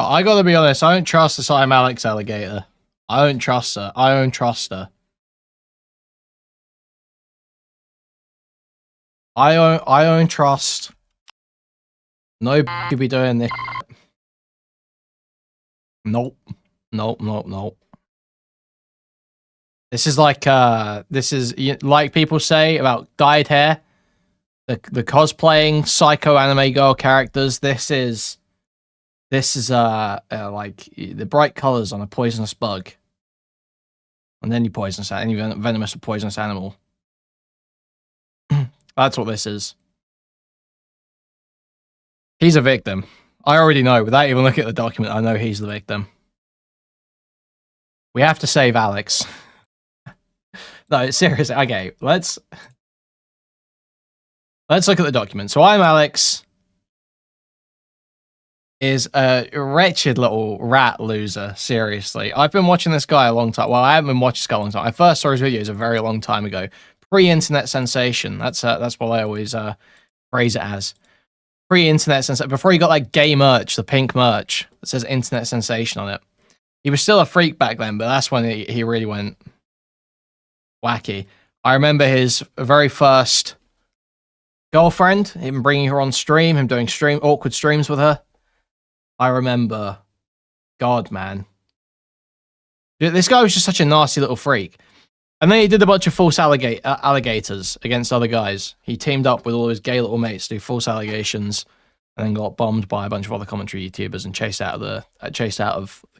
I gotta be honest, I don't trust this Imallexx alligator. I don't trust her. I don't trust her. I don't trust. No could be doing this. Nope. Nope. This is like like people say about dyed hair. The cosplaying psycho anime girl characters. This is like the bright colors on a poisonous bug, and then you poisonous any venomous or poisonous animal. That's what this is. He's a victim. I already know. Without even looking at the document, I know he's the victim. We have to save Alex. No, seriously. Okay, let's look at the document. So Imallexx is a wretched little rat loser. Seriously, I've been watching this guy a long time. Well, I haven't been watching this guy a long time. I first saw his videos a very long time ago. Pre-internet sensation. That's what I always phrase it as. Pre-internet sensation. Before he got like gay merch, the pink merch that says internet sensation on it. He was still a freak back then, but that's when he really went wacky. I remember his very first girlfriend, him bringing her on stream, him doing awkward streams with her. I remember, God, man. This guy was just such a nasty little freak. And then he did a bunch of false alligators against other guys. He teamed up with all his gay little mates to do false allegations, and then got bombed by a bunch of other commentary YouTubers and chased out of the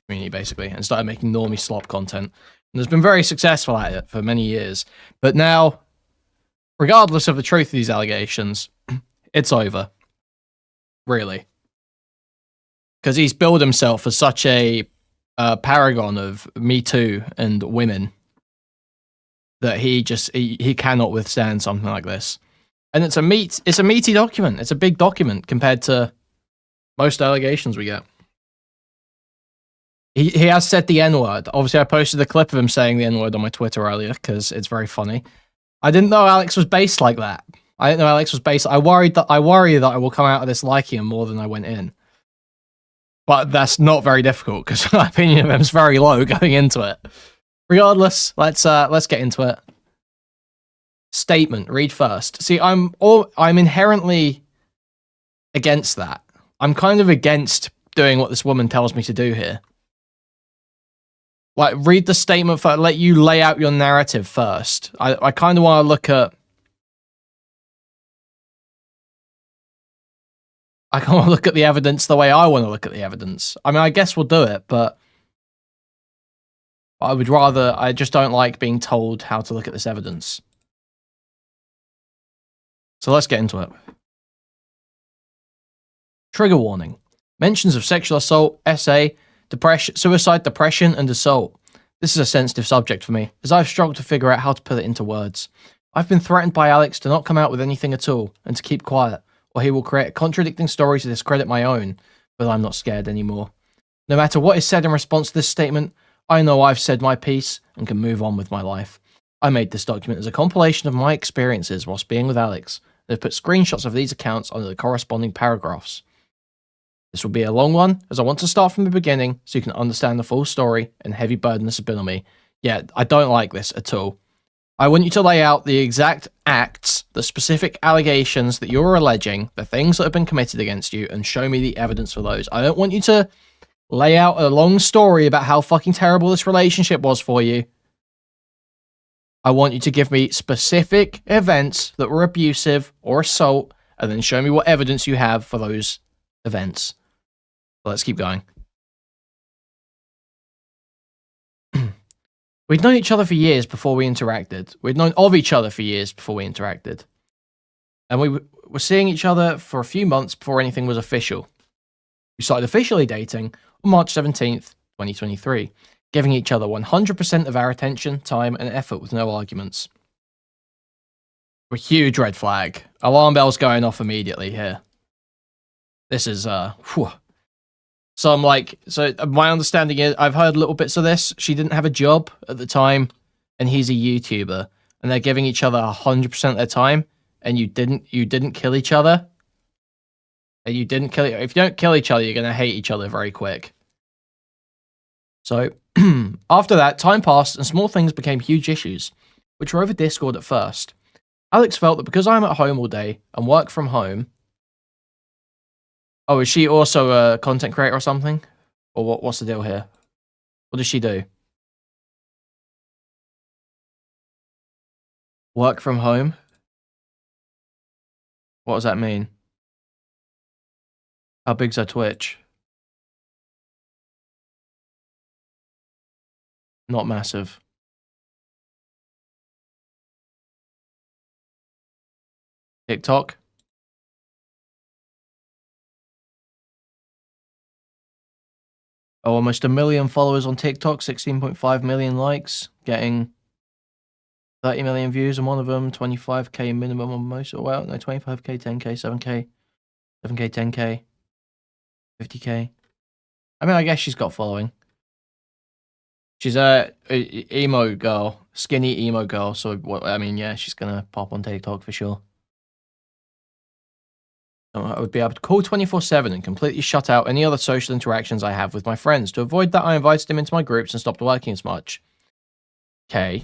community, basically, and started making normie slop content. And has been very successful at it for many years. But now, regardless of the truth of these allegations, it's over. Really. Because he's billed himself as such a paragon of Me Too and women that he cannot withstand something like this. And it's a meaty document. It's a big document compared to most allegations we get. He has said the N-word. Obviously, I posted a clip of him saying the N-word on my Twitter earlier because it's very funny. I didn't know Alex was based like that. I didn't know Alex was based. I worry that I will come out of this liking him more than I went in. But that's not very difficult because my opinion of him is very low going into it. Regardless, let's get into it. Statement. Read first. See, I'm inherently against that. I'm kind of against doing what this woman tells me to do here. Like, read the statement first. Let you lay out your narrative first. I kind of want to look at. I can't look at the evidence the way I want to look at the evidence. I mean, I guess we'll do it, but I would rather. I just don't like being told how to look at this evidence. So let's get into it. Trigger warning. Mentions of sexual assault, SA, depression, suicide, depression, and assault. This is a sensitive subject for me, as I've struggled to figure out how to put it into words. I've been threatened by Alex to not come out with anything at all, and to keep quiet, or he will create contradicting stories to discredit my own, but I'm not scared anymore. No matter what is said in response to this statement, I know I've said my piece, and can move on with my life. I made this document as a compilation of my experiences whilst being with Alex, and have put screenshots of these accounts under the corresponding paragraphs. This will be a long one, as I want to start from the beginning so you can understand the full story and heavy burden this has been on me. Yeah, I don't like this at all. I want you to lay out the exact acts, the specific allegations that you're alleging, the things that have been committed against you, and show me the evidence for those. I don't want you to lay out a long story about how fucking terrible this relationship was for you. I want you to give me specific events that were abusive or assault, and then show me what evidence you have for those events. Let's keep going. We'd known each other for years before we interacted. We'd known of each other for years before we interacted. And we were seeing each other for a few months before anything was official. We started officially dating on March 17th, 2023, giving each other 100% of our attention, time, and effort with no arguments. A huge red flag. Alarm bells going off immediately here. This is, whew. So I'm like, so my understanding is, I've heard little bits of this. She didn't have a job at the time, and he's a YouTuber, and they're giving each other 100% of their time, and you didn't kill each other. You didn't kill. If you don't kill each other, you're gonna hate each other very quick. So after that, time passed and small things became huge issues, which were over Discord at first. Alex felt that because I'm at home all day and work from home. Oh, is she also a content creator or something? Or what's the deal here? What does she do? Work from home? What does that mean? How big's her Twitch? Not massive. TikTok? Oh, almost 1 million followers on TikTok, 16.5 million likes, getting 30 million views on one of them, 25k minimum on most. Oh, well, no, 25k, 10k, 7k, 7k, 10k, 50k. I mean, I guess she's got following. She's a emo girl, skinny emo girl. So, I mean, yeah, she's gonna pop on TikTok for sure. I would be able to call 24/7 and completely shut out any other social interactions I have with my friends. To avoid that, I invited him into my groups and stopped working as much. Okay.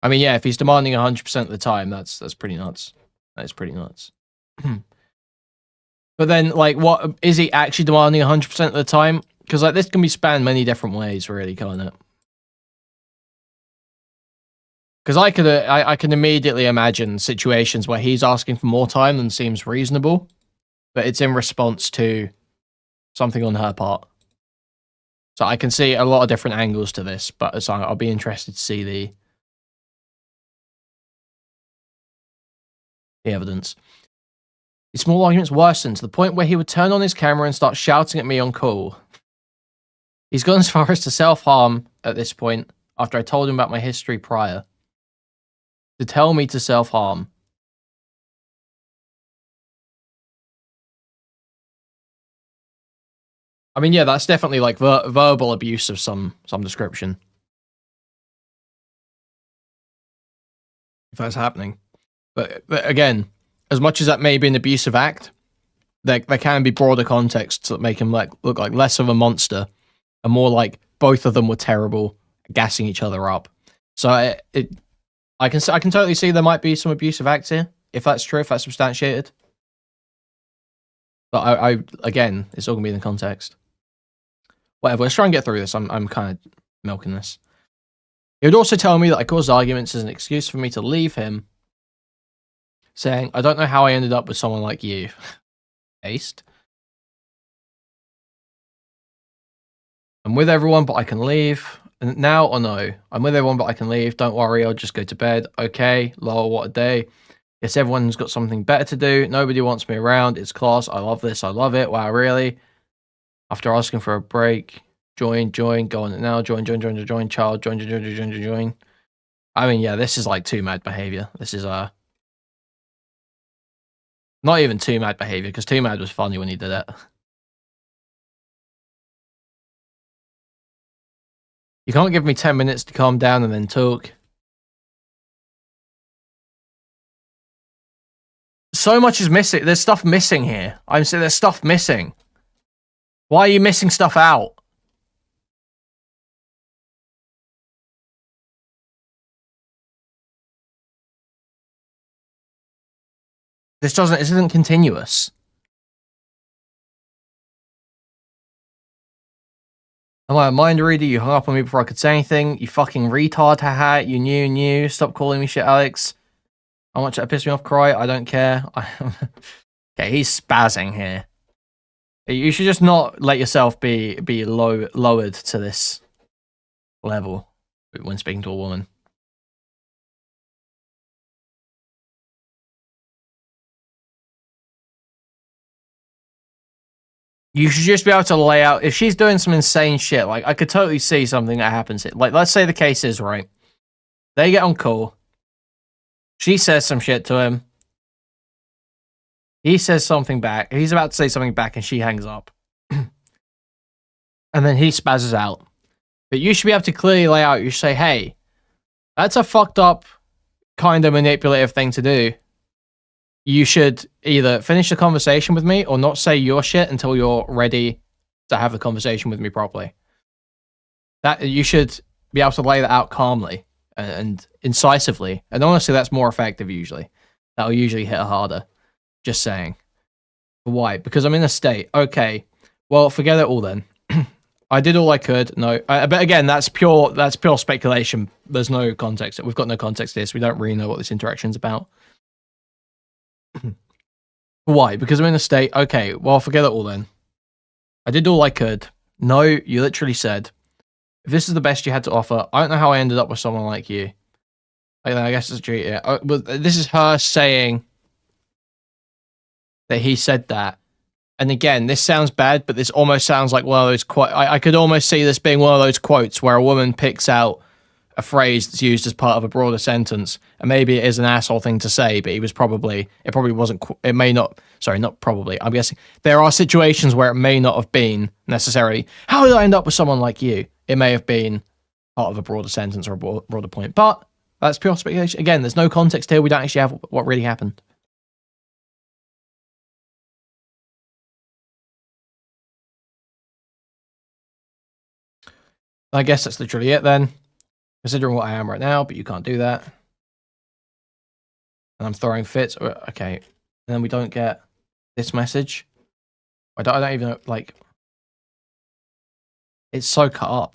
I mean, yeah, if he's demanding 100% of the time, that's pretty nuts. That is pretty nuts. But then, like, what is he actually demanding 100% of the time? Because like this can be spanned many different ways, really, can't it? Because I can immediately imagine situations where he's asking for more time than seems reasonable, but it's in response to something on her part. So I can see a lot of different angles to this, but so I'll be interested to see the evidence. The small arguments worsened to the point where he would turn on his camera and start shouting at me on call. He's gone as far as to self-harm at this point, after I told him about my history prior. To tell me to self-harm. I mean, yeah, that's definitely like verbal abuse of some description. If that's happening. But again, as much as that may be an abusive act, there can be broader contexts that make him like look like less of a monster and more like both of them were terrible, gassing each other up. So I can totally see there might be some abusive acts here, if that's true, if that's substantiated. But I again, it's all gonna be in the context. Whatever, let's try and get through this. I'm kind of milking this. He would also tell me that I caused arguments as an excuse for me to leave him, saying, I don't know how I ended up with someone like you. Aced. I'm with everyone, but I can leave. Now or no? I'm with everyone, but I can leave. Don't worry, I'll just go to bed. Okay, lol, what a day. Guess everyone's got something better to do. Nobody wants me around. It's class. I love this. I love it. Wow, really? After asking for a break, join, go on it now. Join, child, join. I mean, yeah, this is like too mad behavior. This is not even too mad behavior, because too mad was funny when he did it. You can't give me 10 minutes to calm down and then talk. So much is missing. There's stuff missing here. I'm saying there's stuff missing. Why are you missing stuff out? This isn't continuous. Am I a mind reader? You hung up on me before I could say anything. You fucking retard, haha. You knew. Stop calling me shit, Alex. How much that pissed me off, cry. I don't care. Okay, he's spazzing here. You should just not let yourself be lowered to this level when speaking to a woman. You should just be able to lay out, if she's doing some insane shit, like, I could totally see something that happens here. Like, let's say the case is, right, they get on call, she says some shit to him, he says something back, he's about to say something back and she hangs up. And then he spazzes out. But you should be able to clearly lay out, you say, hey, that's a fucked up, kind of manipulative thing to do. you should either finish the conversation with me or not say your shit until you're ready to have a conversation with me properly. That you should be able to lay that out calmly and incisively. And honestly, that's more effective usually. That'll usually hit harder. Just saying. Why? Because I'm in a state. Okay. Well, forget it all then. I did all I could. No, but again, that's pure speculation. There's no context. We've got no context to this. We don't really know what this interaction's about. Why? Because I'm in a state. Okay. Well, forget it all then. I did all I could. No, you literally said, if this is the best you had to offer, I don't know how I ended up with someone like you. I guess it's true. Yeah. But this is her saying that he said that. And again, this sounds bad, but this almost sounds like one of those quotes. I could almost see this being one of those quotes where a woman picks out a phrase that's used as part of a broader sentence, and maybe it is an asshole thing to say, but it probably wasn't. It may not. Sorry, not probably. I'm guessing there are situations where it may not have been necessarily. How did I end up with someone like you? It may have been part of a broader sentence or a broader point, but that's pure speculation. Again, there's no context here. We don't actually have what really happened. I guess that's literally it then, considering what I am right now, but you can't do that. And I'm throwing fits. Okay. And then we don't get this message. I don't even know, like, it's so cut up.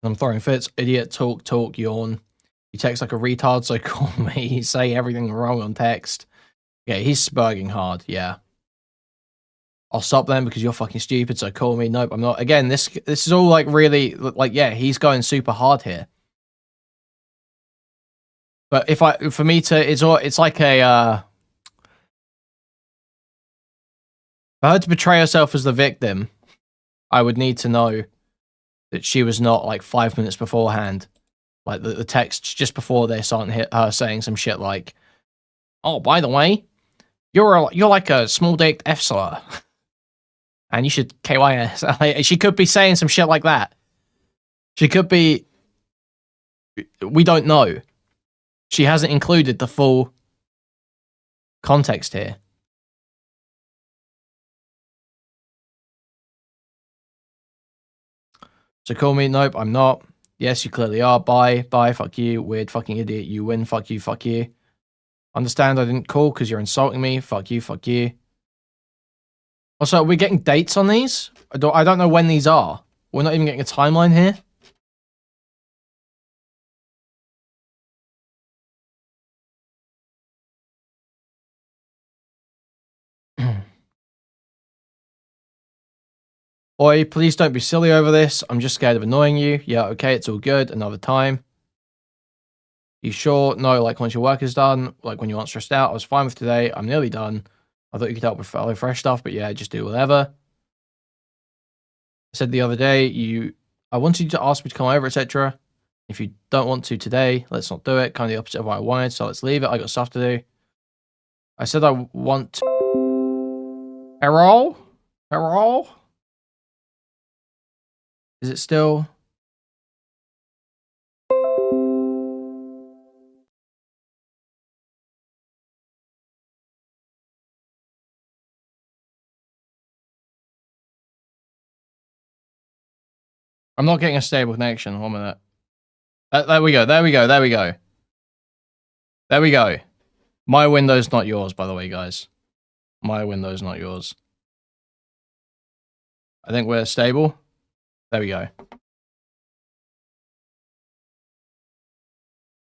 I'm throwing fits. Idiot, talk, yawn. You text like a retard, so call me. Say everything wrong on text. Yeah, he's spurging hard, yeah. I'll stop them because you're fucking stupid, so call me. Nope, I'm not. Again, this is all like really, like, yeah, he's going super hard here. But for me to, it's like a, for her to portray herself as the victim, I would need to know that she was not like 5 minutes beforehand. Like the text just before this aren't her saying some shit like, oh, by the way, you're like a small dick F slur. And you should KYS. She could be saying some shit like that. She could be. We don't know. She hasn't included the full context here. So call me. Nope, I'm not. Yes, you clearly are. Bye. Fuck you. Weird fucking idiot. You win. Fuck you. Understand I didn't call because you're insulting me. Fuck you. Also, are we getting dates on these? I don't know when these are. We're not even getting a timeline here. Oi, please don't be silly over this. I'm just scared of annoying you. Yeah, okay, it's all good. Another time. You sure? No, like once your work is done, like when you aren't stressed out, I was fine with today. I'm nearly done. I thought you could help with fellow fresh stuff, but yeah, just do whatever. I said the other day, I wanted you to ask me to come over, etc. If you don't want to today, let's not do it. Kind of the opposite of what I wanted, so let's leave it. I got stuff to do. I said I want to... Hello? Is it still... I'm not getting a stable connection. 1 minute. There we go. My window's not yours, by the way, guys. My window's not yours. I think we're stable. There we go.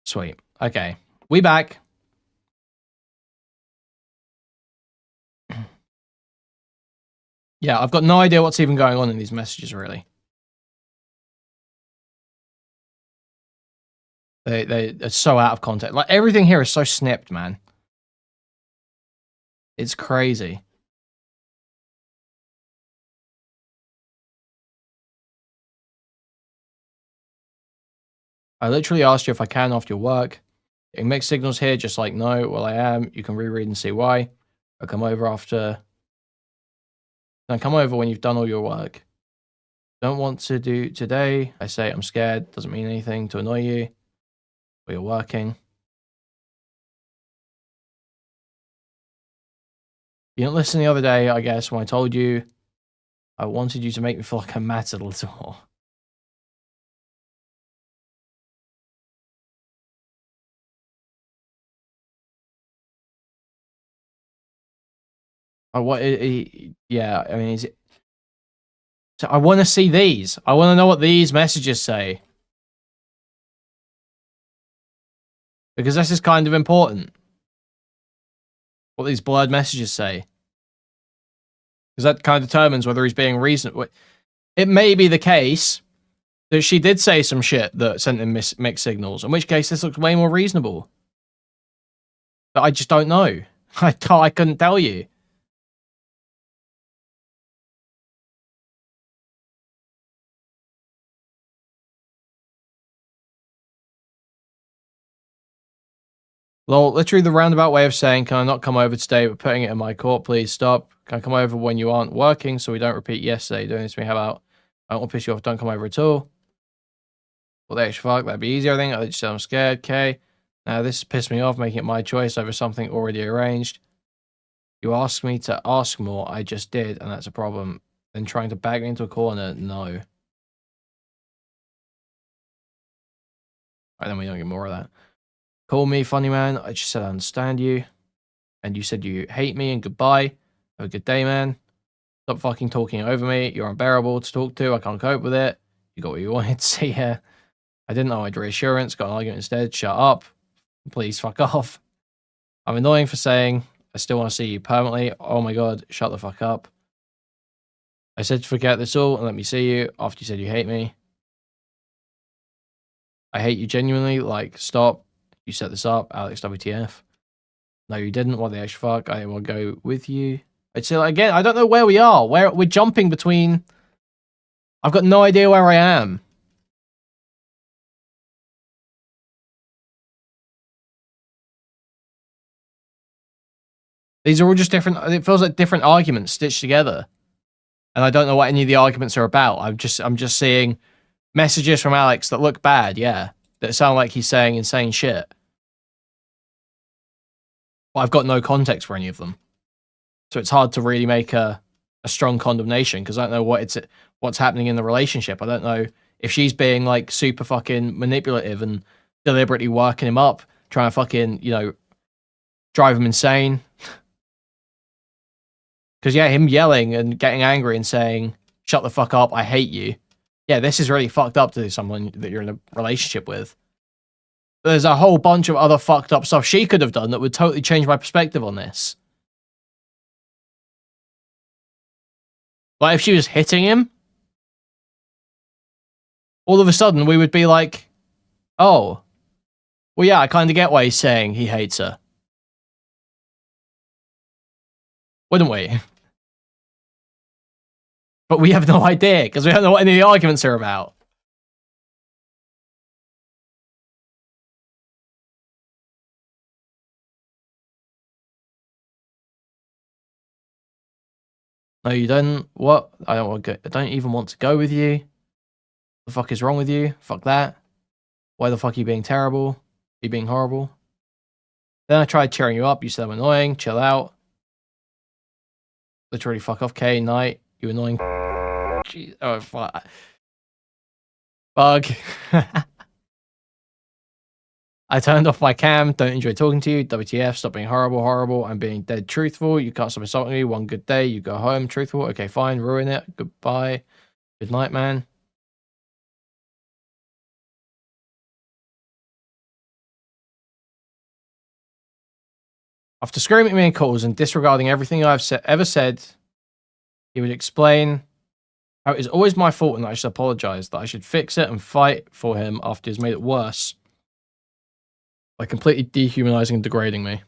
Sweet. Okay. We back. Yeah, I've got no idea what's even going on in these messages, really. They're so out of context. Like, everything here is so snipped, man. It's crazy. I literally asked you if I can after your work. Getting mixed signals here, just like, no, well, I am. You can reread and see why. I'll come over after... No, come over when you've done all your work. don't want to do today. I say I'm scared. Doesn't mean anything to annoy you. But you're working. You didn't listen the other day, I guess, when I told you I wanted you to make me feel like I mattered a little more. Yeah, I mean, is it... So I want to see these. I want to know what these messages say. Because this is kind of important. What these blurred messages say. Because that kind of determines whether he's being reasonable. It may be the case that she did say some shit that sent him mixed signals, in which case this looks way more reasonable. But I just don't know. I couldn't tell you. Lol, literally the roundabout way of saying, can I not come over today, but putting it in my court, please stop. Can I come over when you aren't working so we don't repeat yesterday doing this to me? How about, I don't want to piss you off, don't come over at all. Well, the extra fuck, that'd be easy, I think. I just said I'm scared, okay. Now this pissed me off, making it my choice over something already arranged. You asked me to ask more, I just did, and that's a problem. Then trying to bag me into a corner, no. Alright, then we don't get more of that. Call me, funny man. I just said I understand you. And you said you hate me and goodbye. Have a good day, man. Stop fucking talking over me. You're unbearable to talk to. I can't cope with it. You got what you wanted to see here. I didn't know I'd reassurance. Got an argument instead. Shut up. Please fuck off. I'm annoying for saying I still want to see you permanently. Oh my god. Shut the fuck up. I said to forget this all and let me see you after you said you hate me. I hate you genuinely. Like, stop. You set this up, Alex WTF. No, you didn't. What the extra fuck? I will go with you. I'd say, like, again, I don't know where we are. We're jumping between... I've got no idea where I am. These are all just different... It feels like different arguments stitched together. And I don't know what any of the arguments are about. I'm just seeing messages from Alex that look bad, yeah. That sound like he's saying insane shit. But I've got no context for any of them. So it's hard to really make a strong condemnation because I don't know what's happening in the relationship. I don't know if she's being like super fucking manipulative and deliberately working him up, trying to fucking, you know, drive him insane. Because yeah, him yelling and getting angry and saying, shut the fuck up, I hate you. Yeah, this is really fucked up to someone that you're in a relationship with. But there's a whole bunch of other fucked up stuff she could have done that would totally change my perspective on this. Like if she was hitting him, all of a sudden we would be like, oh, well yeah, I kind of get why he's saying he hates her. Wouldn't we? But we have no idea, because we don't know what any of the arguments are about. No, you don't. What? I don't want to go. I don't even want to go with you. The fuck is wrong with you? Fuck that. Why the fuck are you being terrible? Are you being horrible? Then I tried cheering you up. You said I'm annoying. Chill out. Literally fuck off. K, night. You annoying. Jeez. Oh, fuck. Bug. I turned off my cam. Don't enjoy talking to you. WTF. Stop being horrible. I'm being dead truthful. You can't stop insulting me. One good day. You go home. Truthful. Okay, fine. Ruin it. Goodbye. Good night, man. After screaming at me in calls and disregarding everything I've ever said, he would explain how it is always my fault and that I should apologize, that I should fix it and fight for him after he's made it worse by completely dehumanizing and degrading me.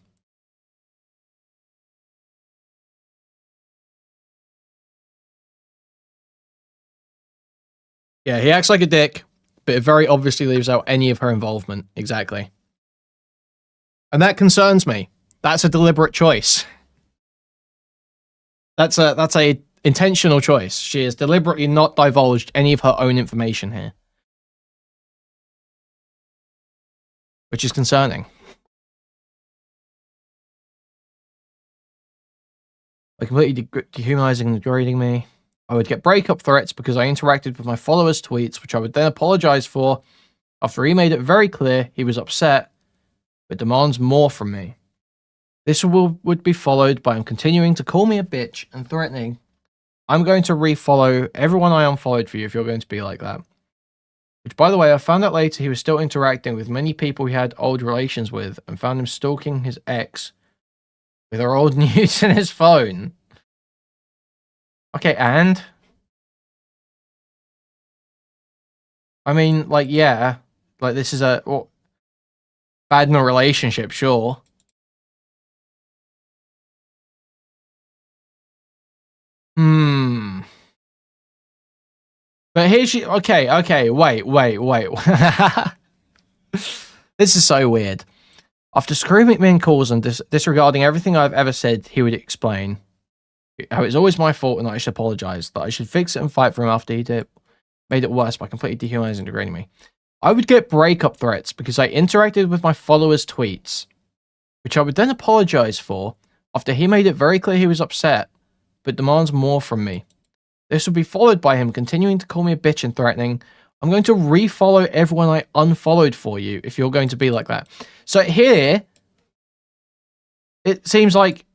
Yeah, he acts like a dick, but it very obviously leaves out any of her involvement. Exactly. And that concerns me. That's a deliberate choice. That's a Intentional choice. She has deliberately not divulged any of her own information here. Which is concerning. By completely dehumanizing and degrading me. I would get breakup threats because I interacted with my followers' tweets, which I would then apologize for after he made it very clear he was upset, but demands more from me. This would be followed by him continuing to call me a bitch and threatening, I'm going to refollow everyone I unfollowed for you if you're going to be like that. Which, by the way, I found out later he was still interacting with many people he had old relations with and found him stalking his ex with her old nudes in his phone. Okay, and? I mean, like, yeah. Like, this is a... Well, bad in a relationship, sure. But here's she... Okay, wait. This is so weird. After screaming me in calls and disregarding everything I've ever said, he would explain how it's always my fault and that I should apologize, that I should fix it and fight for him after he made it worse by completely dehumanizing and degrading me. I would get breakup threats because I interacted with my followers' tweets, which I would then apologize for after he made it very clear he was upset, but demands more from me. This would be followed by him continuing to call me a bitch and threatening, I'm going to refollow everyone I unfollowed for you if you're going to be like that. So here, it seems like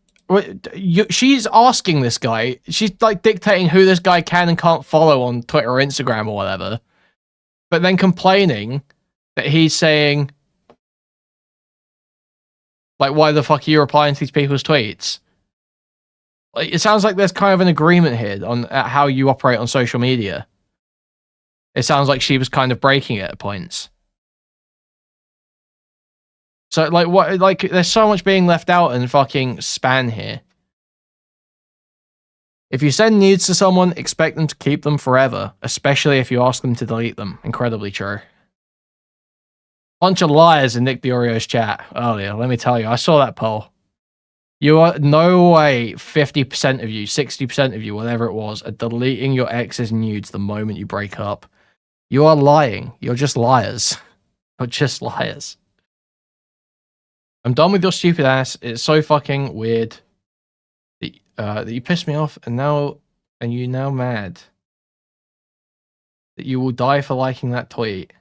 she's asking this guy, she's like dictating who this guy can and can't follow on Twitter or Instagram or whatever, but then complaining that he's saying, like, why the fuck are you replying to these people's tweets? Like, it sounds like there's kind of an agreement here on how you operate on social media. It sounds like she was kind of breaking it at points. So, like, what? Like, there's so much being left out in fucking span here. If you send nudes to someone, expect them to keep them forever, especially if you ask them to delete them. Incredibly true. Bunch of liars in Nick Dioreo's chat earlier, let me tell you. I saw that poll. You are, no way 50% of you, 60% of you, whatever it was, are deleting your ex's nudes the moment you break up. You are lying. You're just liars. You're just liars. I'm done with your stupid ass. It's so fucking weird that you pissed me off, and you're now mad that you will die for liking that tweet.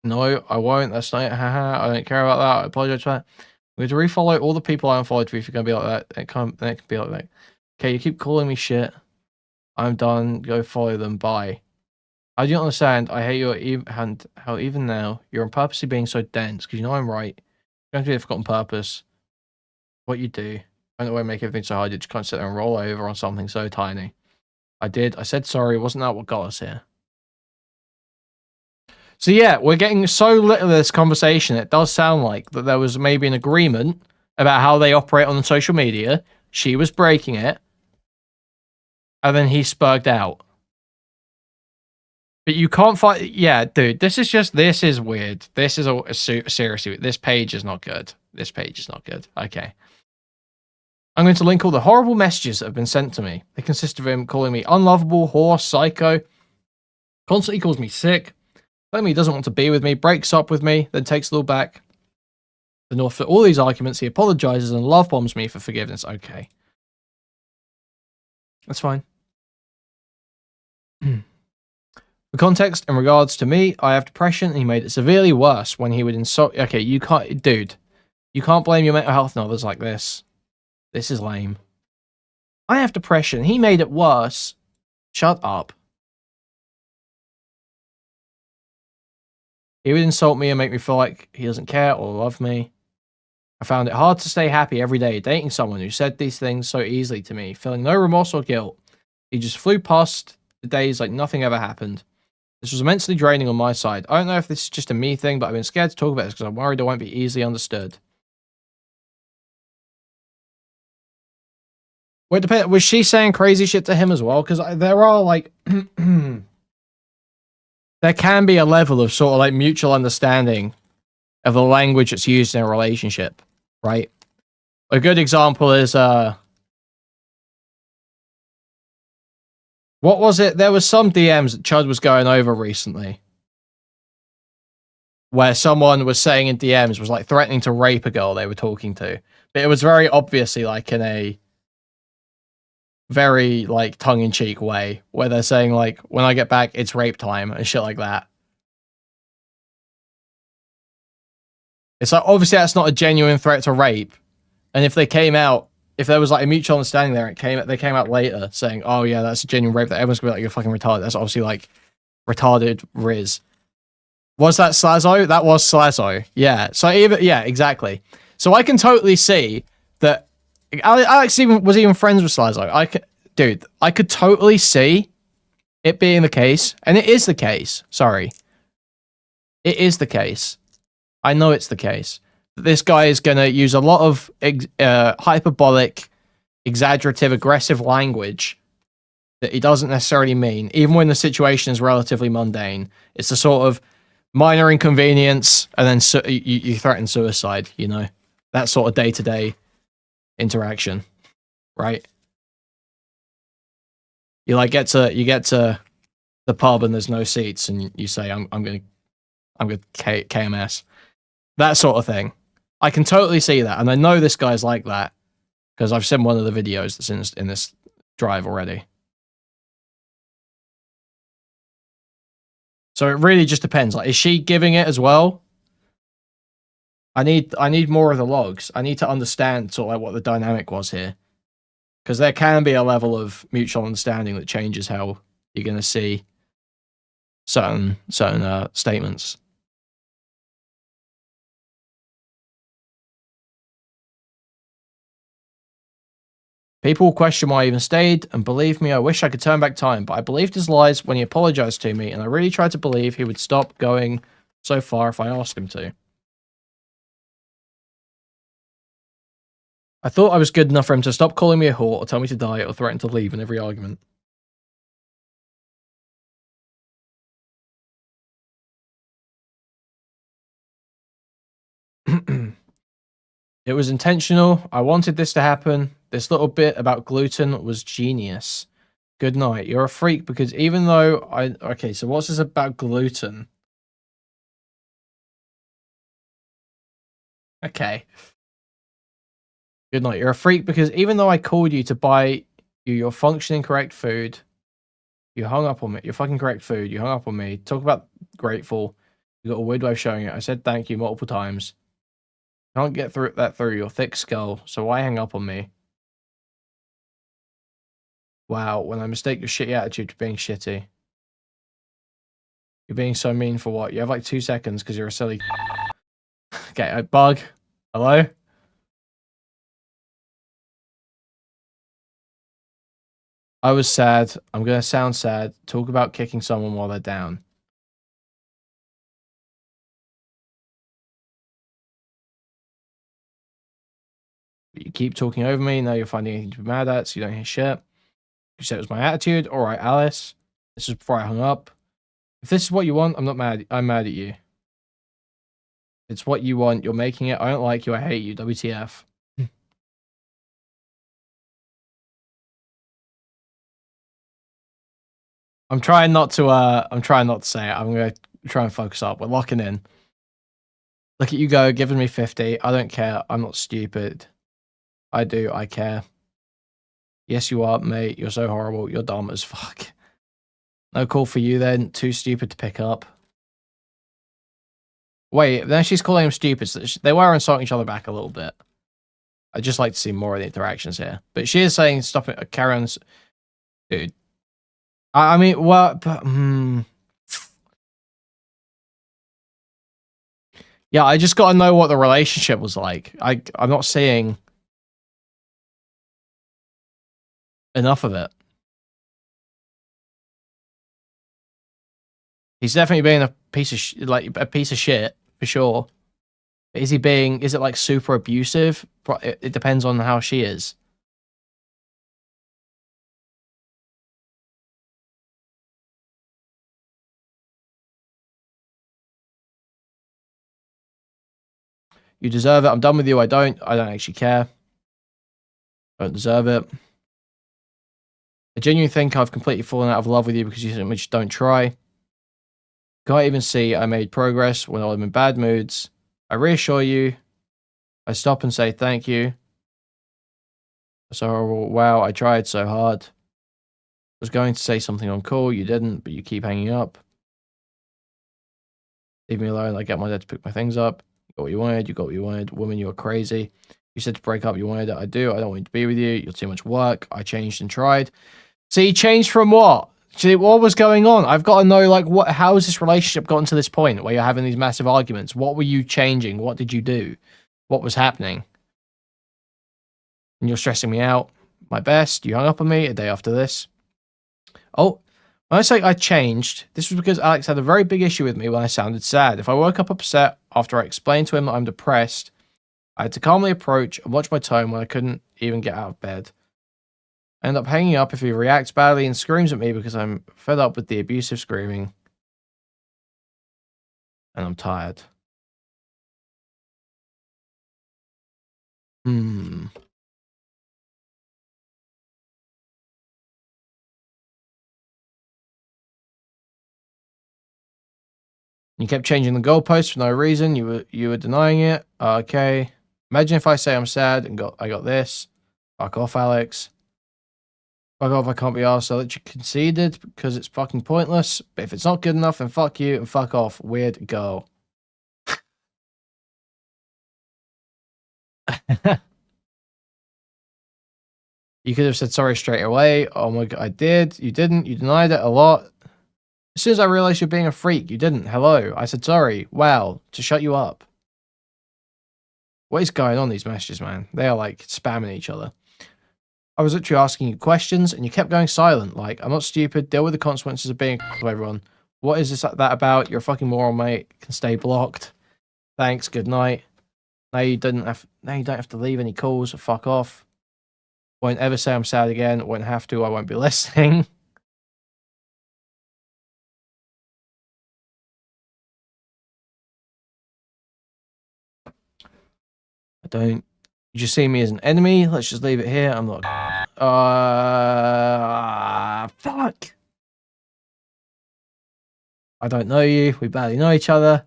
No, I won't. That's not it. Haha. I don't care about that. I apologize for that. I'm going to refollow all the people I unfollowed for you if you're going to be like that. It can be like that. Okay, you keep calling me shit. I'm done. Go follow them. Bye. I don't understand. I hate you and how even now you're on purposely being so dense because you know I'm right. You're going to be difficult on purpose. What you do. I don't know why I make everything so hard. You just can't sit there and roll over on something so tiny. I did. I said sorry. Wasn't that what got us here? So yeah, we're getting so little of this conversation. It does sound like that there was maybe an agreement about how they operate on social media. She was breaking it. And then he spurred out. But you can't find... Yeah, dude, this is weird. This is seriously, this page is not good. This page is not good. Okay. I'm going to link all the horrible messages that have been sent to me. They consist of him calling me unlovable, whore, psycho, constantly calls me sick, telling me he doesn't want to be with me, breaks up with me, then takes it all back. Then after all these arguments, he apologizes and love bombs me for forgiveness. Okay. That's fine. For context, in regards to me, I have depression and he made it severely worse when he would insult... Okay, you can't... Dude, you can't blame your mental health on others like this. This is lame. I have depression. He made it worse. Shut up. He would insult me and make me feel like he doesn't care or love me. I found it hard to stay happy every day dating someone who said these things so easily to me, feeling no remorse or guilt. He just flew past the days like nothing ever happened. This was immensely draining on my side. I don't know if this is just a me thing, but I've been scared to talk about this because I'm worried I won't be easily understood. Wait, was she saying crazy shit to him as well? Because there are like... there can be a level of sort of like mutual understanding of the language that's used in a relationship, right? A good example is What was it? There was some DMs that Chud was going over recently, where someone was saying in DMs was like threatening to rape a girl they were talking to, but it was very obviously like in a very like tongue-in-cheek way, where they're saying like, when I get back, it's rape time and shit like that. It's like, obviously that's not a genuine threat to rape. And if they came out, if there was like a mutual understanding there, they came out later saying, oh yeah, that's a genuine rape, that everyone's gonna be like, you're fucking retarded. That's obviously like retarded Riz. Was that Slazzo? That was Slazzo. Yeah. So yeah, exactly. So I can totally see that Alex was even friends with Slazzo. I could totally see it being the case, and it is the case. Sorry. It is the case. I know it's the case. This guy is going to use a lot of hyperbolic, exaggerative, aggressive language that he doesn't necessarily mean, even when the situation is relatively mundane. It's a sort of minor inconvenience, and then you threaten suicide, you know? That sort of day-to-day interaction, right? You like get to the pub and there's no seats, and you say, I'm gonna KMS. That sort of thing. I can totally see that, and I know this guy's like that because I've seen one of the videos that's in this drive already. So it really just depends. Like, is she giving it as well? I need more of the logs. I need to understand sort of like what the dynamic was here, because there can be a level of mutual understanding that changes how you're going to see certain statements. People question why I even stayed, and believe me, I wish I could turn back time, but I believed his lies when he apologized to me, and I really tried to believe he would stop going so far if I asked him to. I thought I was good enough for him to stop calling me a whore, or tell me to die, or threaten to leave in every argument. It was intentional. I wanted this to happen. This little bit about gluten was genius. Good night. You're a freak because even though okay, so what's this about gluten? Okay. Good night. You're a freak because even though I called you to buy you your functioning correct food, you hung up on me. Your fucking correct food. You hung up on me. Talk about grateful. You got a weird way of showing it. I said thank you multiple times. Can't get through your thick skull, so why hang up on me? Wow, when I mistake your shitty attitude for being shitty. You're being so mean for what? You have like 2 seconds because you're a silly. Okay, bug. Hello? I was sad. I'm gonna sound sad. Talk about kicking someone while they're down. You keep talking over me. Now you're finding anything to be mad at, so you don't hear shit. You said it was my attitude. All right, Alice. This is before I hung up. If this is what you want, I'm not mad. I'm mad at you. It's what you want. You're making it. I don't like you. I hate you. WTF. I'm trying not to say it. I'm gonna try and focus up. We're locking in. Look at you go, giving me 50. I don't care. I'm not stupid. I do. I care. Yes, you are, mate. You're so horrible. You're dumb as fuck. No call for you then. Too stupid to pick up. Wait, then she's calling him stupid. So they were insulting each other back a little bit. I'd just like to see more of the interactions here. But she is saying, stop it, Karen's... Dude. I mean, what? But, Yeah, I just got to know what the relationship was like. I'm not seeing enough of it. He's definitely being a piece of shit for sure. Is it like super abusive? It depends on how she is. You deserve it. I'm done with you. I don't actually care. I don't deserve it. I genuinely think I've completely fallen out of love with you because you simply just don't try. Can't even see I made progress when I'm in bad moods. I reassure you. I stop and say thank you. So, wow, I tried so hard. I was going to say something on call, you didn't, but you keep hanging up. Leave me alone, I get my dad to pick my things up. You got what you wanted, you got what you wanted. Woman, you are crazy. You said to break up, you wanted it, I do. I don't want to be with you. You're too much work. I changed and tried. See, changed from what? See, what was going on? I've got to know, like, what? How has this relationship gotten to this point where you're having these massive arguments? What were you changing? What did you do? What was happening? And you're stressing me out. My best. You hung up on me a day after this. Oh, when I say I changed, this was because Alex had a very big issue with me when I sounded sad. If I woke up upset after I explained to him that I'm depressed, I had to calmly approach and watch my tone when I couldn't even get out of bed. I end up hanging up if he reacts badly and screams at me because I'm fed up with the abusive screaming. And I'm tired. You kept changing the goalposts for no reason. You were denying it. Okay. Imagine if I say I'm sad and I got this. Fuck off, Alex. Fuck off, I can't be arsed. I let you conceded because it's fucking pointless. But if it's not good enough, then fuck you and fuck off. Weird girl. You could have said sorry straight away. Oh my god, I did. You didn't. You denied it a lot. As soon as I realized you're being a freak, you didn't. Hello. I said sorry. Wow. To shut you up. What is going on these messages, man? They are like spamming each other. I was literally asking you questions and you kept going silent. Like, I'm not stupid. Deal with the consequences of being to everyone. What is this that about? You're a fucking moron, mate. Can stay blocked. Thanks. Good night. Now you don't have to leave any calls. Fuck off. Won't ever say I'm sad again. Won't have to. I won't be listening. I don't. You just see me as an enemy. Let's just leave it here. I'm not. Fuck. I don't know you. We barely know each other.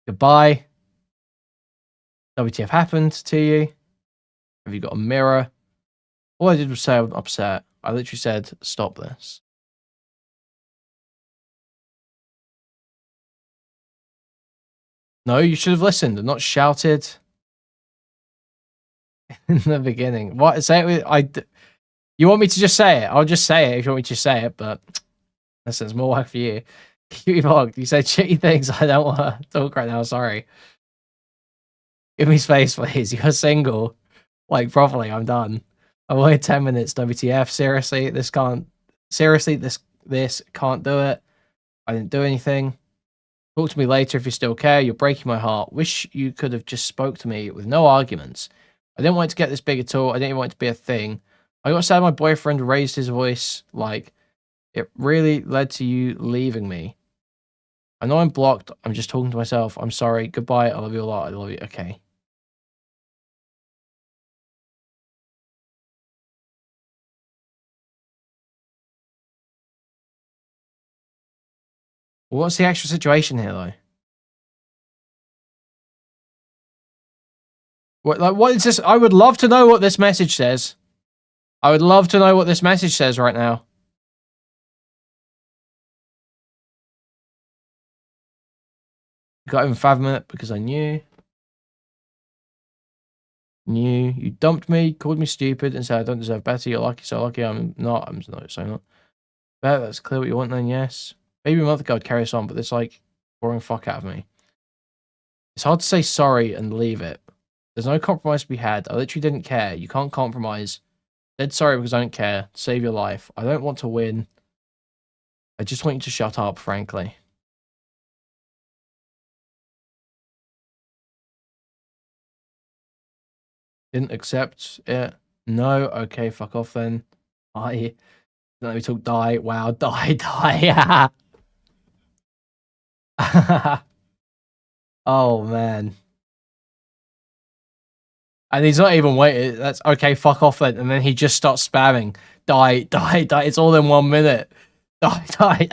Goodbye. WTF happened to you? Have you got a mirror? All I did was say I'm upset. I literally said, stop this. No, you should have listened and not shouted in the beginning. What? Say it with, you want me to just say it? I'll just say it if you want me to say it, but listen, it's more work for you. Cutie Vlog, you said shitty things. I don't want to talk right now. Sorry. Give me space, please. You're single. Like, properly, I'm done. I waited 10 minutes, WTF. Seriously, this can't do it. I didn't do anything. Talk to me later if you still care. You're breaking my heart. Wish you could have just spoke to me with no arguments. I didn't want it to get this big at all. I didn't even want it to be a thing. I got sad my boyfriend raised his voice. Like, it really led to you leaving me. I know I'm blocked. I'm just talking to myself. I'm sorry. Goodbye. I love you a lot. I love you. Okay. Well, what's the actual situation here, though? What is this? I would love to know what this message says. I would love to know what this message says right now. Got even fathom it because I knew. You dumped me, called me stupid, and said I don't deserve better. You're lucky, so lucky. I'm not so not. Bet that's clear what you want then, yes. Maybe a month ago I'd carry us on, but it's like boring fuck out of me. It's hard to say sorry and leave it. There's no compromise to be had. I literally didn't care. You can't compromise. Dead sorry because I don't care. Save your life. I don't want to win. I just want you to shut up, frankly. Didn't accept it. No. Okay, fuck off then. Bye. Let me talk. Die. Wow. Die. Die. Oh, man. And he's not even waiting. That's okay, fuck off then. And then he just starts spamming. Die, die, die. It's all in 1 minute. Die, die.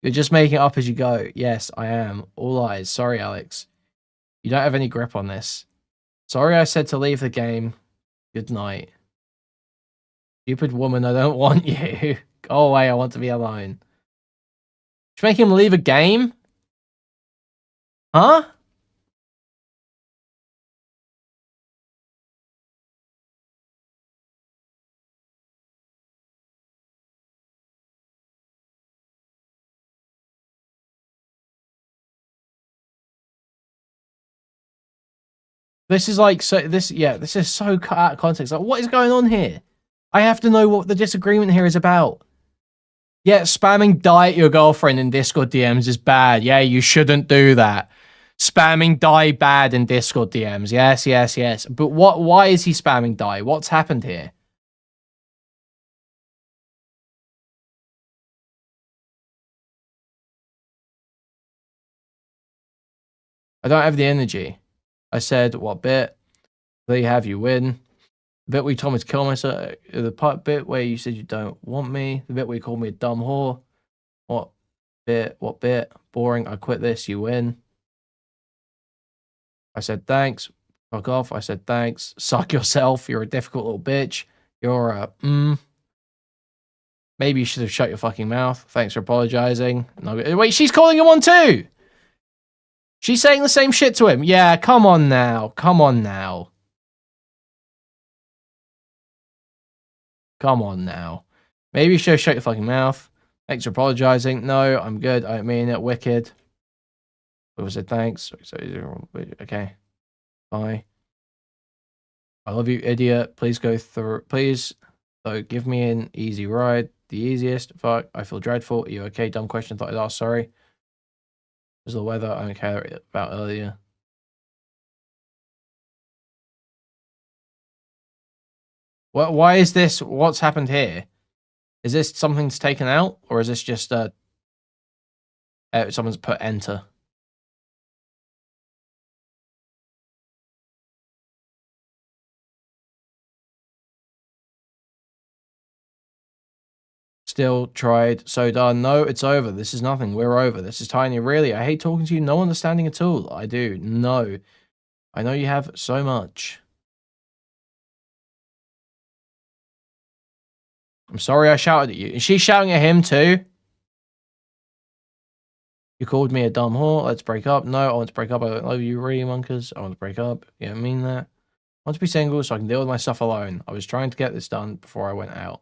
You're just making it up as you go. Yes, I am. All eyes. Sorry, Alex. You don't have any grip on this. Sorry I said to leave the game. Good night. Stupid woman, I don't want you. Go away, I want to be alone. Just make him leave a game? Huh? This is like so. This is so cut out of context. Like, what is going on here? I have to know what the disagreement here is about. Yeah, spamming die at your girlfriend in Discord DMs is bad. Yeah, you shouldn't do that. Spamming die bad in Discord DMs. Yes, yes, yes. But what? Why is he spamming die? What's happened here? I don't have the energy. I said, what bit? There you have, you win. The bit where you told me to kill myself. The part bit where you said you don't want me. The bit where you called me a dumb whore. What bit? What bit? Boring. I quit this. You win. I said, thanks. Fuck off. I said, thanks. Suck yourself. You're a difficult little bitch. You're a, Maybe you should have shut your fucking mouth. Thanks for apologizing. No, wait, she's calling him one too. She's saying the same shit to him. Yeah, come on now. Come on now. Come on now. Maybe you should have shut your fucking mouth. Thanks for apologizing. No, I'm good. I don't mean it. Wicked. What was it? Thanks. Okay. Bye. I love you, idiot. Please go through. Please, though, give me an easy ride. The easiest. Fuck. I feel dreadful. Are you okay? Dumb question. Thought I'd ask. Sorry. Is the weather I don't care about earlier? Well, why is this? What's happened here? Is this something's taken out, or is this just someone's put enter? Still tried, so done. No, it's over. This is nothing. We're over. This is tiny. Really, I hate talking to you. No understanding at all. I do. No. I know you have so much. I'm sorry I shouted at you. Is she shouting at him too? You called me a dumb whore. Let's break up. No, I want to break up. I don't love you, really, monkers. I want to break up. You don't mean that. I want to be single so I can deal with my stuff alone. I was trying to get this done before I went out.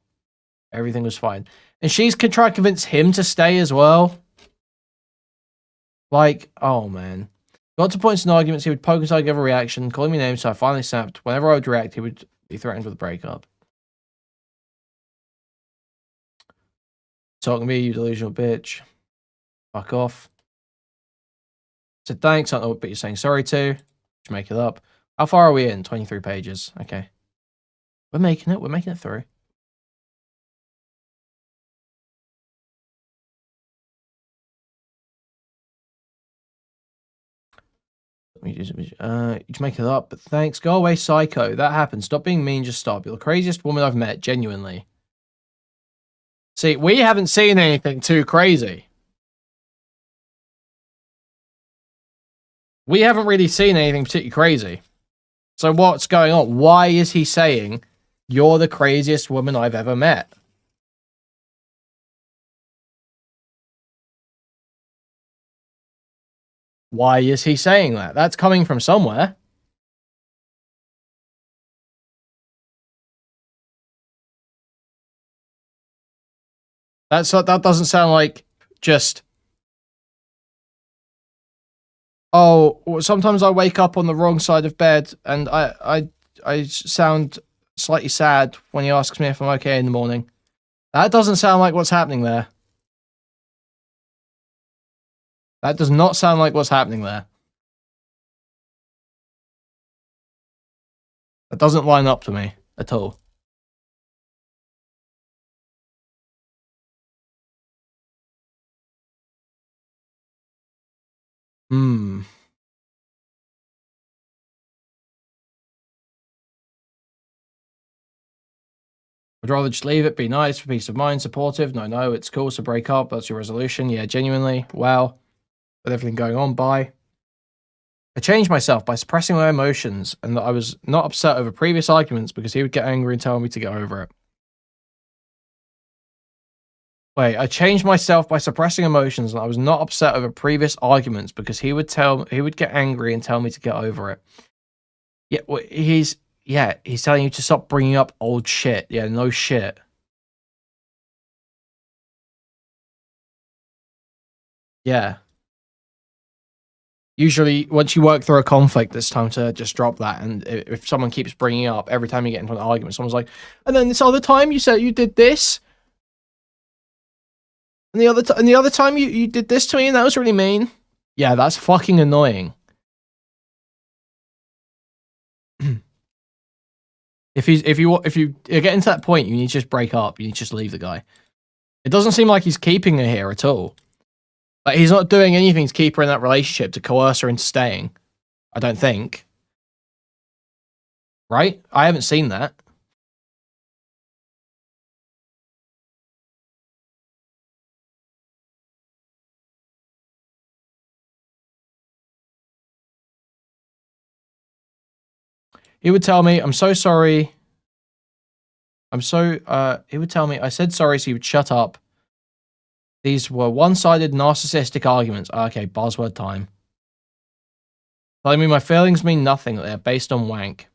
Everything was fine. And she's trying to convince him to stay as well. Like, oh man. Got to points in arguments, he would poke until I gave a reaction, calling me names, so I finally snapped. Whenever I would react, he would be threatened with a breakup. Talking to me, you delusional bitch. Fuck off. Said thanks, I don't know what bit you're saying sorry to. Just make it up. How far are we in? 23 pages. Okay. We're making it. We're making it through. You just make it up, but thanks. Go away, psycho. That happened. Stop being mean, just stop. You're the craziest woman I've met, genuinely. See, we haven't seen anything too crazy. We haven't really seen anything particularly crazy. So what's going on? Why is he saying, you're the craziest woman I've ever met? Why is he saying that? That's coming from somewhere. That doesn't sound like just, oh, sometimes I wake up on the wrong side of bed and I sound slightly sad when he asks me if I'm okay in the morning. That doesn't sound like what's happening there. That does not sound like what's happening there. That doesn't line up to me at all. Hmm. I'd rather just leave it, be nice, for peace of mind, supportive. No, it's cool, so break up. That's your resolution. Yeah, genuinely. Wow. With everything going on, bye. I changed myself by suppressing my emotions and that I was not upset over previous arguments because he would get angry and tell me to get over it. Wait, I changed myself by suppressing emotions and I was not upset over previous arguments because he would get angry and tell me to get over it. Yeah, well, he's telling you to stop bringing up old shit. Yeah, no shit. Yeah. Usually, once you work through a conflict, it's time to just drop that. And if someone keeps bringing up every time you get into an argument, someone's like, "And then this other time you said you did this, and the other time you did this to me, and that was really mean." Yeah, that's fucking annoying. If you get into that point, you need to just break up. You need to just leave the guy. It doesn't seem like he's keeping her here at all. Like, he's not doing anything to keep her in that relationship, to coerce her into staying. I don't think. Right? I haven't seen that. He would tell me, "I'm so sorry. He would tell me, I said sorry, so he would shut up. These were one-sided narcissistic arguments." Okay, buzzword time. Telling me my feelings mean nothing, that they're based on wank.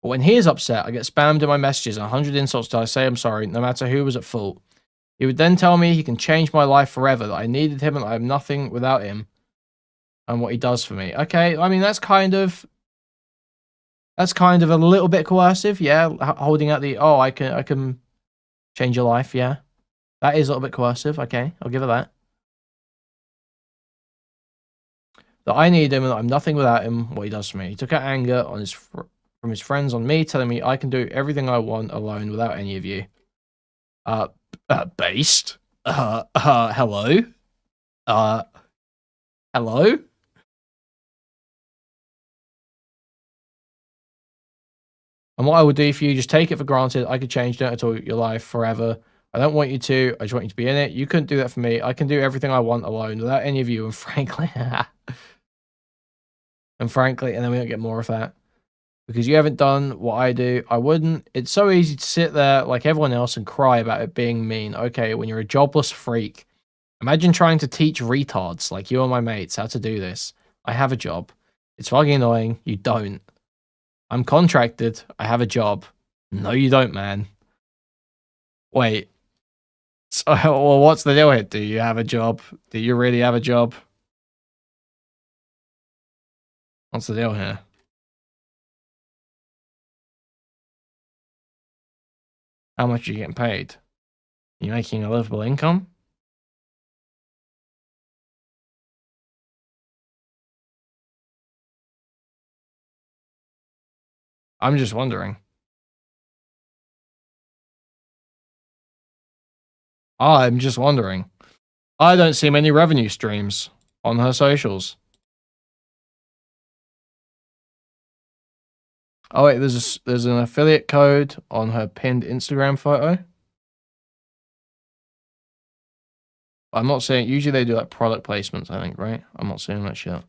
But when he is upset, I get spammed in my messages and 100 insults till I say I'm sorry, no matter who was at fault. He would then tell me he can change my life forever, that I needed him and I am nothing without him, and what he does for me. Okay, I mean, that's kind of a little bit coercive, yeah, holding out the, "Oh, I can change your life," yeah. That is a little bit coercive, okay, I'll give it that. That I need him and that I'm nothing without him, what he does for me. He took out anger on from his friends on me, telling me I can do everything I want alone without any of you. Based? Hello? Hello? And what I would do for you, just take it for granted. I could change, don't at all, your life forever. I don't want you to. I just want you to be in it. You couldn't do that for me. I can do everything I want alone without any of you. And frankly, and then we don't get more of that. Because you haven't done what I do, I wouldn't. It's so easy to sit there like everyone else and cry about it being mean. Okay, when you're a jobless freak, imagine trying to teach retards like you and my mates how to do this. I have a job. It's fucking annoying. You don't. I'm contracted. I have a job. No, you don't, man. Wait. So, well, what's the deal here? Do you have a job? Do you really have a job? What's the deal here? How much are you getting paid? Are you making a livable income? I'm just wondering. I'm just wondering. I don't see many revenue streams on her socials. Oh wait, there's an affiliate code on her pinned Instagram photo. I'm not seeing. Usually they do like product placements, I think, right? I'm not seeing that shit.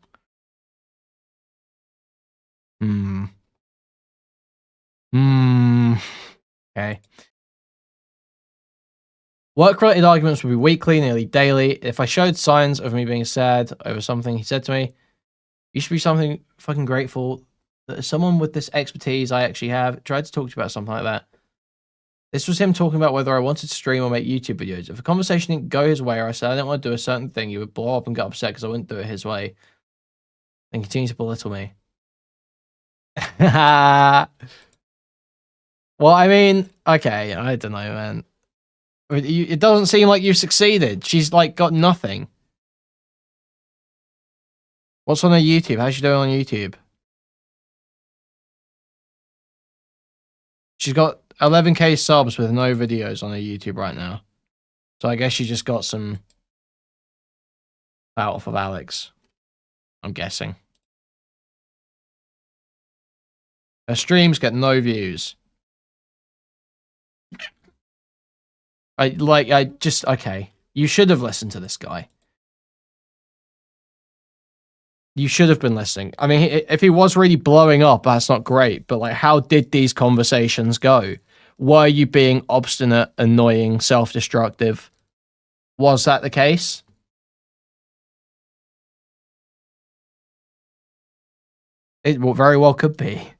Okay. Work-related arguments would be weekly, nearly daily. If I showed signs of me being sad over something he said to me, you should be something fucking grateful that someone with this expertise I actually have tried to talk to you about something like that. This was him talking about whether I wanted to stream or make YouTube videos. If a conversation didn't go his way or I said I didn't want to do a certain thing, he would blow up and get upset because I wouldn't do it his way and continue to belittle me. Well, I mean, okay, I don't know, man. It doesn't seem like you've succeeded. She's like got nothing. What's on her YouTube? How's she doing on YouTube? She's got 11k subs with no videos on her YouTube right now. So I guess she just got some out of Alex. I'm guessing. Her streams get no views. Okay. You should have listened to this guy. You should have been listening. I mean, if he was really blowing up, that's not great. But like, how did these conversations go? Were you being obstinate, annoying, self-destructive? Was that the case? It very well could be.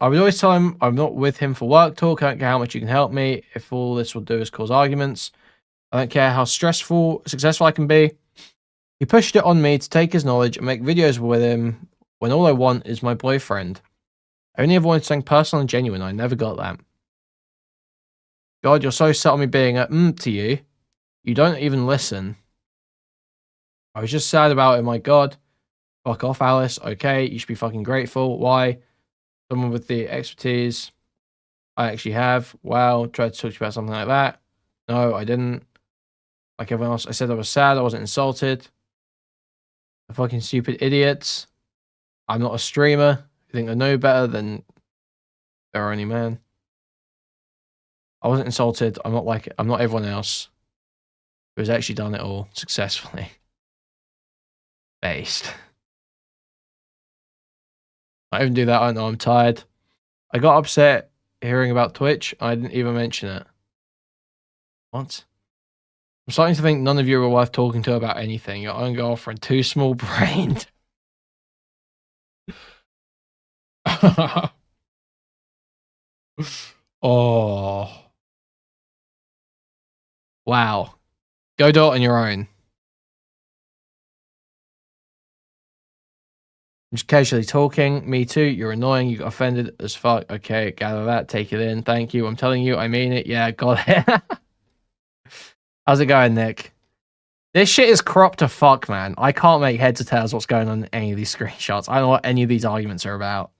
I would always tell him I'm not with him for work talk. I don't care how much you can help me. If all this will do is cause arguments, I don't care how successful I can be. He pushed it on me to take his knowledge and make videos with him when all I want is my boyfriend. I only ever wanted something personal and genuine. I never got that. God, you're so set on me being a to you. You don't even listen. I was just sad about it. My God. Fuck off, Alice. Okay, you should be fucking grateful. Why? Someone with the expertise I actually have. Wow, tried to talk to you about something like that. No, I didn't. Like everyone else, I said I was sad. I wasn't insulted. The fucking stupid idiots. I'm not a streamer. You think I know better than their only man. I wasn't insulted. I'm not everyone else who's actually done it all successfully. Based. I even do that. I know I'm tired. I got upset hearing about Twitch. I didn't even mention it. What? I'm starting to think none of you are worth talking to about anything. Your own girlfriend, too small brained. Oh. Wow. Go do it on your own. I'm just casually talking. Me too. You're annoying. You got offended as fuck. Okay, gather that. Take it in. Thank you. I'm telling you, I mean it. Yeah, got it. How's it going, Nick? This shit is cropped to fuck, man. I can't make heads or tails what's going on in any of these screenshots. I don't know what any of these arguments are about.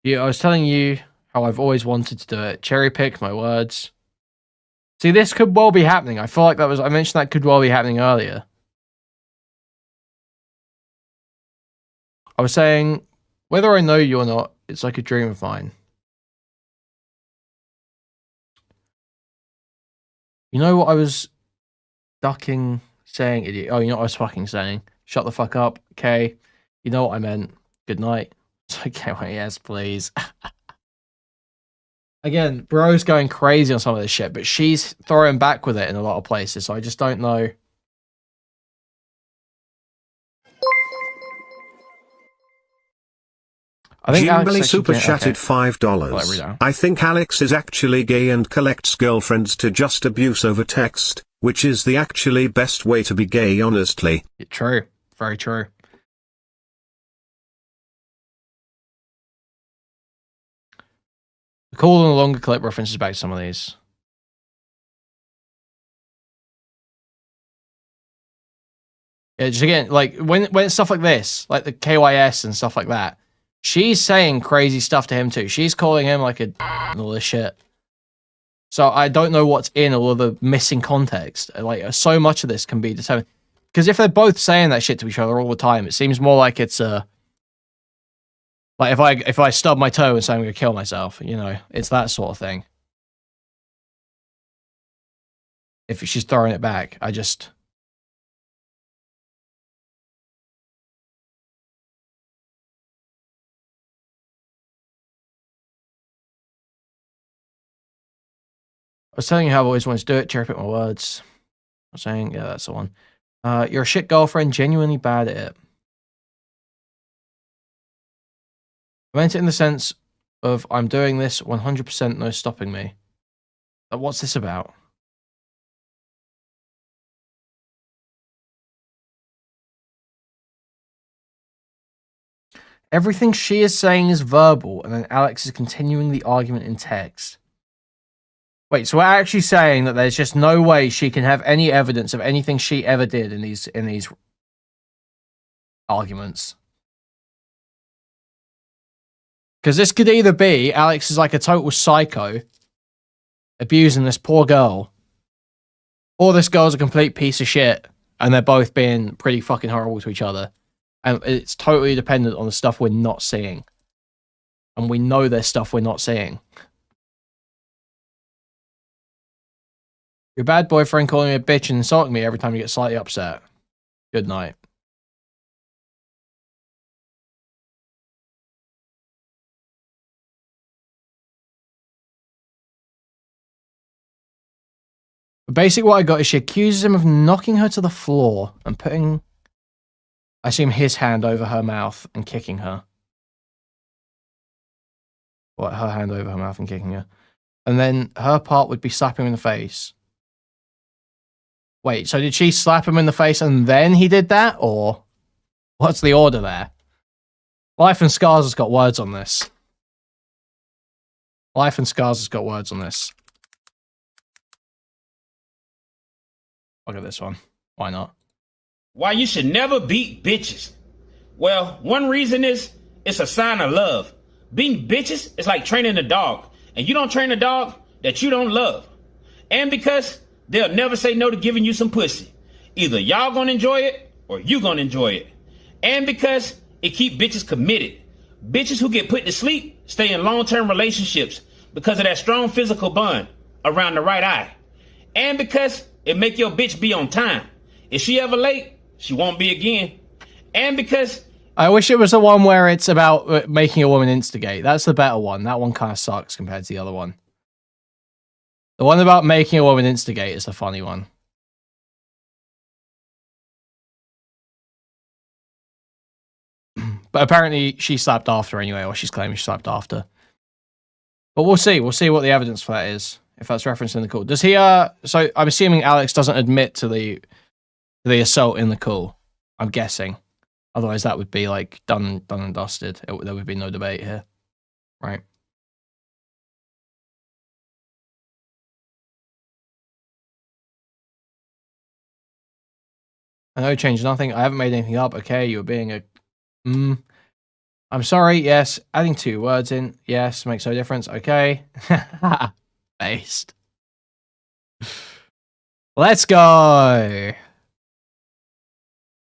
Yeah, I was telling you how I've always wanted to do it. Cherry pick my words. See, this could well be happening. I feel like I mentioned that could well be happening earlier. I was saying, whether I know you or not, it's like a dream of mine. You know what I was ducking saying, idiot? Oh, you know what I was fucking saying? Shut the fuck up, okay? You know what I meant. Good night. Okay, well, yes, please. Again, bro's going crazy on some of this shit, but she's throwing back with it in a lot of places, so I just don't know. I think Jimberly super chatted $5. I think Alex is actually gay and collects girlfriends to just abuse over text, which is the actually best way to be gay, honestly. True. Very true. The call and the longer clip references back to some of these. Yeah, just again, like when it's stuff like this, like the KYS and stuff like that, she's saying crazy stuff to him too. She's calling him like a and all this shit. So I don't know what's in all of the missing context. Like so much of this can be determined. Because if they're both saying that shit to each other all the time, it seems more like it's a like if I stub my toe and say I'm gonna kill myself, you know, it's that sort of thing. If she's throwing it back, I was telling you how I've always wanted to do it, cherry pick my words. I was saying, yeah, that's the one. You're a shit girlfriend, genuinely bad at it. I meant it in the sense of I'm doing this 100% no stopping me. What's this about? Everything she is saying is verbal, and then Alex is continuing the argument in text. Wait, so we're actually saying that there's just no way she can have any evidence of anything she ever did in these arguments. Because this could either be Alex is like a total psycho abusing this poor girl, or this girl's a complete piece of shit and they're both being pretty fucking horrible to each other. And it's totally dependent on the stuff we're not seeing. And we know there's stuff we're not seeing. Your bad boyfriend calling me a bitch and insulting me every time you get slightly upset. Good night. Basically what I got is she accuses him of knocking her to the floor and putting, I assume, his hand over her mouth and kicking her. What, her hand over her mouth and kicking her. And then her part would be slapping him in the face. Wait, so did she slap him in the face and then he did that? Or what's the order there? Life and Scars has got words on this. Life and Scars has got words on this. Look at this one. Why not? Why you should never beat bitches. Well, one reason is it's a sign of love. Beating bitches is like training a dog. And you don't train a dog that you don't love. And because they'll never say no to giving you some pussy. Either y'all gonna enjoy it or you gonna enjoy it. And because it keep bitches committed. Bitches who get put to sleep stay in long-term relationships because of that strong physical bond around the right eye. And because it make your bitch be on time. If she ever late, she won't be again. And because... I wish it was the one where it's about making a woman instigate. That's the better one. That one kind of sucks compared to the other one. The one about making a woman instigate is the funny one. But apparently she slapped after anyway, or she's claiming she slapped after. But we'll see. We'll see what the evidence for that is. If that's referenced in the call. Does he, so I'm assuming Alex doesn't admit to the assault in the call. I'm guessing. Otherwise that would be like done and dusted. There would be no debate here. Right. I know change nothing. I haven't made anything up. Okay, you're being a... I'm sorry. Yes. Adding 2 words in. Yes. Makes no difference. Okay. Based. Let's go.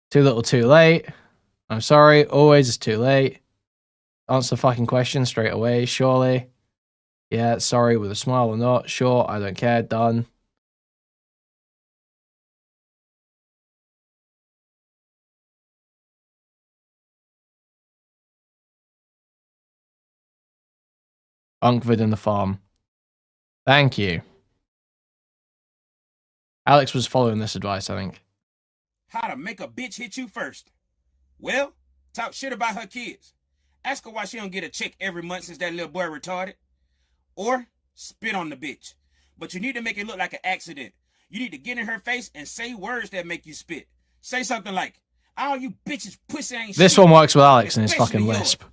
Too little, too late. I'm sorry. Always is too late. Answer the fucking question straight away. Surely. Yeah. Sorry with a smile or not. Sure. I don't care. Done. Unkvid in the farm. Thank you. Alex was following this advice, I think. How to make a bitch hit you first. Well, talk shit about her kids. Ask her why she don't get a check every month since that little boy retarded. Or spit on the bitch. But you need to make it look like an accident. You need to get in her face and say words that make you spit. Say something like, "Oh, you bitches pussy ain't shit." This one works with Alex and his fucking lisp.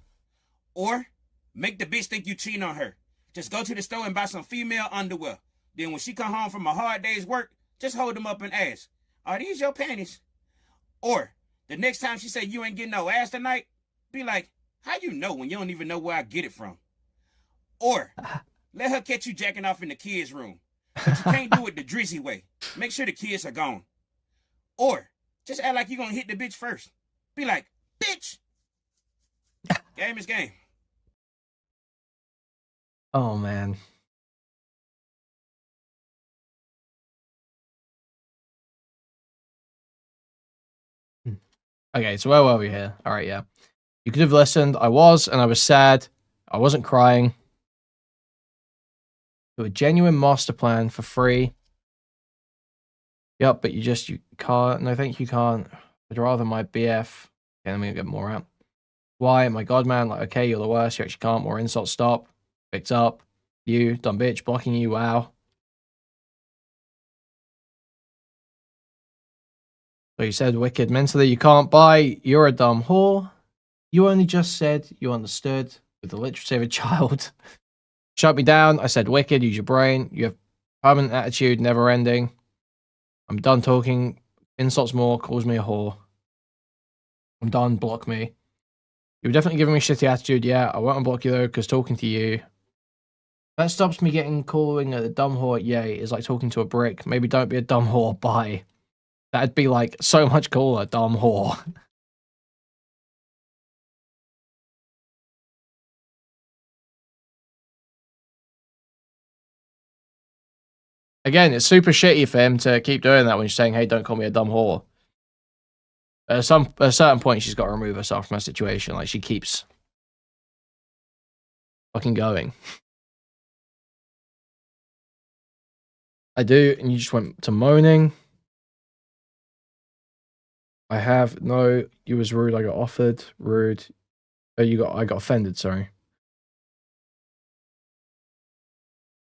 Or make the bitch think you cheating on her. Just go to the store and buy some female underwear. Then when she come home from a hard day's work, just hold them up and ask, "Are these your panties?" Or the next time she say you ain't getting no ass tonight, be like, "How you know when you don't even know where I get it from?" Or let her catch you jacking off in the kids' room. But you can't do it the drizzy way. Make sure the kids are gone. Or just act like you're gonna hit the bitch first. Be like, "Bitch." Game is game. Oh, man. Okay, so where were we here? All right, yeah. You could have listened. I was, and I was sad. I wasn't crying. Do a genuine master plan for free. Yep, but you can't. No, thank you, can't. I'd rather my BF. Okay, let me get more out. Why? My god, man. Like, okay, you're the worst. You actually can't. More insults. Stop. Picked up. You, dumb bitch. Blocking you. Wow. So you said wicked mentally. You can't buy. You're a dumb whore. You only just said you understood with the literacy of a child. Shut me down. I said wicked. Use your brain. You have Permanent attitude, never ending. I'm done talking. Insults more, calls me a whore. I'm done, block me. You were definitely giving me shitty attitude, yeah. I won't unblock you though, because talking to you. That stops me calling a dumb whore, yay, is like talking to a brick. Maybe don't be a dumb whore, bye. That'd be like so much cooler, dumb whore. Again, it's super shitty for him to keep doing that when she's saying, hey, don't call me a dumb whore. At a certain point, she's got to remove herself from her situation. Like, she keeps fucking going. I do, and you just went to moaning. I have no, you was rude, I got offered, rude. I got offended, sorry.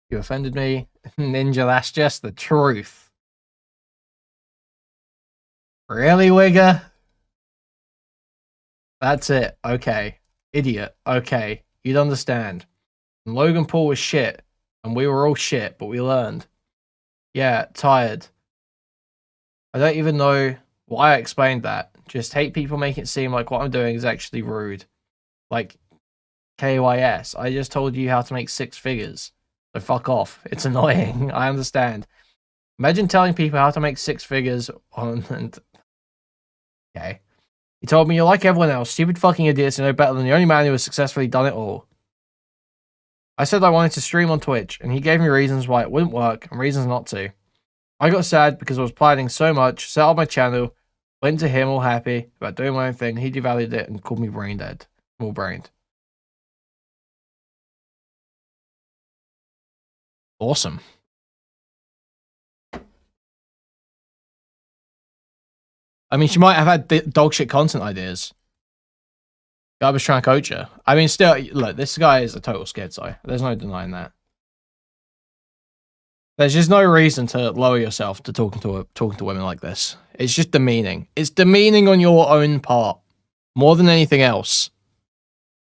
You offended me. Ninja, that's just the truth. Really, Wigger? That's it. Okay. Idiot. Okay. You'd understand. And Logan Paul was shit. And we were all shit, but we learned. Yeah, tired. I don't even know why I explained that. Just hate people making it seem like what I'm doing is actually rude. Like, KYS. I just told you how to make 6 figures. So fuck off. It's annoying. I understand. Imagine telling people how to make 6 figures on... and okay. He told me you're like everyone else. Stupid fucking idiots who know better than the only man who has successfully done it all. I said I wanted to stream on Twitch, and he gave me reasons why it wouldn't work and reasons not to. I got sad because I was planning so much, set up my channel, went to him all happy about doing my own thing. He devalued it and called me brain dead. Small brained. Awesome. I mean, she might have had dog shit content ideas. I was trying to coach her. I mean, still, look, this guy is a total schizo. There's no denying that. There's just no reason to lower yourself to talking to women like this. It's just demeaning. It's demeaning on your own part, more than anything else.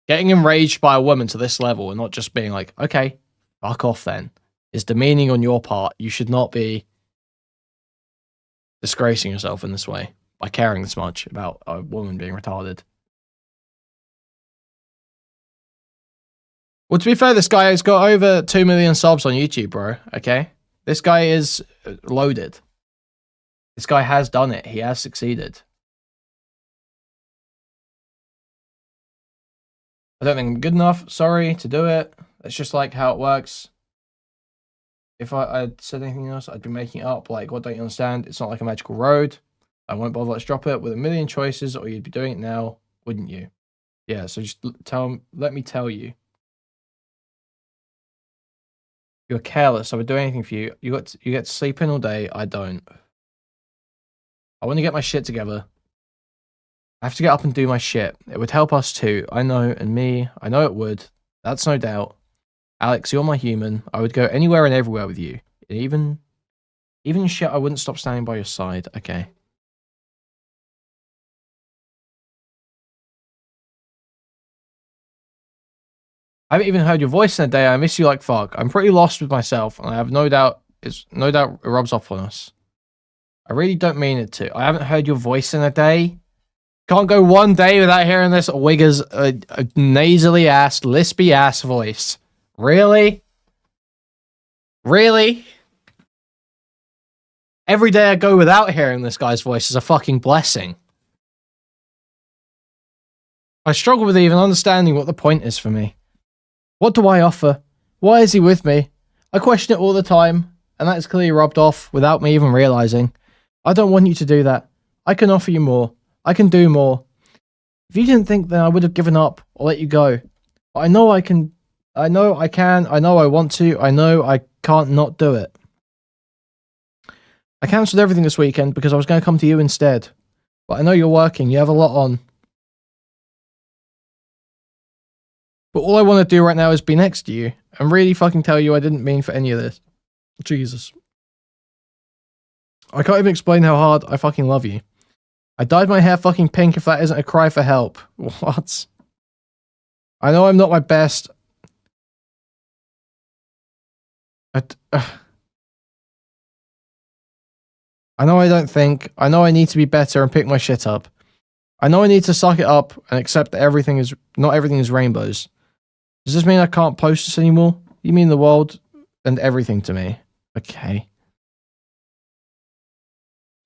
Getting enraged by a woman to this level and not just being like, okay, fuck off then, is demeaning on your part. You should not be disgracing yourself in this way by caring this much about a woman being retarded. Well, to be fair, this guy has got over 2 million subs on YouTube, bro. Okay? This guy is loaded. This guy has done it. He has succeeded. I don't think I'm good enough, sorry, to do it. That's just like how it works. If I'd said anything else, I'd be making it up. Like, what don't you understand? It's not like a magical road. I won't bother, let's drop it with a million choices, or you'd be doing it now, wouldn't you? Yeah, so just let me tell you. You're careless. I would do anything for you. You get to sleep in all day. I don't. I want to get my shit together. I have to get up and do my shit. It would help us too. I know, and me. I know it would. That's no doubt. Alex, you're my human. I would go anywhere and everywhere with you. Even shit, I wouldn't stop standing by your side. Okay. I haven't even heard your voice in a day. I miss you like fuck. I'm pretty lost with myself, and I have no doubt it rubs off on us. I really don't mean it to. I haven't heard your voice in a day. Can't go one day without hearing this Wigger's nasally ass, lispy ass voice. Really? Really? Every day I go without hearing this guy's voice is a fucking blessing. I struggle with even understanding what the point is for me. What do I offer? Why is he with me? I question it all the time, and that is clearly rubbed off without me even realizing. I don't want you to do that. I can offer you more. I can do more. If you didn't think, then I would have given up or let you go. But I know I can. I know I can. I know I want to. I know I can't not do it. I cancelled everything this weekend because I was going to come to you instead. But I know you're working. You have a lot on. But all I want to do right now is be next to you and really fucking tell you I didn't mean for any of this. Jesus. I can't even explain how hard I fucking love you. I dyed my hair fucking pink if that isn't a cry for help. What? I know I'm not my best. I know I don't think. I know I need to be better and pick my shit up. I know I need to suck it up and accept that not everything is rainbows. Does this mean I can't post this anymore? You mean the world and everything to me? Okay.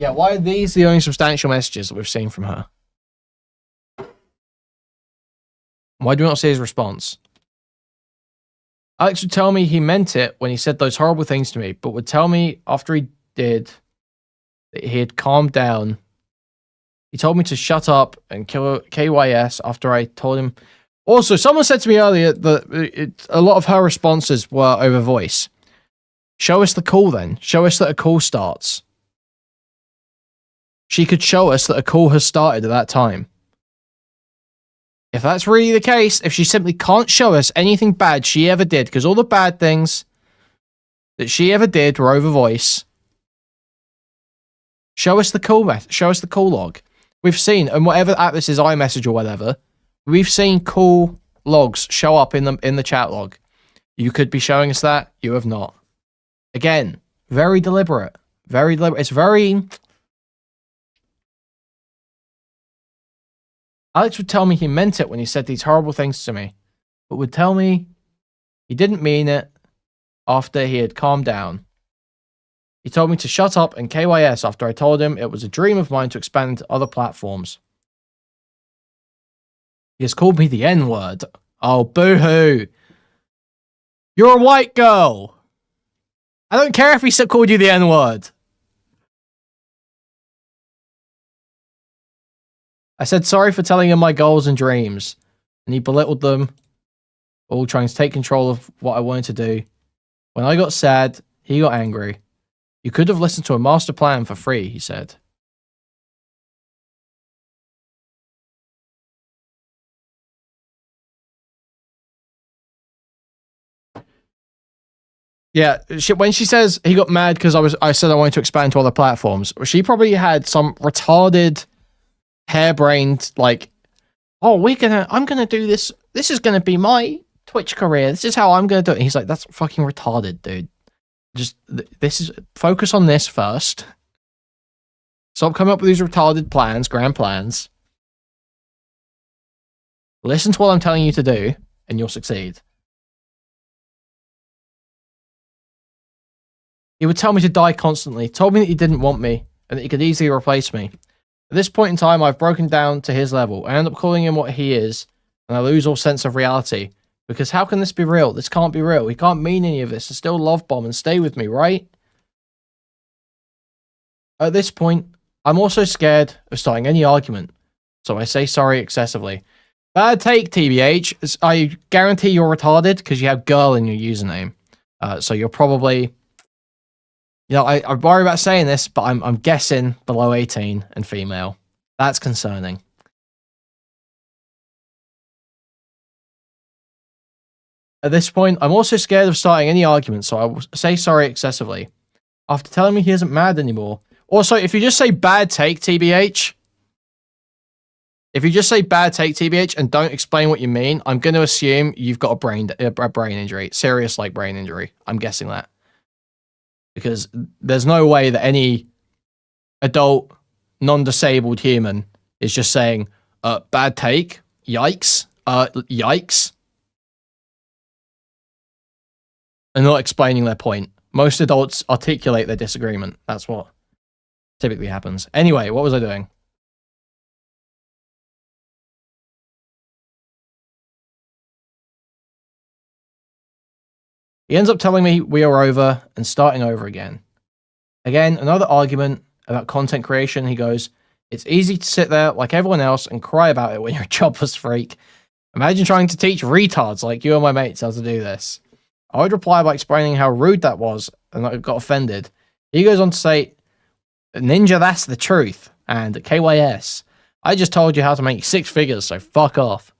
Yeah, why are these the only substantial messages that we've seen from her? Why do we not see his response? Alex would tell me he meant it when he said those horrible things to me, but would tell me after he did that he had calmed down. He told me to shut up and kill KYS after I told him. Also, someone said to me earlier that a lot of her responses were over voice. Show us the call then. Show us that a call starts. She could show us that a call has started at that time. If that's really the case, if she simply can't show us anything bad she ever did, because all the bad things that she ever did were over voice, show us the call log. We've seen, and whatever app this is, iMessage or whatever, we've seen call logs show up in the chat log. You could be showing us that. You have not. Again, very deliberate. Very deliberate. It's very... Alex would tell me he meant it when he said these horrible things to me, but would tell me he didn't mean it after he had calmed down. He told me to shut up and KYS after I told him it was a dream of mine to expand to other platforms. He has called me the N-word. Oh, boo-hoo. You're a white girl. I don't care if he still called you the N-word. I said sorry for telling him my goals and dreams, and he belittled them, all trying to take control of what I wanted to do. When I got sad, he got angry. You could have listened to a master plan for free, he said. Yeah, when she says he got mad because I said I wanted to expand to other platforms, she probably had some retarded, harebrained, like, oh, I'm gonna do this. This is gonna be my Twitch career. This is how I'm gonna do it. And he's like, that's fucking retarded, dude. Just focus on this first. Stop coming up with these retarded plans, grand plans. Listen to what I'm telling you to do, and you'll succeed. He would tell me to die constantly, told me that he didn't want me, and that he could easily replace me. At this point in time, I've broken down to his level. I end up calling him what he is, and I lose all sense of reality. Because how can this be real? This can't be real. He can't mean any of this. It's still love bomb and stay with me, right? At this point, I'm also scared of starting any argument, so I say sorry excessively. Bad take, TBH. I guarantee you're retarded because you have girl in your username. So you're probably... You know, I worry about saying this, but I'm guessing below 18 and female. That's concerning. At this point, I'm also scared of starting any argument, so I will say sorry excessively. After telling me he isn't mad anymore. Also, if you just say bad take, TBH, and don't explain what you mean, I'm going to assume you've got a brain injury. Serious, like, brain injury. I'm guessing that. Because there's no way that any adult, non-disabled human is just saying, bad take, yikes, yikes, and not explaining their point. Most adults articulate their disagreement. That's what typically happens. Anyway, what was I doing? He ends up telling me we are over and starting over again. Again, another argument about content creation. He goes, it's easy to sit there like everyone else and cry about it when you're a jobless freak. Imagine trying to teach retards like you and my mates how to do this. I would reply by explaining how rude that was and I got offended. He goes on to say, Ninja, that's the truth. And KYS, I just told you how to make 6 figures, so fuck off.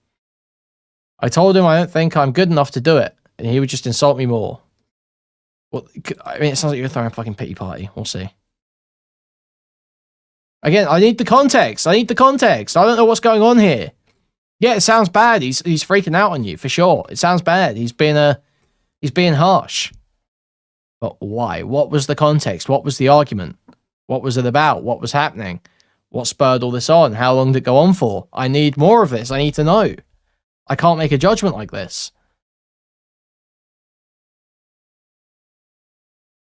I told him I don't think I'm good enough to do it. And he would just insult me more. Well, I mean, it sounds like you're throwing a fucking pity party. We'll see. Again, I need the context. I don't know what's going on here. Yeah, it sounds bad. He's freaking out on you, for sure. It sounds bad. He's being harsh. But why? What was the context? What was the argument? What was it about? What was happening? What spurred all this on? How long did it go on for? I need more of this. I need to know. I can't make a judgment like this.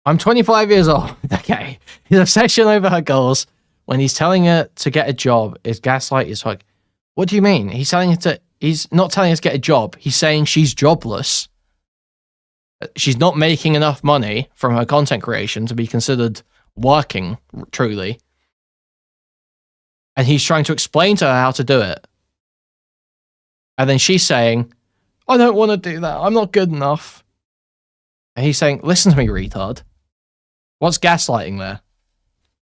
I'm 25 years old. Okay. His obsession over her goals when he's telling her to get a job is gaslight as fuck. What do you mean? He's not telling her to get a job. He's saying she's jobless. She's not making enough money from her content creation to be considered working, truly. And he's trying to explain to her how to do it. And then she's saying, I don't want to do that. I'm not good enough. And he's saying, listen to me, retard. What's gaslighting there?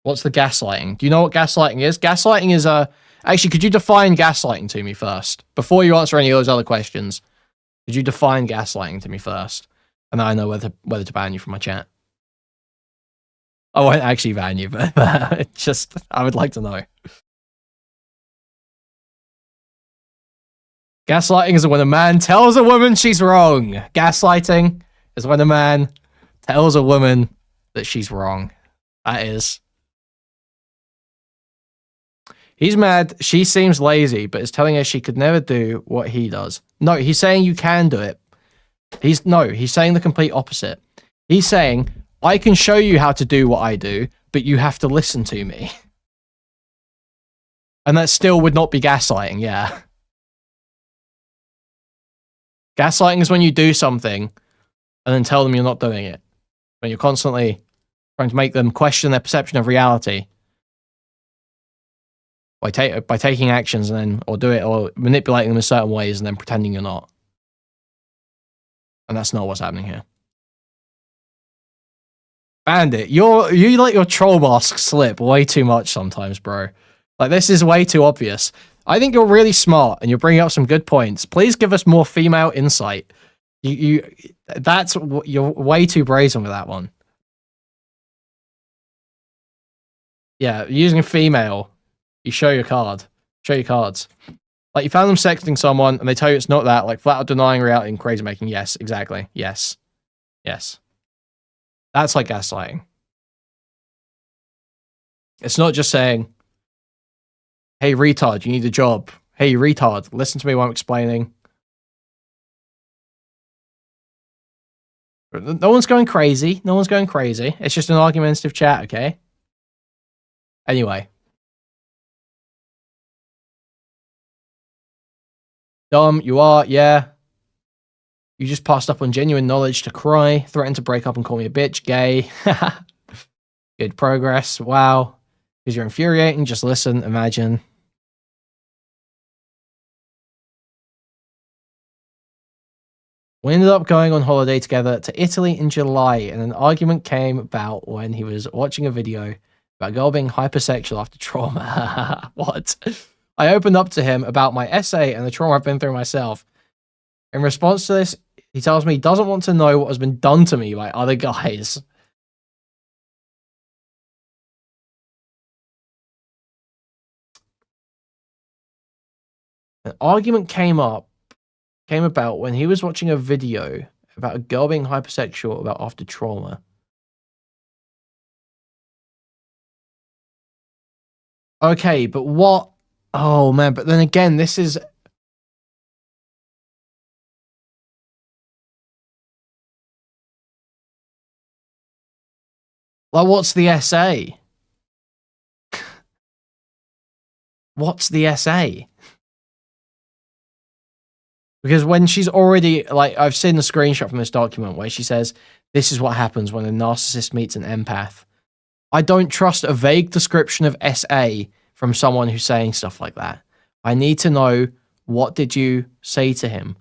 What's the gaslighting? Do you know what gaslighting is? Gaslighting is actually, could you define gaslighting to me first? Before you answer any of those other questions, could you define gaslighting to me first? And then I know whether to ban you from my chat. I won't actually ban you, but I would like to know. Gaslighting is when a man tells a woman she's wrong. Gaslighting is when a man tells a woman that she's wrong. That is. He's mad. She seems lazy, but is telling her she could never do what he does. No, he's saying you can do it. He's saying the complete opposite. He's saying, I can show you how to do what I do, but you have to listen to me. And that still would not be gaslighting, yeah. Gaslighting is when you do something and then tell them you're not doing it. When you're constantly trying to make them question their perception of reality by taking actions and then or manipulating them in certain ways and then pretending you're not. And that's not what's happening here. Bandit, you let your troll mask slip way too much sometimes, bro. Like, this is way too obvious. I think you're really smart and you're bringing up some good points. Please give us more female insight. You're way too brazen with that one. Yeah, using a female, you show your card. Show your cards. Like, you found them sexting someone and they tell you it's not that, like flat out denying reality and crazy making. Yes, exactly. Yes. Yes. That's like gaslighting. It's not just saying, hey, retard, you need a job. Hey, retard, listen to me while I'm explaining. No one's going crazy. No one's going crazy. It's just an argumentative chat, okay? Anyway. Dumb, you are, yeah. You just passed up on genuine knowledge to cry, threatened to break up and call me a bitch, gay. Good progress, wow. Because you're infuriating, just listen, imagine. We ended up going on holiday together to Italy in July, and an argument came about when he was watching a video about a girl being hypersexual after trauma. What? I opened up to him about my essay and the trauma I've been through myself. In response to this, he tells me he doesn't want to know what has been done to me by other guys. An argument came about when he was watching a video about a girl being hypersexual about after trauma. Okay, but what? Oh man, but then again, this is... Like, what's the essay? What's the essay? Because when she's already, like, I've seen the screenshot from this document where she says, this is what happens when a narcissist meets an empath. I don't trust a vague description of SA from someone who's saying stuff like that. I need to know, what did you say to him?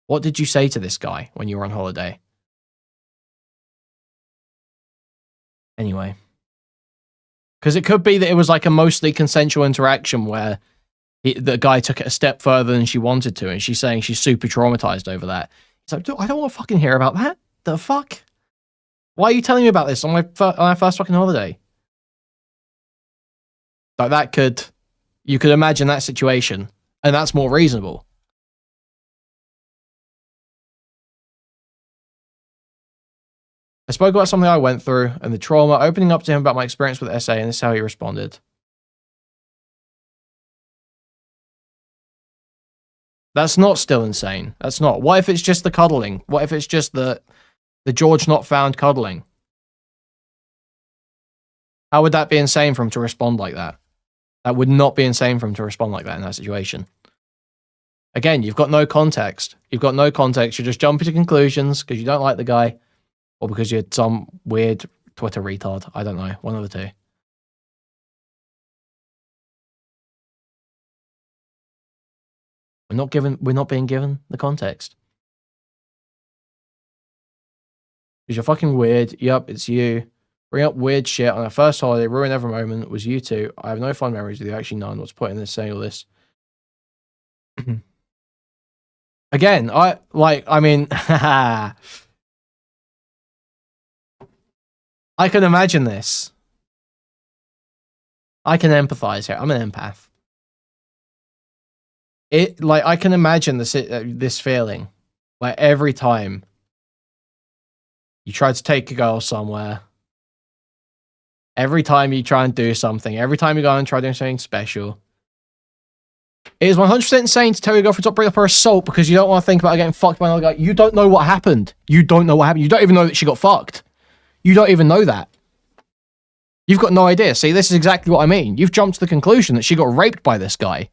What did you say to this guy when you were on holiday? Anyway. Because it could be that it was like a mostly consensual interaction where the guy took it a step further than she wanted to, and she's saying she's super traumatized over that. He's like, I don't want to fucking hear about that. The fuck? Why are you telling me about this on my first fucking holiday? Like, you could imagine that situation, and that's more reasonable. I spoke about something I went through and the trauma, opening up to him about my experience with SA, and this is how he responded. That's not still insane. That's not. What if it's just the cuddling? What if it's just the George not found cuddling? How would that be insane for him to respond like that? That would not be insane for him to respond like that in that situation. Again, you've got no context. You've got no context. You're just jumping to conclusions because you don't like the guy or because you're some weird Twitter retard. I don't know. One of the two. We're not being given the context. Because you're fucking weird. Yup, it's you. Bring up weird shit on our first holiday, ruin every moment. It was you two. I have no fun memories with you. Actually, none. What's the point in this saying all this? Again, I mean, I can imagine this. I can empathize here. I'm an empath. I can imagine this feeling, like every time you try to take a girl somewhere, every time you try and do something, every time you go and try doing something special, it is 100% insane to tell your girlfriend to bring up her assault because you don't want to think about her getting fucked by another guy. You don't know what happened. You don't know what happened. You don't even know that she got fucked. You don't even know that. You've got no idea. See, this is exactly what I mean. You've jumped to the conclusion that she got raped by this guy.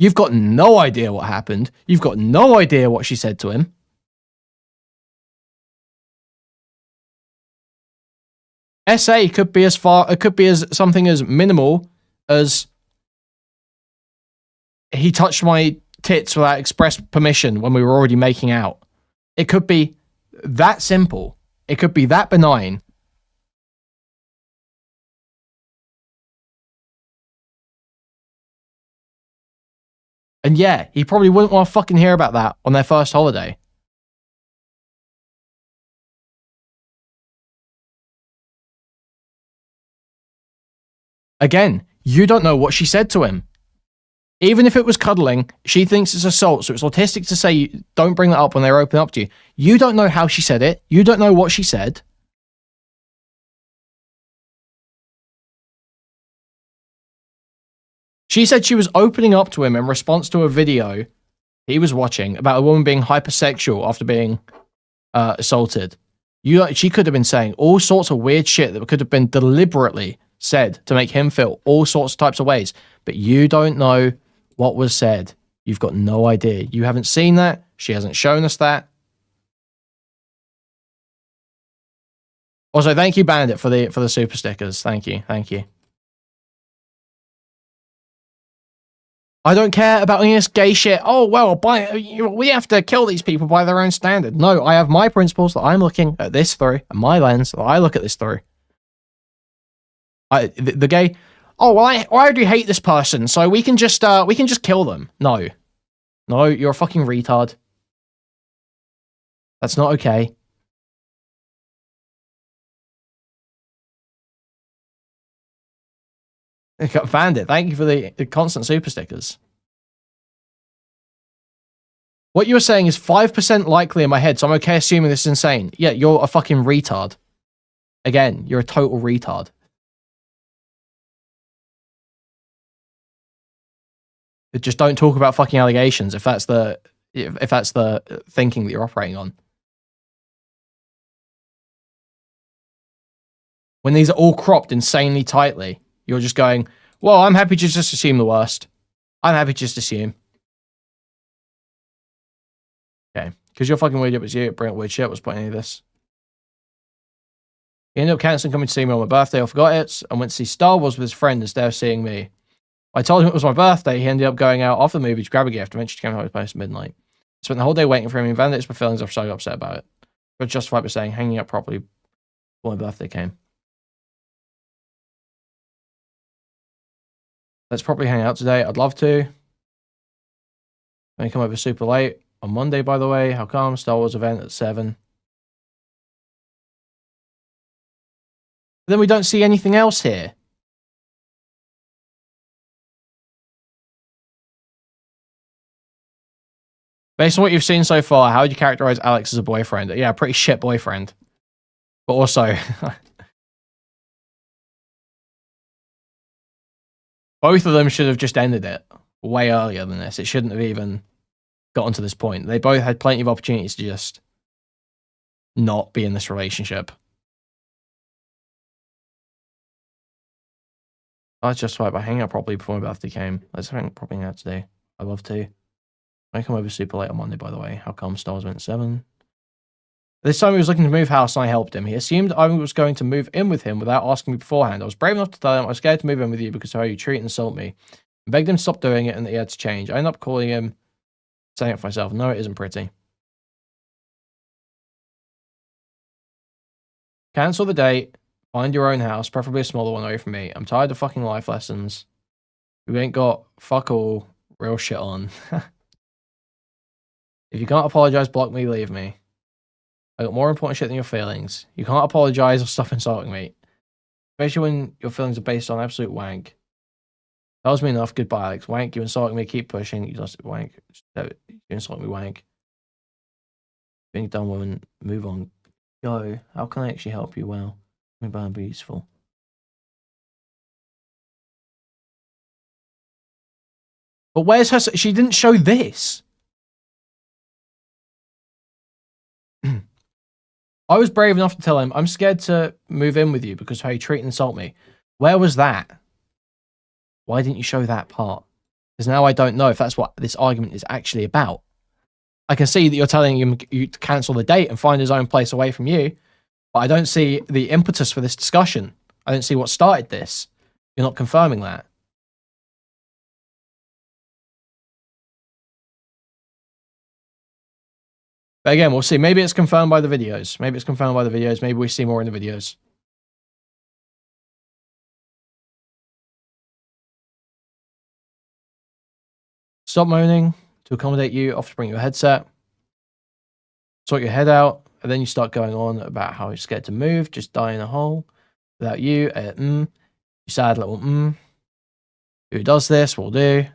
You've got no idea what happened. You've got no idea what she said to him. SA could be as something as minimal as he touched my tits without express permission when we were already making out. It could be that simple. It could be that benign. And yeah, he probably wouldn't want to fucking hear about that on their first holiday. Again, you don't know what she said to him. Even if it was cuddling, she thinks it's assault, so it's autistic to say don't bring that up when they're open up to you. You don't know how she said it. You don't know what she said. She said she was opening up to him in response to a video he was watching about a woman being hypersexual after being assaulted. She could have been saying all sorts of weird shit that could have been deliberately said to make him feel all sorts of types of ways. But you don't know what was said. You've got no idea. You haven't seen that. She hasn't shown us that. Also, thank you, Bandit, for the super stickers. Thank you. Thank you. I don't care about any of this gay shit. Oh, well, we have to kill these people by their own standard. No, I have my principles that I'm looking at this through, and my lens that I look at this through. The gay, oh, well, I do hate this person, so we can just kill them. No, you're a fucking retard. That's not okay. Bandit, thank you for the constant super stickers. What you were saying is 5% likely in my head, so I'm okay assuming this is insane. Yeah, you're a fucking retard. Again, you're a total retard. Just don't talk about fucking allegations if that's the thinking that you're operating on. When these are all cropped insanely tightly, you're just going, well, I'm happy to just assume the worst. I'm happy to just assume. Okay, because you're fucking weird, it was you, bring up weird shit, what's the point in any of this? He ended up cancelling coming to see me on my birthday, I forgot it, and went to see Star Wars with his friend instead of seeing me. I told him it was my birthday. He ended up going out after the movie to grab a gift. Eventually came home past midnight. Spent the whole day waiting for him. He validated my feelings. I was so upset about it. But justified by saying hanging up properly before my birthday came. Let's probably hang out today. I'd love to. May come over super late. On Monday, by the way. How come? Star Wars event at 7. Then we don't see anything else here. Based on what you've seen so far, how would you characterize Alex as a boyfriend? Yeah, pretty shit boyfriend. But also, both of them should have just ended it way earlier than this. It shouldn't have even gotten to this point. They both had plenty of opportunities to just not be in this relationship. I was justified by hanging out properly before my birthday came. That's something probably out today. I love to. I come over super late on Monday, by the way. How come Stars went 7? This time he was looking to move house and I helped him. He assumed I was going to move in with him without asking me beforehand. I was brave enough to tell him I was scared to move in with you because of how you treat and insult me. I begged him to stop doing it and that he had to change. I ended up calling him, saying it for myself. No, it isn't pretty. Cancel the date. Find your own house, preferably a smaller one away from me. I'm tired of fucking life lessons. We ain't got fuck all real shit on. If you can't apologize, block me, leave me. I got more important shit than your feelings. You can't apologize or stop insulting me. Especially when your feelings are based on absolute wank. Tells me enough. Goodbye, Alex. Wank, you insulting me. Keep pushing. You lost it. Wank. You insulting me. Wank. Being a dumb woman. Move on. Go. How can I actually help you? Well, maybe I'll be useful. But where's her? She didn't show this. I was brave enough to tell him, I'm scared to move in with you because of how you treat and insult me. Where was that? Why didn't you show that part? Because now I don't know if that's what this argument is actually about. I can see that you're telling him to cancel the date and find his own place away from you, but I don't see the impetus for this discussion. I don't see what started this. You're not confirming that. But again, we'll see. Maybe it's confirmed by the videos. Maybe it's confirmed by the videos. Maybe we see more in the videos. Stop moaning to accommodate you. Off to bring your headset. Sort your head out. And then you start going on about how you're scared to move. Just die in a hole. Without you. You sad little Who does this? Will do.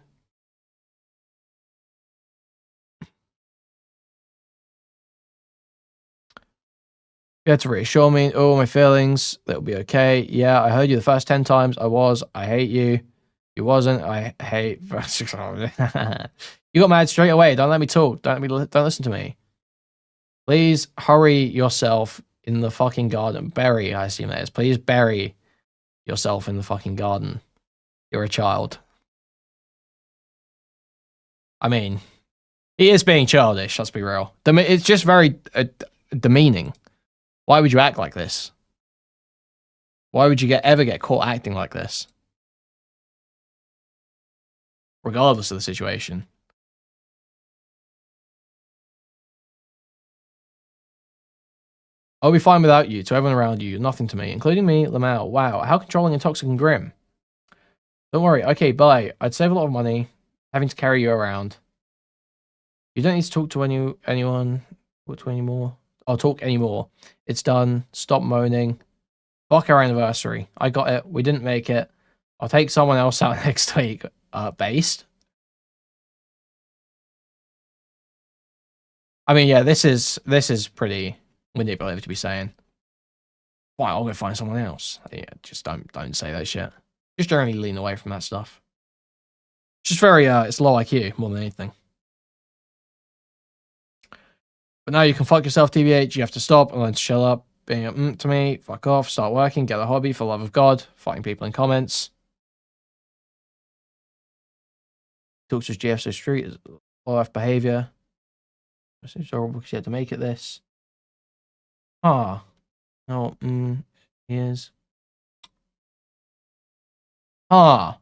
You had to reassure me, oh, my feelings, that'll be okay. Yeah, I heard you the first 10 times. I hate you. You wasn't, I hate. You got mad straight away. Don't let me talk. Don't listen to me. Please hurry yourself in the fucking garden. Bury, I assume that is. Please bury yourself in the fucking garden. You're a child. I mean, he is being childish, let's be real. It's just very demeaning. Why would you act like this? Why would you ever get caught acting like this? Regardless of the situation. I'll be fine without you. To everyone around you, you're nothing to me, including me, Lamau. Wow, how controlling and toxic and grim. Don't worry. Okay, bye. I'd save a lot of money having to carry you around. You don't need to talk to anyone. Talk to anymore. I'll talk anymore. It's done. Stop moaning. Fuck our anniversary. I got it. We didn't make it. I'll take someone else out next week. Based. I mean, yeah, this is pretty manipulative to be saying. Why, I'll go find someone else. Yeah, just don't say that shit. Just generally lean away from that stuff. It's just very it's low IQ more than anything. But now you can fuck yourself, TBH. You have to stop and learn to shut up. Being a to me, fuck off, start working, get a hobby for the love of God, fighting people in comments. Talks to his GF so street, is low-life behavior. It's horrible because you had to make it this. Ah. No, he is. Ah.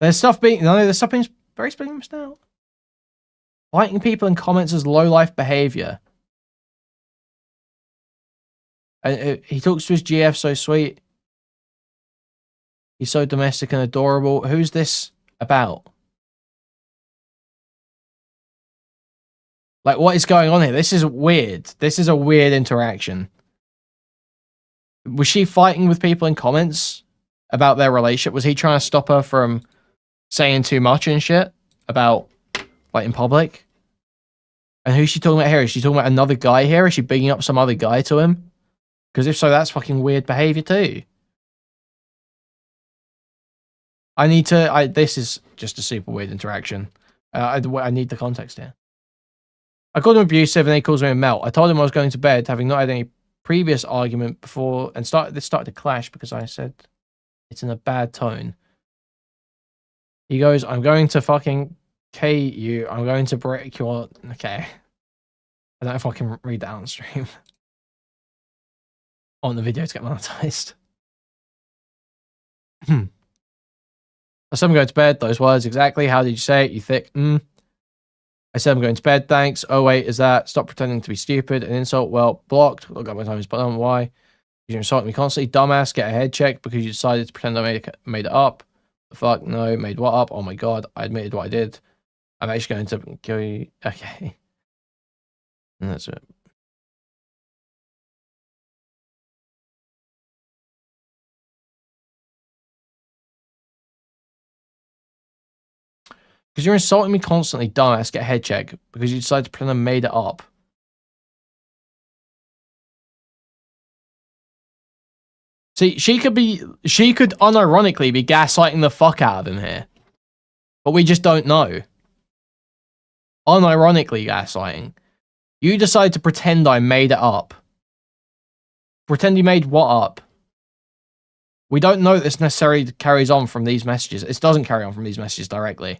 There's stuff being very being missed out. Fighting people in comments as low life behavior. And he talks to his GF so sweet. He's so domestic and adorable. Who's this about? Like, what is going on here? This is weird. This is a weird interaction. Was she fighting with people in comments about their relationship? Was he trying to stop her from saying too much and shit about, like, in public? And who's she talking about here? Is she talking about another guy here? Is she bigging up some other guy to him? Because if so, that's fucking weird behavior too. This is just a super weird interaction. I need the context here. I called him abusive and he calls me a melt. I told him I was going to bed, having not had any previous argument before, and this started to clash because I said it's in a bad tone. He goes, I'm going to fucking K you. I'm going to break your... Okay. I don't know if I can read that on stream. On the video to get monetized. I said I'm going to bed. Those words exactly. How did you say it? You thick. I said I'm going to bed. Thanks. Oh wait, is that? Stop pretending to be stupid. An insult. Well, blocked. Look at my time is but on. Why? You're insulting me constantly. Dumbass. Get a head check because you decided to pretend I made it up. The fuck? No. Made what up? Oh my god. I admitted what I did. I'm actually going to kill you. Okay. And that's it. Because you're insulting me constantly, dumbass, get a head check. Because you decided to pretend I made it up. See, she could unironically be gaslighting the fuck out of him here. But we just don't know. Unironically gaslighting. You decide to pretend I made it up. Pretend you made what up? We don't know that this necessarily carries on from these messages. It doesn't carry on from these messages directly.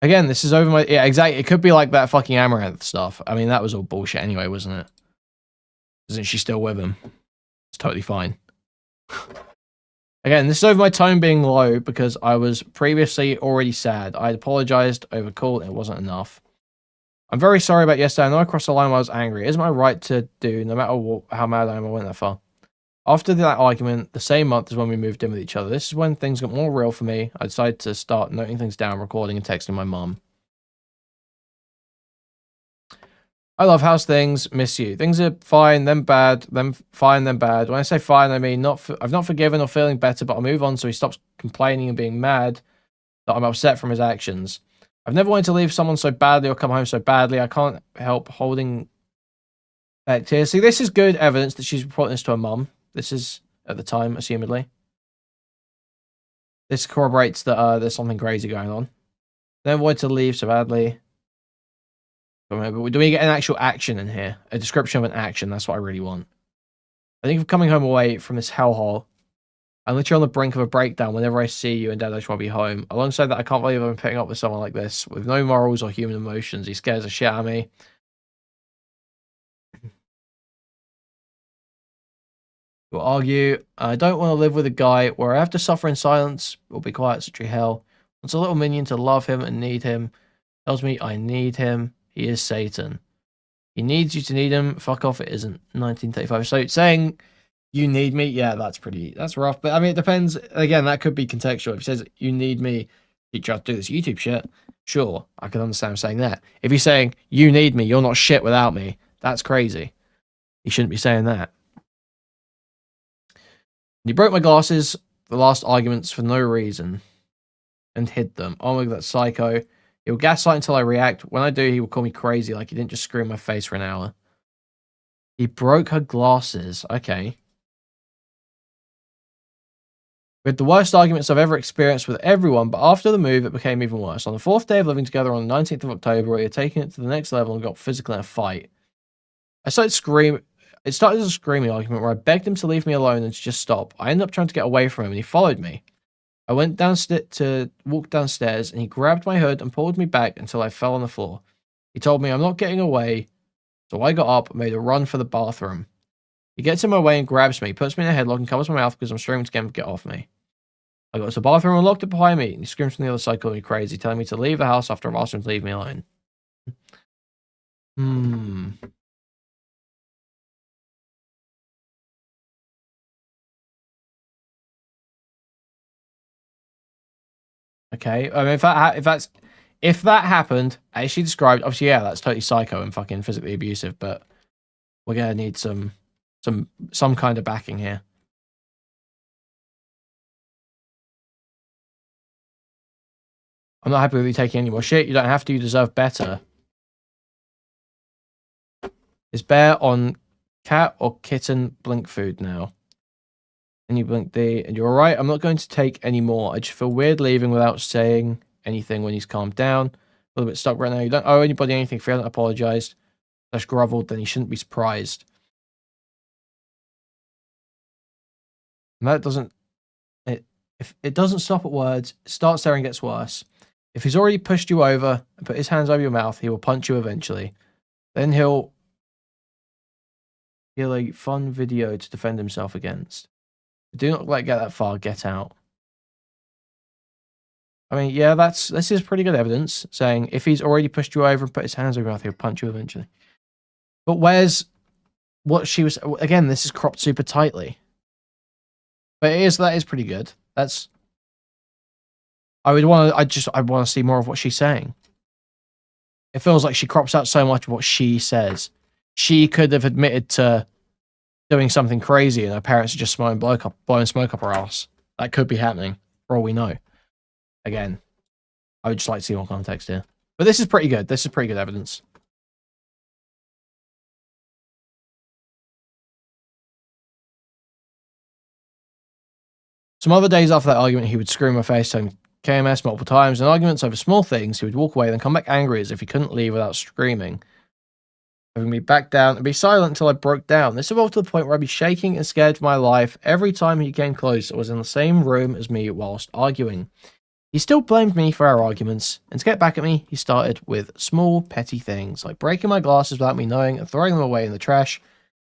Again, this is over my... Yeah, exactly. It could be like that fucking Amaranth stuff. I mean, that was all bullshit anyway, wasn't it? Isn't she still with him? It's totally fine. Again, this is over my tone being low because I was previously already sad. I apologized over call. It wasn't enough. I'm very sorry about yesterday. I know I crossed the line while I was angry. It is my right to do, no matter what, how mad I am, I went that far. After that argument, the same month as when we moved in with each other. This is when things got more real for me. I decided to start noting things down, recording and texting my mom. I love how's things, miss you. Things are fine, then bad, then fine, then bad. When I say fine, I mean I've not forgiven or feeling better, but I'll move on so he stops complaining and being mad that I'm upset from his actions. I've never wanted to leave someone so badly or come home so badly. I can't help holding back tears. See, this is good evidence that she's reporting this to her mum. This is, at the time, assumedly. This corroborates that there's something crazy going on. Never wanted to leave so badly. But do we get an actual action in here? A description of an action, that's what I really want. I think of coming home away from this hellhole. I'm literally on the brink of a breakdown whenever I see you and Dad, I just want to be home. Alongside that, I can't believe I'm putting up with someone like this, with no morals or human emotions. He scares the shit out of me. We'll argue. I don't want to live with a guy where I have to suffer in silence or be quiet such a hell. Wants a little minion to love him and need him. Tells me I need him. He is Satan. He needs you to need him. Fuck off, it isn't. 1935. So saying you need me, yeah, that's rough. But I mean, it depends. Again, that could be contextual. If he says you need me, you just do this YouTube shit. Sure, I can understand him saying that. If he's saying you need me, you're not shit without me, that's crazy. He shouldn't be saying that. He broke my glasses, the last arguments, for no reason. And hid them. Oh my god, that's psycho. He will gaslight until I react. When I do, he will call me crazy, like he didn't just scream in my face for an hour. He broke her glasses. Okay. We had the worst arguments I've ever experienced with everyone, but after the move, it became even worse. On the 4th day of living together on the 19th of October, we had taken it to the next level and got physical in a fight. I started screaming. It started as a screaming argument where I begged him to leave me alone and to just stop. I ended up trying to get away from him and he followed me. I went downstairs to walk downstairs and he grabbed my hood and pulled me back until I fell on the floor. He told me I'm not getting away, so I got up and made a run for the bathroom. He gets in my way and grabs me, puts me in a headlock and covers my mouth because I'm screaming to get him to get off me. I got to the bathroom and locked it behind me and he screams from the other side calling me crazy, telling me to leave the house after I've asked him to leave me alone. Okay, I mean, if that happened, as she described, obviously, yeah, that's totally psycho and fucking physically abusive. But we're gonna need some kind of backing here. I'm not happy with you taking any more shit. You don't have to. You deserve better. Is Bear on cat or kitten blink food now? And you blink D, and you're all right. I'm not going to take any more. I just feel weird leaving without saying anything when he's calmed down. A little bit stuck right now. You don't owe anybody anything. If you haven't apologized, / groveled, then you shouldn't be surprised. And that doesn't... If it doesn't stop at words, it starts there and gets worse. If he's already pushed you over and put his hands over your mouth, he will punch you eventually. Then he'll a fun video to defend himself against. Do not let get that far. Get out. I mean, yeah, this is pretty good evidence saying if he's already pushed you over and put his hands over your mouth, he'll punch you eventually. But where's what she was? Again, this is cropped super tightly. But that is pretty good. That's. I want to see more of what she's saying. It feels like she crops out so much of what she says. She could have admitted to doing something crazy and her parents are just blowing smoke up her ass. That could be happening, for all we know. Again, I would just like to see more context here. But this is pretty good. This is pretty good evidence. Some other days after that argument, he would scream in my face, saying KMS multiple times, and arguments over small things. He would walk away, then come back angry as if he couldn't leave without screaming. Having me back down and be silent until I broke down. This evolved to the point where I'd be shaking and scared for my life every time he came close or was in the same room as me whilst arguing. He still blamed me for our arguments, and to get back at me, he started with small, petty things, like breaking my glasses without me knowing and throwing them away in the trash.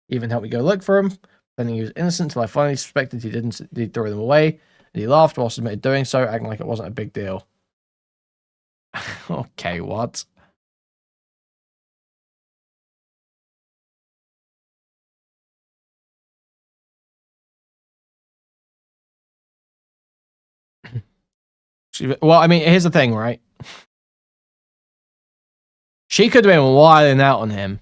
He even helped me go look for him, pretending he was innocent until I finally suspected he'd throw them away, and he laughed whilst admitted doing so, acting like it wasn't a big deal. Okay, what? Well, I mean, here's the thing, right? She could have been wilding out on him.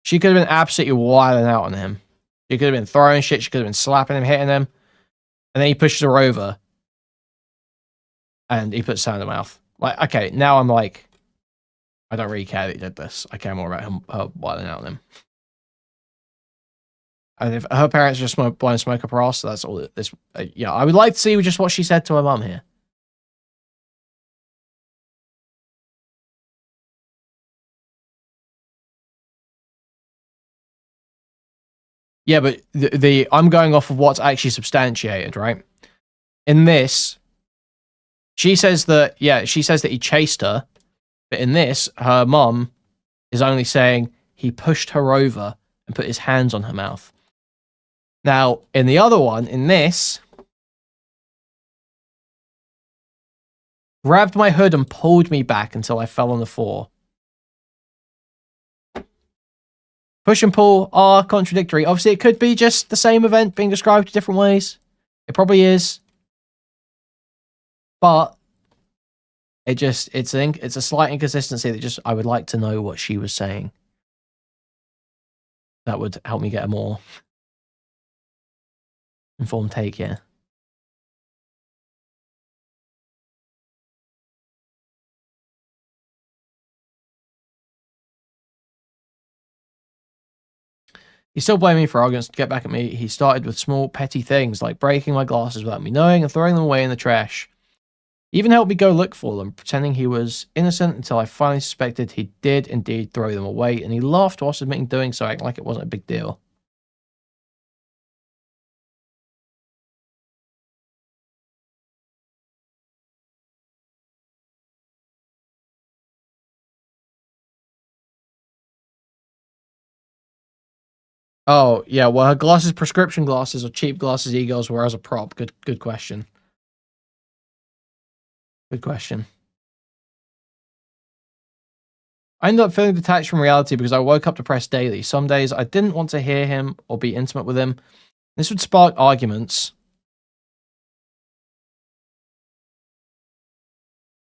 She could have been absolutely wilding out on him. She could have been throwing shit. She could have been slapping him, hitting him. And then he pushes her over. And he puts sound in her mouth. Like, okay, now I'm like, I don't really care that he did this. I care more about her wilding out on him. And if her parents just blowing smoke up her ass, that's all this. Yeah, I would like to see just what she said to her mum here. Yeah, but I'm going off of what's actually substantiated, right? In this, she says that he chased her, but in this, her mum is only saying he pushed her over and put his hands on her mouth. Now, in the other one, in this, grabbed my hood and pulled me back until I fell on the floor. Push and pull are contradictory. Obviously, it could be just the same event being described different ways. It probably is. But it's a slight inconsistency that I would like to know what she was saying. That would help me get a more informed take here. He's still blaming me for arguments to get back at me. He started with small, petty things like breaking my glasses without me knowing and throwing them away in the trash. He even helped me go look for them, pretending he was innocent until I finally suspected he did indeed throw them away, and he laughed whilst admitting doing so, acting like it wasn't a big deal. Oh, yeah, well, her glasses, prescription glasses, or cheap glasses Eagles were as a prop. Good question. Good question. I ended up feeling detached from reality because I woke up depressed daily. Some days I didn't want to hear him or be intimate with him. This would spark arguments.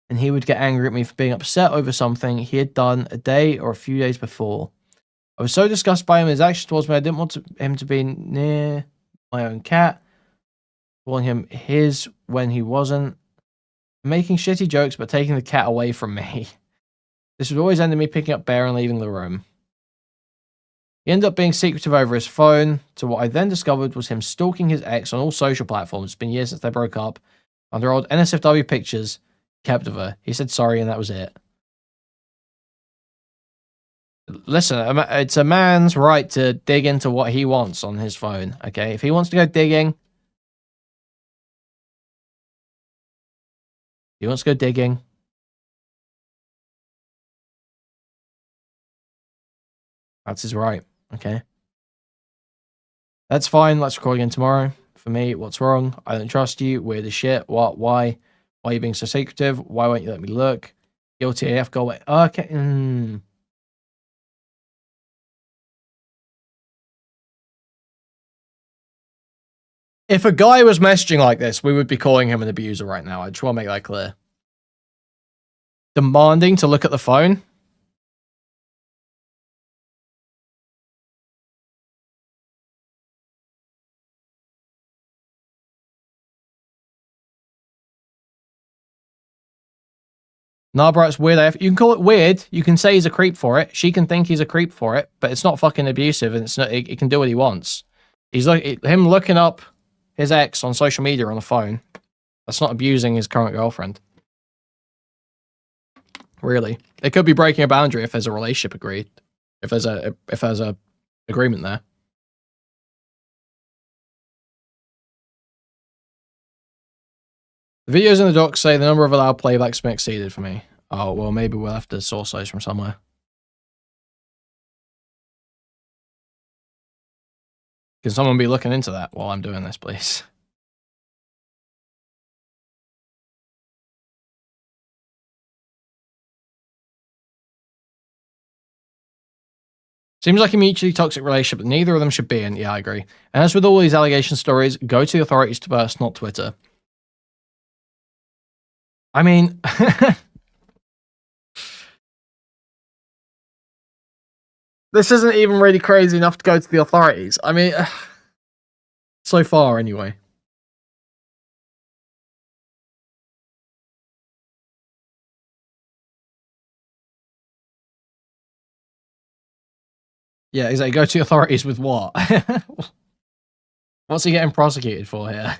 and he would get angry at me for being upset over something he had done a day or a few days before. I was so disgusted by him and his actions towards me, I didn't want him to be near my own cat, calling him his when he wasn't, making shitty jokes but taking the cat away from me. This would always end in me picking up Bear and leaving the room. He ended up being secretive over his phone, to what I then discovered was him stalking his ex on all social platforms. It's been years since they broke up. Under old NSFW pictures, kept of her. He said sorry and that was it. Listen, it's a man's right to dig into what he wants on his phone, okay? If he wants to go digging, that's his right, okay? That's fine. Let's record again tomorrow. For me, what's wrong? I don't trust you. Weird as shit. What? Why? Why are you being so secretive? Why won't you let me look? Guilty AF, go away. Okay. If a guy was messaging like this, we would be calling him an abuser right now. I just want to make that clear. Demanding to look at the phone? Nah, bro, it's weird AF. You can call it weird. You can say he's a creep for it. She can think he's a creep for it, but it's not fucking abusive, and it's not. It can do what he wants. He's him looking up his ex on social media on the phone. That's not abusing his current girlfriend. Really, it could be breaking a boundary if there's a relationship agreed. If there's a agreement there. The videos in the doc say the number of allowed playbacks been exceeded for me. Oh, well, maybe we'll have to source those from somewhere. Can someone be looking into that while I'm doing this, please? Seems like a mutually toxic relationship that neither of them should be in. Yeah, I agree. And as with all these allegation stories, go to the authorities first, not Twitter. I mean, this isn't even really crazy enough to go to the authorities. I mean, so far anyway. Yeah, exactly. Go to the authorities with what? What's he getting prosecuted for here?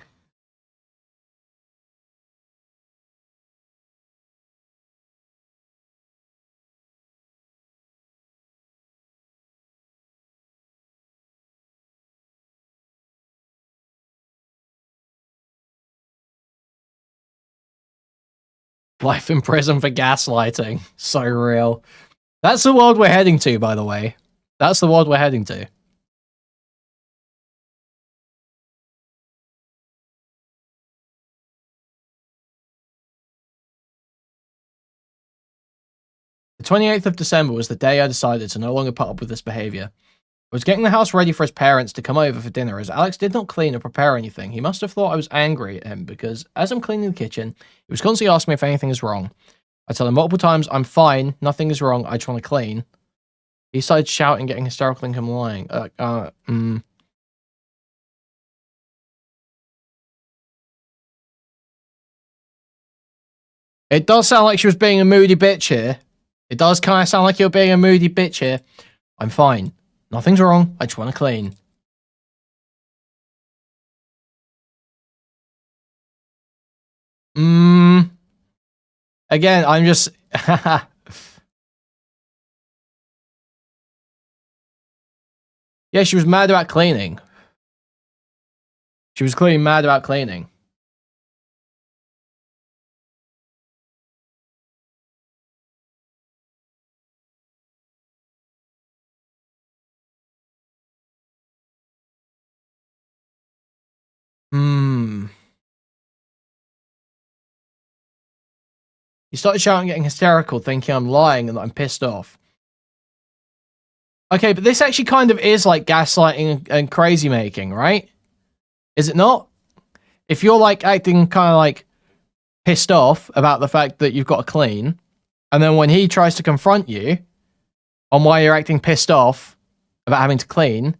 Life in prison for gaslighting. So real. That's the world we're heading to, by the way. That's the world we're heading to. The 28th of December was the day I decided to no longer put up with this behavior. I was getting the house ready for his parents to come over for dinner, as Alex did not clean or prepare anything. He must have thought I was angry at him, because as I'm cleaning the kitchen, he was constantly asking me if anything is wrong. I tell him multiple times, I'm fine, nothing is wrong, I just want to clean. He started shouting, getting hysterical, thinking I'm lying. It does sound like she was being a moody bitch here. It does kind of sound like you're being a moody bitch here. I'm fine. Nothing's wrong. I just want to clean. Again, I'm just... Yeah, she was mad about cleaning. She was clearly mad about cleaning. He started shouting, getting hysterical, thinking I'm lying and that I'm pissed off. Okay, but this actually kind of is like gaslighting and crazy making, right? Is it not? If you're like acting kind of like pissed off about the fact that you've got to clean, and then when he tries to confront you on why you're acting pissed off about having to clean,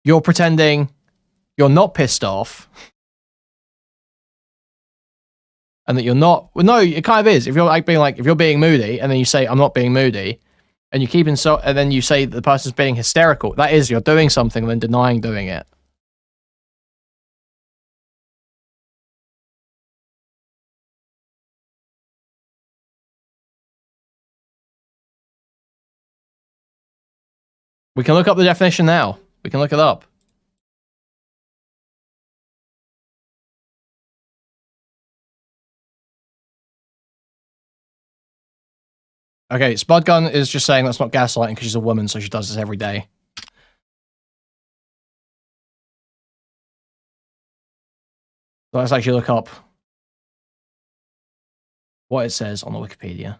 you're pretending you're not pissed off, and that you're not. Well, no, it kind of is. If you're like being like, if you're being moody, and then you say I'm not being moody, and you keep and then you say that the person's being hysterical. That is, you're doing something and then denying doing it. We can look up the definition now. We can look it up. Okay, Spudgun is just saying that's not gaslighting because she's a woman, so she does this every day. Let's actually look up what it says on the Wikipedia.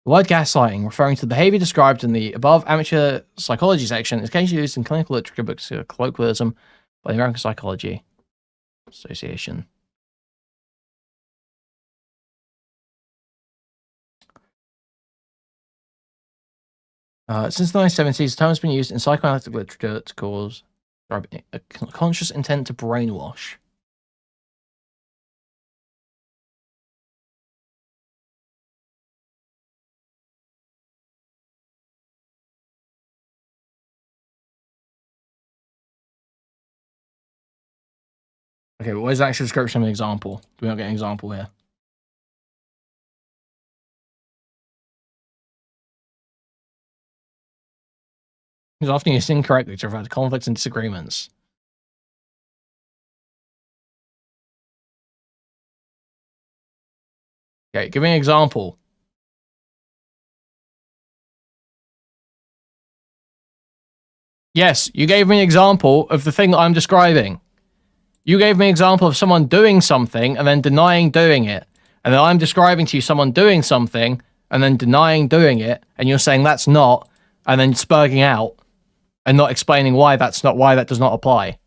The word gaslighting, referring to the behavior described in the above amateur psychology section, is occasionally used in clinical literature books as a colloquialism by the American Psychology Association. Since the 1970s, the term has been used in psychoanalytic literature to cause a conscious intent to brainwash. Okay, but where's the actual description of an example? Do we not get an example here? He's often used incorrectly to refer to conflicts and disagreements. Okay, give me an example. Yes, you gave me an example of the thing that I'm describing. You gave me an example of someone doing something and then denying doing it. And then I'm describing to you someone doing something and then denying doing it, and you're saying that's not, and then spurging out and not explaining why that's not, why that does not apply.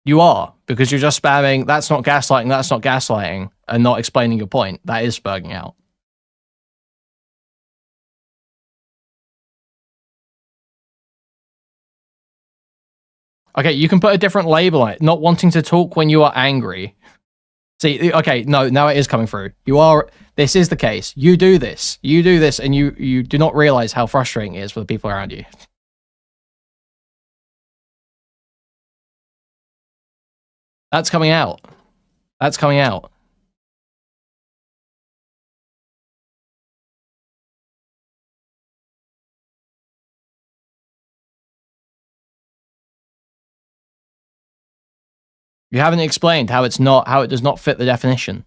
You are, because you're just spamming, that's not gaslighting, and not explaining your point. That is spurging out. Okay, you can put a different label on it. Not wanting to talk when you are angry. See, okay, no, now it is coming through. You are, this is the case. You do this, and you do not realize how frustrating it is for the people around you. That's coming out. That's coming out. You haven't explained how it's not, how it does not fit the definition.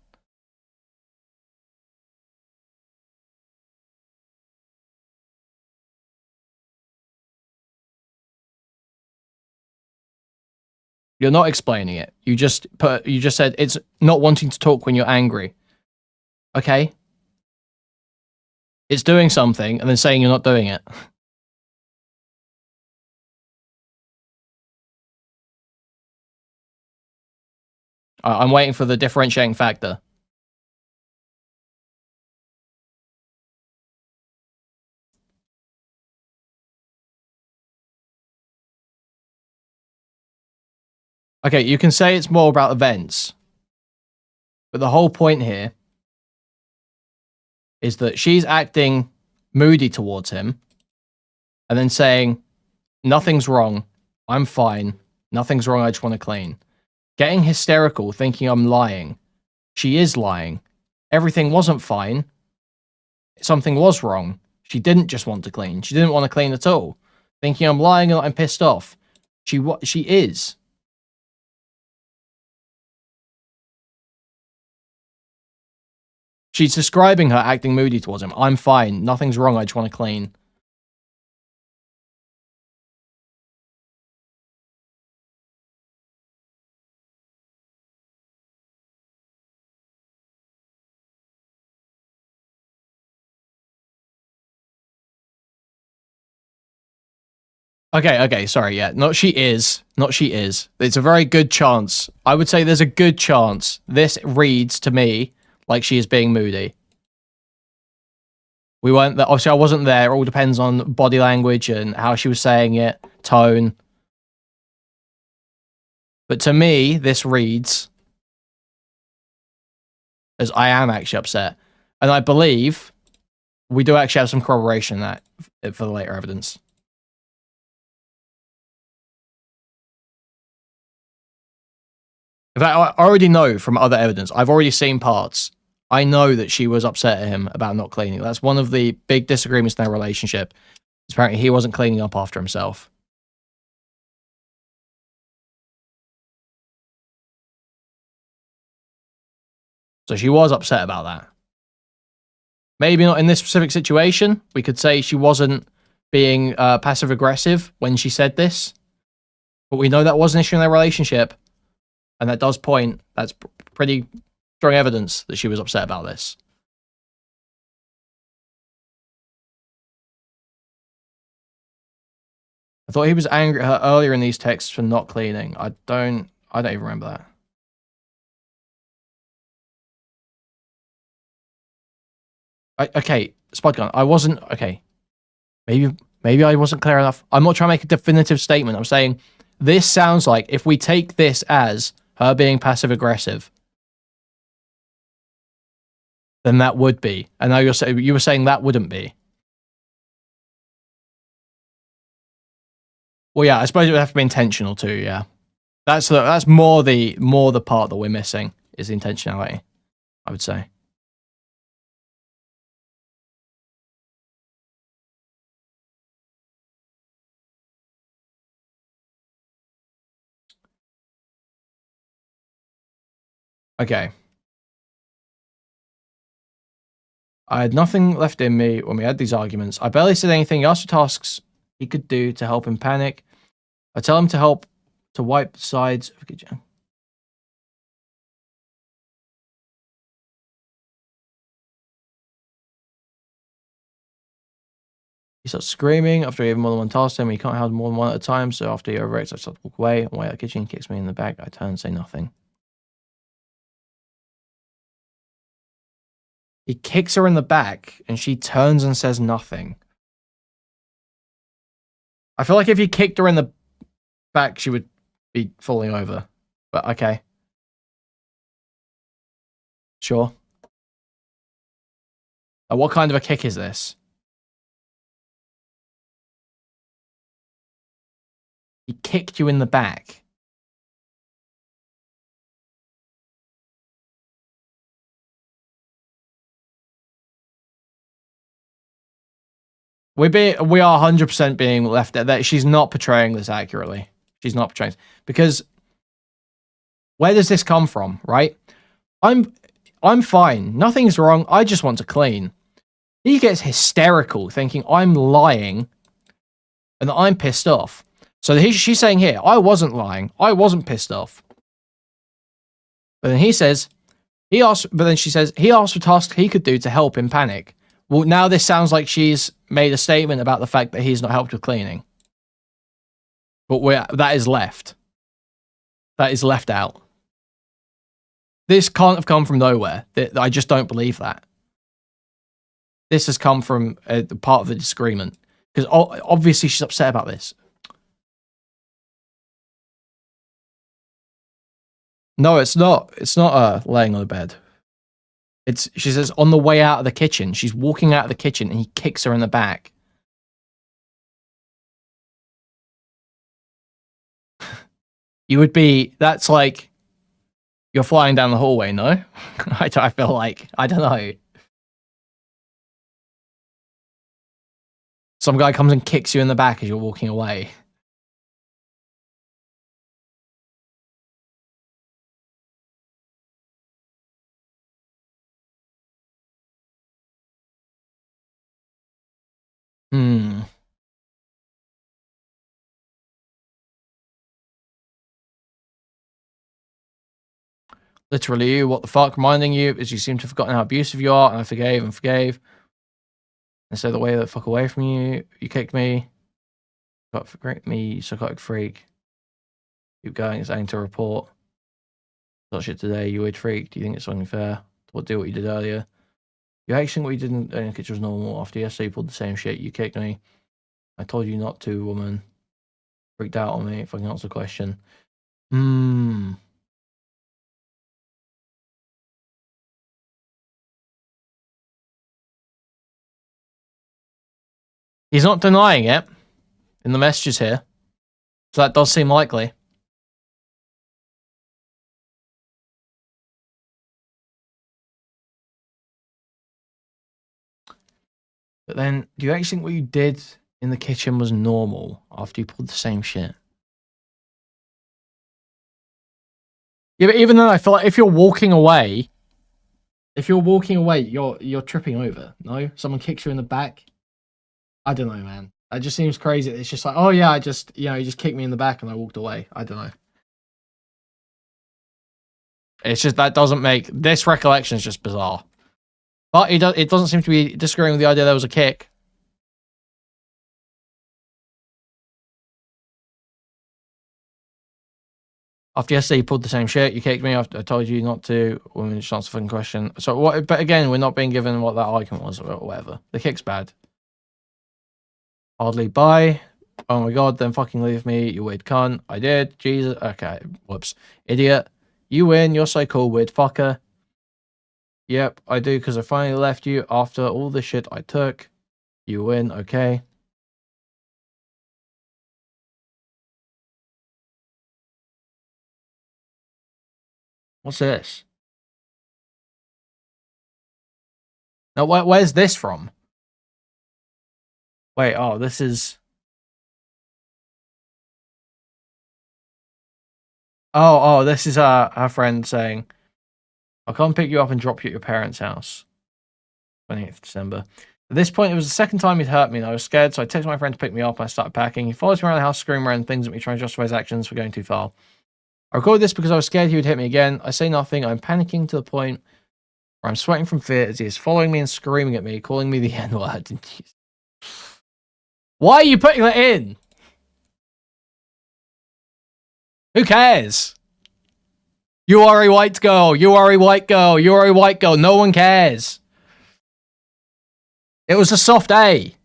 You're not explaining it. You just said it's not wanting to talk when you're angry. Okay? It's doing something and then saying you're not doing it. I'm waiting for the differentiating factor. Okay, you can say it's more about events. But the whole point here is that she's acting moody towards him and then saying, nothing's wrong, I'm fine, nothing's wrong, I just want to clean. Getting hysterical, thinking I'm lying. She is lying. Everything wasn't fine. Something was wrong. She didn't just want to clean. She didn't want to clean at all. Thinking I'm lying and I'm pissed off. She is. She's describing her acting moody towards him. I'm fine. Nothing's wrong. I just want to clean. Okay, sorry, yeah. Not she is. It's a very good chance. I would say there's a good chance this reads to me like she is being moody. We weren't there. Obviously, I wasn't there. It all depends on body language and how she was saying it, tone. But to me, this reads as I am actually upset. And I believe we do actually have some corroboration in that for the later evidence. In fact, I already know from other evidence. I've already seen parts. I know that she was upset at him about not cleaning. That's one of the big disagreements in their relationship. Apparently, he wasn't cleaning up after himself. So she was upset about that. Maybe not in this specific situation. We could say she wasn't being passive-aggressive when she said this. But we know that was an issue in their relationship. And that does point, that's pretty strong evidence that she was upset about this. I thought he was angry at her earlier in these texts for not cleaning. I don't even remember that. Okay, Spudgun, I wasn't, okay. Maybe I wasn't clear enough. I'm not trying to make a definitive statement. I'm saying this sounds like if we take this as her being passive-aggressive, then that would be. And now you were saying that wouldn't be. Well, yeah, I suppose it would have to be intentional too. Yeah, that's more the part that we're missing is the intentionality, I would say. Okay. I had nothing left in me when we had these arguments. I barely said anything. He asked for tasks he could do to help him panic. I tell him to help to wipe the sides of the kitchen. He starts screaming after he had more than one task to him. He can't have more than one at a time, so after he overreacts, I start to walk away. Away at the kitchen, he kicks me in the back. I turn and say nothing. He kicks her in the back, and she turns and says nothing. I feel like if he kicked her in the back, she would be falling over. But okay. Sure. What kind of a kick is this? He kicked you in the back. We are 100% being left at that. She's not portraying this accurately. She's not portraying this. Because where does this come from, right? I'm fine. Nothing's wrong. I just want to clean. He gets hysterical thinking I'm lying and that I'm pissed off. So she's saying here, I wasn't lying. I wasn't pissed off. But then he says, but then she says, he asked for tasks he could do to help him panic. Well, now this sounds like she's made a statement about the fact that he's not helped with cleaning. But that is left. That is left out. This can't have come from nowhere. I just don't believe that. This has come from part of the disagreement. Because obviously she's upset about this. No, it's not. It's not laying on the bed. She says on the way out of the kitchen. She's walking out of the kitchen and he kicks her in the back. That's like you're flying down the hallway, no? I feel like, I don't know. Some guy comes and kicks you in the back as you're walking away. Literally, what the fuck? Reminding you is you seem to have forgotten how abusive you are, and I forgave and forgave. And so the way the fuck away from you, you kicked me. But for great me, psychotic freak. Keep going, it's aiming to report. Got shit today, you weird freak. Do you think it's unfair? What you did earlier? You actually think what you did in the kitchen was normal. After yesterday you pulled the same shit. You kicked me. I told you not to, woman. Freaked out on me if I can answer the question. He's not denying it in the messages here. So that does seem likely. But then, do you actually think what you did in the kitchen was normal after you pulled the same shit? Yeah, but even then, I feel like if you're walking away, you're tripping over. No, someone kicks you in the back. I don't know, man. It just seems crazy. It's just like, oh yeah, you just kicked me in the back and I walked away. I don't know. It's just that doesn't make this recollection is just bizarre. But it doesn't seem to be disagreeing with the idea there was a kick. After yesterday, you pulled the same shit. You kicked me after I told you not to. Woman, it's not a fucking question. So what? But again, we're not being given what that argument was or whatever. The kick's bad. Hardly bye. Oh my god, then fucking leave me, you weird cunt. I did. Jesus. Okay. Whoops. Idiot. You win. You're so cool, weird fucker. Yep, I do, because I finally left you after all the shit I took. You win. Okay. What's this? Now, where's this from? Wait, oh, this is... Oh, this is our friend saying, I'll come pick you up and drop you at your parents' house. 28th December. At this point, it was the second time he'd hurt me, and I was scared, so I texted my friend to pick me up, and I started packing. He follows me around the house, screaming around things at me, trying to justify his actions for going too far. I recorded this because I was scared he would hit me again. I say nothing. I'm panicking to the point where I'm sweating from fear as he is following me and screaming at me, calling me the N-word. Why are you putting that in? Who cares? You are a white girl. You are a white girl. You are a white girl. No one cares. It was a soft A.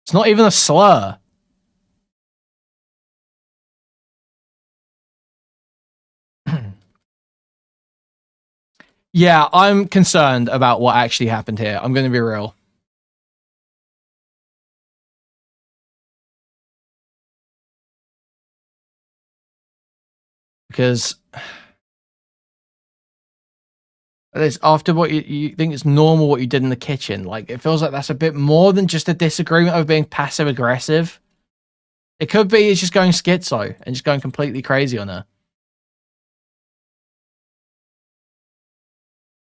It's not even a slur. Yeah, I'm concerned about what actually happened here. I'm going to be real. Because after what you think it's normal what you did in the kitchen, like it feels like that's a bit more than just a disagreement of being passive aggressive. It could be he's just going schizo and just going completely crazy on her.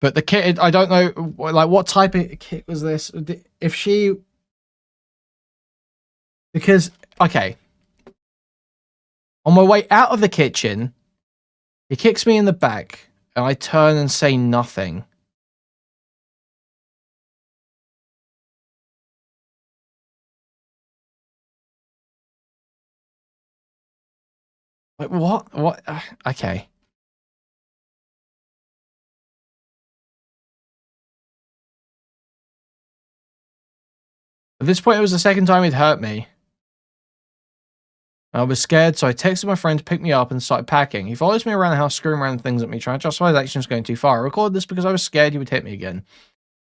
But the kid, I don't know, like what type of kit was this? If she, because okay, on my way out of the kitchen, he kicks me in the back, and I turn and say nothing. Like what? What? Okay. At this point, it was the second time he'd hurt me. I was scared, so I texted my friend to pick me up and started packing. He follows me around the house, screaming around things at me, trying to justify his actions going too far. I recorded this because I was scared he would hit me again.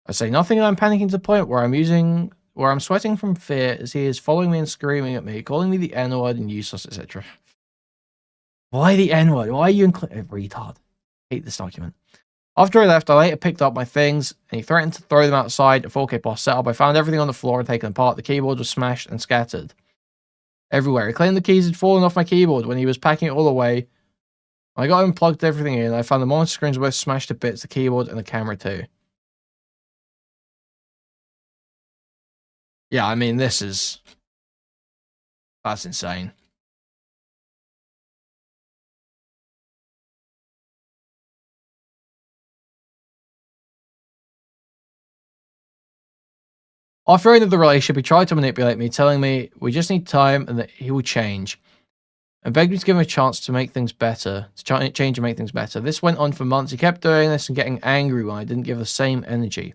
I say nothing, and I'm panicking to the point where I'm sweating from fear as he is following me and screaming at me, calling me the N-word and useless, etc. Why the N-word? Why are you retard? I hate this document. After I left, I later picked up my things, and he threatened to throw them outside a 4K boss setup. I found everything on the floor and taken apart. The keyboard was smashed and scattered everywhere. He claimed the keys had fallen off my keyboard when he was packing it all away. I got him and plugged everything in. I found the monitor screens were both smashed to bits, the keyboard and the camera too. Yeah, I mean, that's insane. After the end of the relationship, he tried to manipulate me, telling me we just need time and that he will change, and begged me to give him a chance to make things better, to change and make things better. This went on for months. He kept doing this and getting angry when I didn't give the same energy.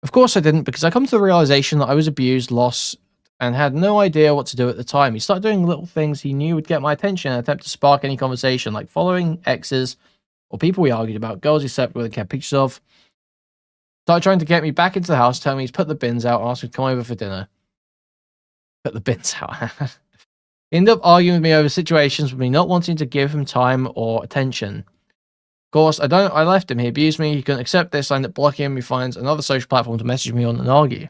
Of course I didn't, because I come to the realization that I was abused, lost, and had no idea what to do at the time. He started doing little things he knew would get my attention and attempt to spark any conversation, like following exes or people we argued about, girls he slept with and kept pictures of. Started trying to get me back into the house, telling me he's put the bins out and asked me to come over for dinner. Put the bins out. He ended up arguing with me over situations with me not wanting to give him time or attention. Of course, I left him. He abused me. He couldn't accept this. I ended up blocking him. He finds another social platform to message me on and argue.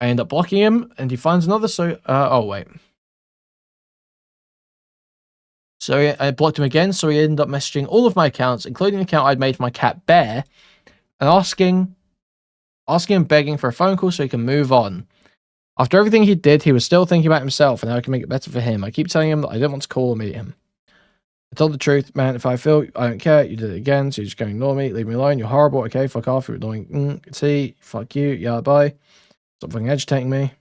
I end up blocking him, and he finds another oh, wait. So I blocked him again, so he ended up messaging all of my accounts, including the account I'd made for my cat Bear, and asking and begging for a phone call so he can move on. After everything he did, he was still thinking about himself and how I can make it better for him. I keep telling him that I didn't want to call or meet him. I told the truth, man. If I feel I don't care, you did it again, so you're just going to ignore me, leave me alone, you're horrible, okay, fuck off, you're annoying, see, fuck you, yeah, bye. Stop fucking agitating me.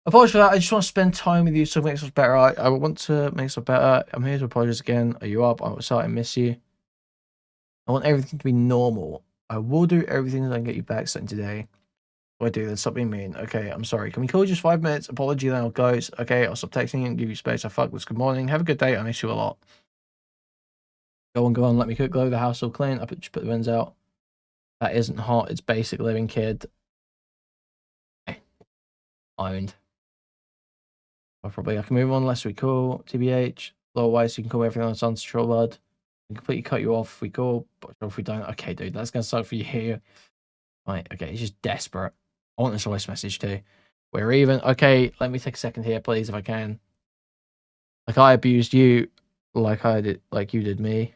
Apologies for that. I just want to spend time with you so it makes us better. I want to make us better. I'm here to apologize again. Are you up? I'm sorry I miss you. I want everything to be normal. I will do everything that I can get you back starting today. What I do, then stop being mean. Okay, I'm sorry. Can we call just 5 minutes? Apology, then I'll go. Okay, I'll stop texting you and give you space. I fuck this. Good morning. Have a good day. I miss you a lot. Go on. Let me cook. Glow the house all clean. Just put the bins out. That isn't hot. It's basic living, kid. Okay. Owned. I can move on unless we call. TBH. Otherwise, you can call everything on Sun's Troll Bud. We can completely cut you off if we call, but if we don't, okay, dude, that's gonna suck for you here. Right, okay, he's just desperate. I want this voice message too. We're even. Okay, let me take a second here, please, if I can. Like I abused you, like you did me,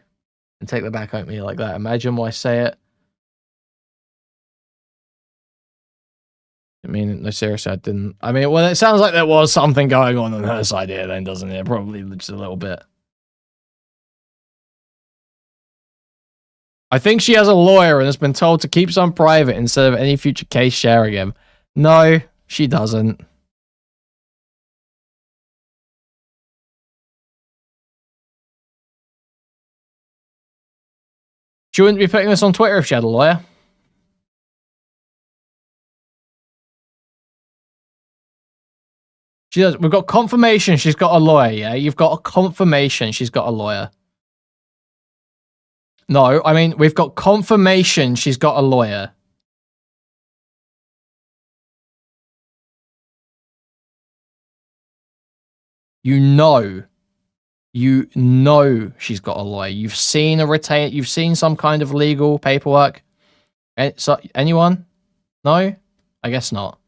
and take the back at me like that. Imagine why I say it. I mean, no, seriously, I didn't. I mean, well, it sounds like there was something going on her side here, then, doesn't it? Probably just a little bit. I think she has a lawyer and has been told to keep some private instead of any future case sharing him. No, she doesn't. She wouldn't be putting this on Twitter if she had a lawyer. She does. We've got confirmation she's got a lawyer, yeah? You've got a confirmation she's got a lawyer. No, I mean, we've got confirmation she's got a lawyer. You know she's got a lawyer. You've seen you've seen some kind of legal paperwork. So, anyone? No? I guess not.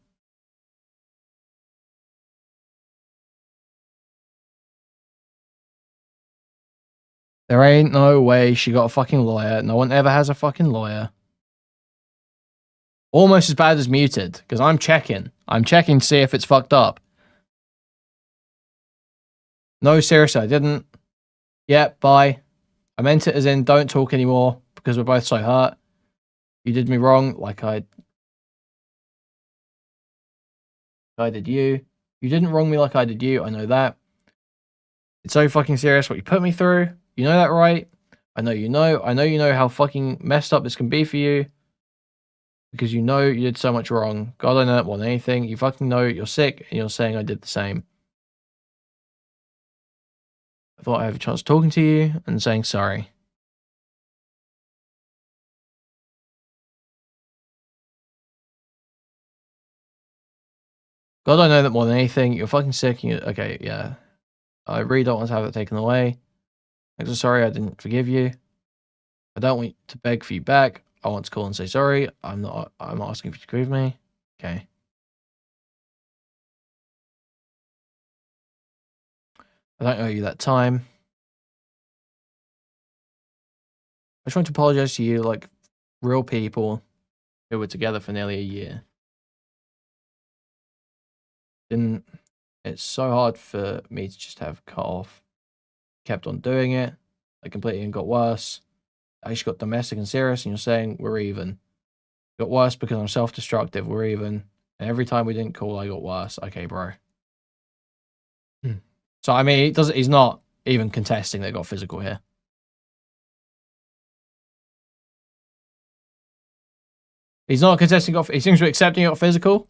There ain't no way she got a fucking lawyer. No one ever has a fucking lawyer. Almost as bad as muted, because I'm checking. I'm checking to see if it's fucked up. No, seriously, I didn't. Yeah, bye. I meant it as in don't talk anymore, because we're both so hurt. You did me wrong, like I did you. You didn't wrong me like I did you, I know that. It's so fucking serious what you put me through. You know that, right? I know you know. I know you know how fucking messed up this can be for you. Because you know you did so much wrong. God, I know it more than anything. You fucking know you're sick and you're saying I did the same. I thought I have a chance talking to you and saying sorry. God, I know that more than anything. You're fucking sick. And okay, yeah. I really don't want to have it taken away. I'm so sorry I didn't forgive you. I don't want to beg for you back. I want to call and say sorry. I'm not asking for you to forgive me. Okay. I don't owe you that time. I just want to apologize to you like real people who were together for nearly a year. It's so hard for me to just have cut off kept on doing it. Like completely and got worse. I just got domestic and serious, and you're saying we're even. Got worse because I'm self-destructive. We're even. And every time we didn't call, I got worse. Okay, bro. So I mean, he's not even contesting that it got physical here. He's not contesting. He seems to be accepting it got physical.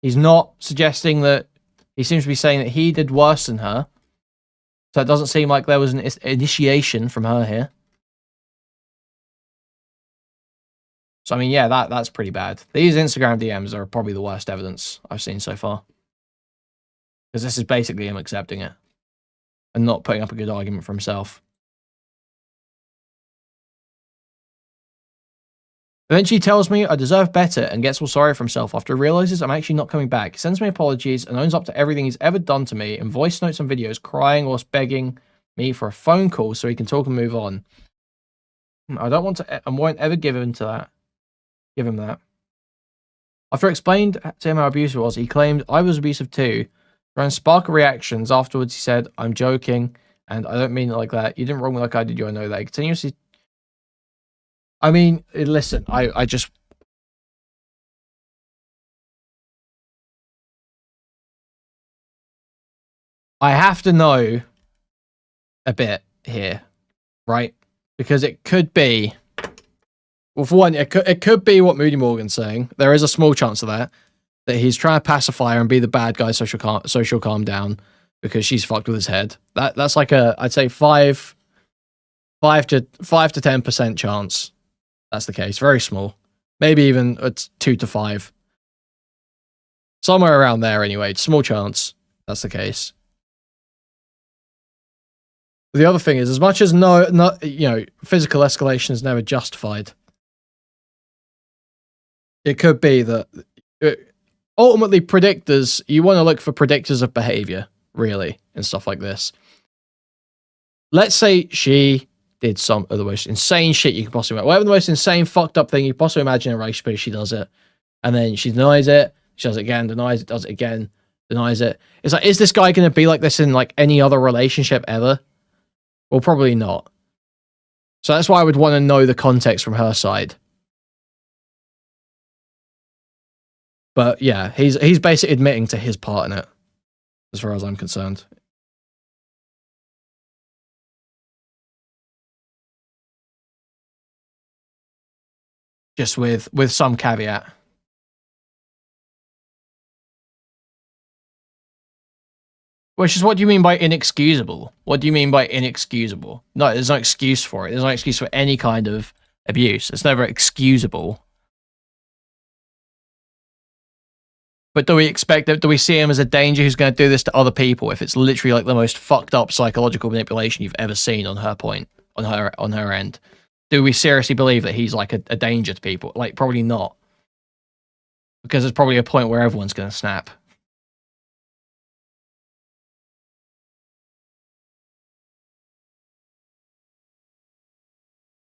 He's not suggesting that. He seems to be saying that he did worse than her. So it doesn't seem like there was an initiation from her here. So I mean, yeah, that's pretty bad. These Instagram DMs are probably the worst evidence I've seen so far. Because this is basically him accepting it. And not putting up a good argument for himself. Eventually he tells me I deserve better and gets all sorry for himself after he realizes I'm actually not coming back. He sends me apologies and owns up to everything he's ever done to me in voice notes and videos, crying or begging me for a phone call so he can talk and move on. I don't want to, I won't ever give him that. After I explained to him how abusive it was, he claimed I was abusive too. Trying to spark reactions. Afterwards he said, I'm joking and I don't mean it like that. You didn't wrong me like I did you, I know that. He continuously... I mean, listen, I just... I have to know a bit here, right? Because it could be... Well, for one, it could be what Moody Morgan's saying. There is a small chance of that he's trying to pacify her and be the bad guy so she'll calm down because she's fucked with his head. That's like I'd say 5 to 10% chance. That's the case. Very small. Maybe even it's 2 to 5. Somewhere around there anyway. Small chance. That's the case. The other thing is, as much as physical escalation is never justified, it could be that ultimately predictors, you want to look for predictors of behavior, really, and stuff like this. Let's say she did some of the most insane shit you can possibly imagine. Whatever the most insane, fucked up thing you can possibly imagine in a relationship, she does it. And then she denies it. She does it again, denies it, does it again, denies it. It's like, is this guy going to be like this in like any other relationship ever? Well, probably not. So that's why I would want to know the context from her side. But yeah, he's basically admitting to his part in it, as far as I'm concerned. Just with some caveat. Which is, what do you mean by inexcusable? What do you mean by inexcusable? No, there's no excuse for it. There's no excuse for any kind of abuse. It's never excusable. But do we expect that? Do we see him as a danger who's going to do this to other people if it's literally like the most fucked up psychological manipulation you've ever seen on her point, on her end? Do we seriously believe that he's like a danger to people? Like, probably not. Because there's probably a point where everyone's going to snap.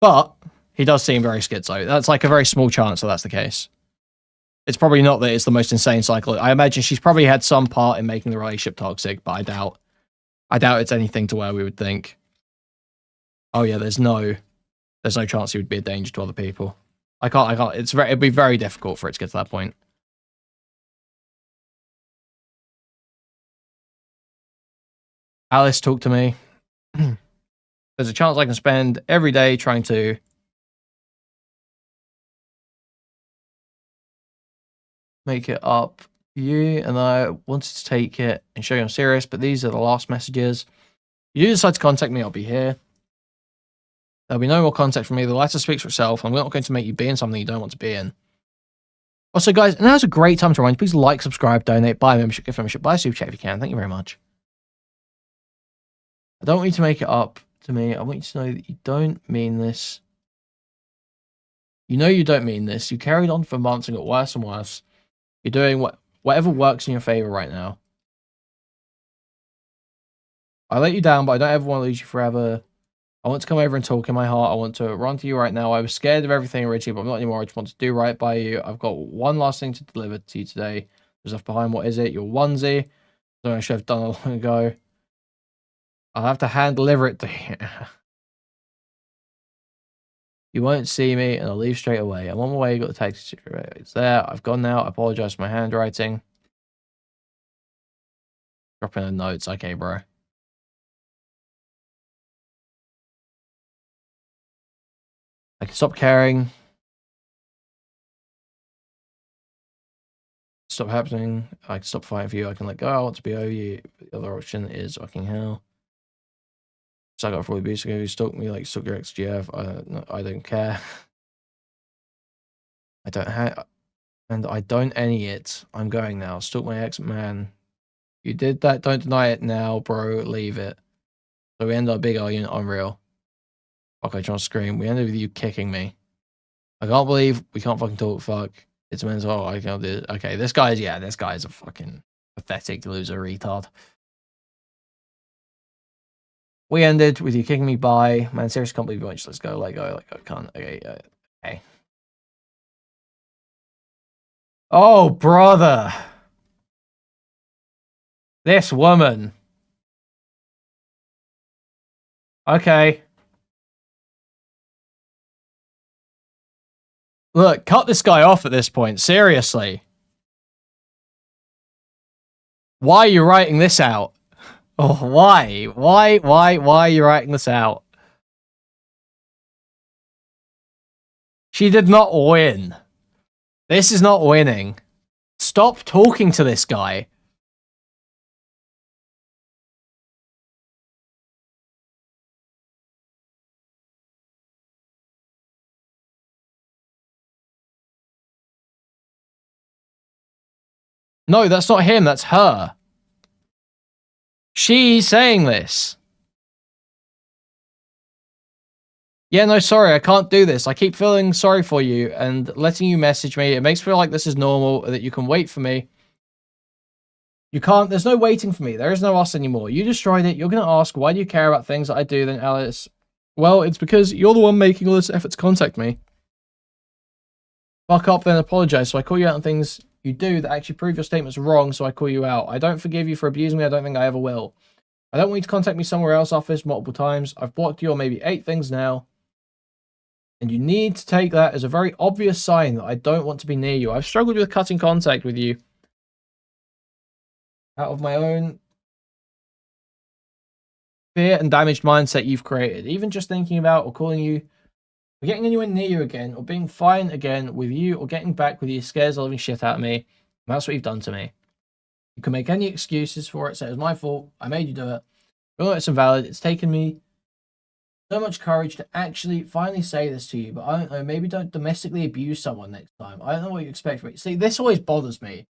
But he does seem very schizo. That's like a very small chance that that's the case. It's probably not that it's the most insane cycle. I imagine she's probably had some part in making the relationship toxic, but I doubt it's anything to where we would think, oh yeah, there's no chance he would be a danger to other people. I can't. It'd be very difficult for it to get to that point. Alice, talk to me. There's a chance I can spend every day trying to make it up for you, and I wanted to take it and show you I'm serious, but these are the last messages. If you do decide to contact me, I'll be here. There'll be no more contact from me. The letter speaks for itself. I'm not going to make you be in something you don't want to be in. Also, guys, now's a great time to remind you, please like, subscribe, donate, buy a membership, gift membership, buy a super chat if you can. Thank you very much. I don't want you to make it up to me. I want you to know that you don't mean this. You know you don't mean this. You carried on for months and got worse and worse. You're doing whatever works in your favor right now. I let you down, but I don't ever want to lose you forever. I want to come over and talk in my heart. I want to run to you right now. I was scared of everything originally, but I'm not anymore. I just want to do right by you. I've got one last thing to deliver to you today. There's stuff behind. What is it? Your onesie. Something I should have done a long ago. I'll have to hand deliver it to you. You won't see me, and I'll leave straight away. I'm on my way. You got the taxi. It's there. I've gone now. I apologize for my handwriting. Dropping the notes. Okay, bro. I can stop caring. Stop happening. I can stop fighting for you. I can let go. I want to be over you. The other option is fucking hell. So I got for abuse. You stalk me like stalk your ex-GF. I don't care. I don't have, and I don't any it. I'm going now. Stalk my ex-man. You did that. Don't deny it now, bro. Leave it. So we end our big argument. Unreal. Okay, trying to scream. We ended with you kicking me. I can't believe we can't fucking talk. Fuck. It's mental. Oh, I can't do it. Okay, this guy's a fucking pathetic loser retard. We ended with you kicking me by. Man, seriously, can't believe you went. Let's go. Let go. Can't. Okay. Okay. Oh, brother. This woman. Okay. Look, cut this guy off at this point. Seriously. Why are you writing this out? Oh, why? Why are you writing this out? She did not win. This is not winning. Stop talking to this guy. No, that's not him. That's her. She's saying this. Yeah, no, sorry, I can't do this. I keep feeling sorry for you and letting you message me. It makes me feel like this is normal, that you can wait for me. You can't, there's no waiting for me. There is no us anymore. You destroyed it. You're going to ask, why do you care about things that I do then, Alice? Well, it's because you're the one making all this effort to contact me. Fuck up, then apologize. So I call you out on things you do that actually prove your statements wrong, so I call you out. I don't forgive you for abusing me. I don't think I ever will. I don't want you to contact me somewhere else after this multiple times. I've blocked you on maybe 8 things now. And you need to take that as a very obvious sign that I don't want to be near you. I've struggled with cutting contact with you out of my own fear and damaged mindset you've created. Even just thinking about or calling you, or getting anyone near you again, or being fine again with you, or getting back with you scares the living shit out of me. And that's what you've done to me. You can make any excuses for it, say it was my fault, I made you do it. But it's invalid. It's taken me so much courage to actually finally say this to you, but I don't know, maybe don't domestically abuse someone next time. I don't know what you expect from me. See, this always bothers me.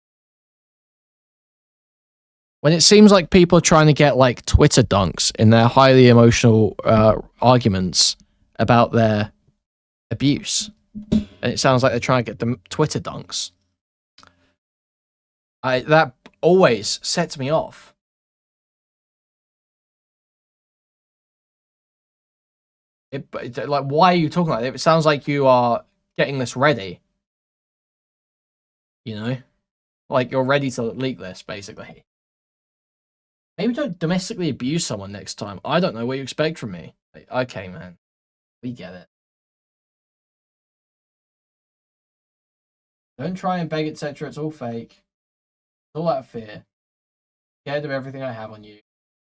When it seems like people are trying to get like Twitter dunks in their highly emotional arguments about their abuse. And it sounds like they're trying to get them Twitter dunks. That always sets me off. Like, why are you talking like that? It sounds like you are getting this ready. You know? Like, you're ready to leak this, basically. Maybe don't domestically abuse someone next time. I don't know what you expect from me. Like, okay, man. We get it. Don't try and beg, etc. It's all fake. It's all out of fear. Scared of everything I have on you.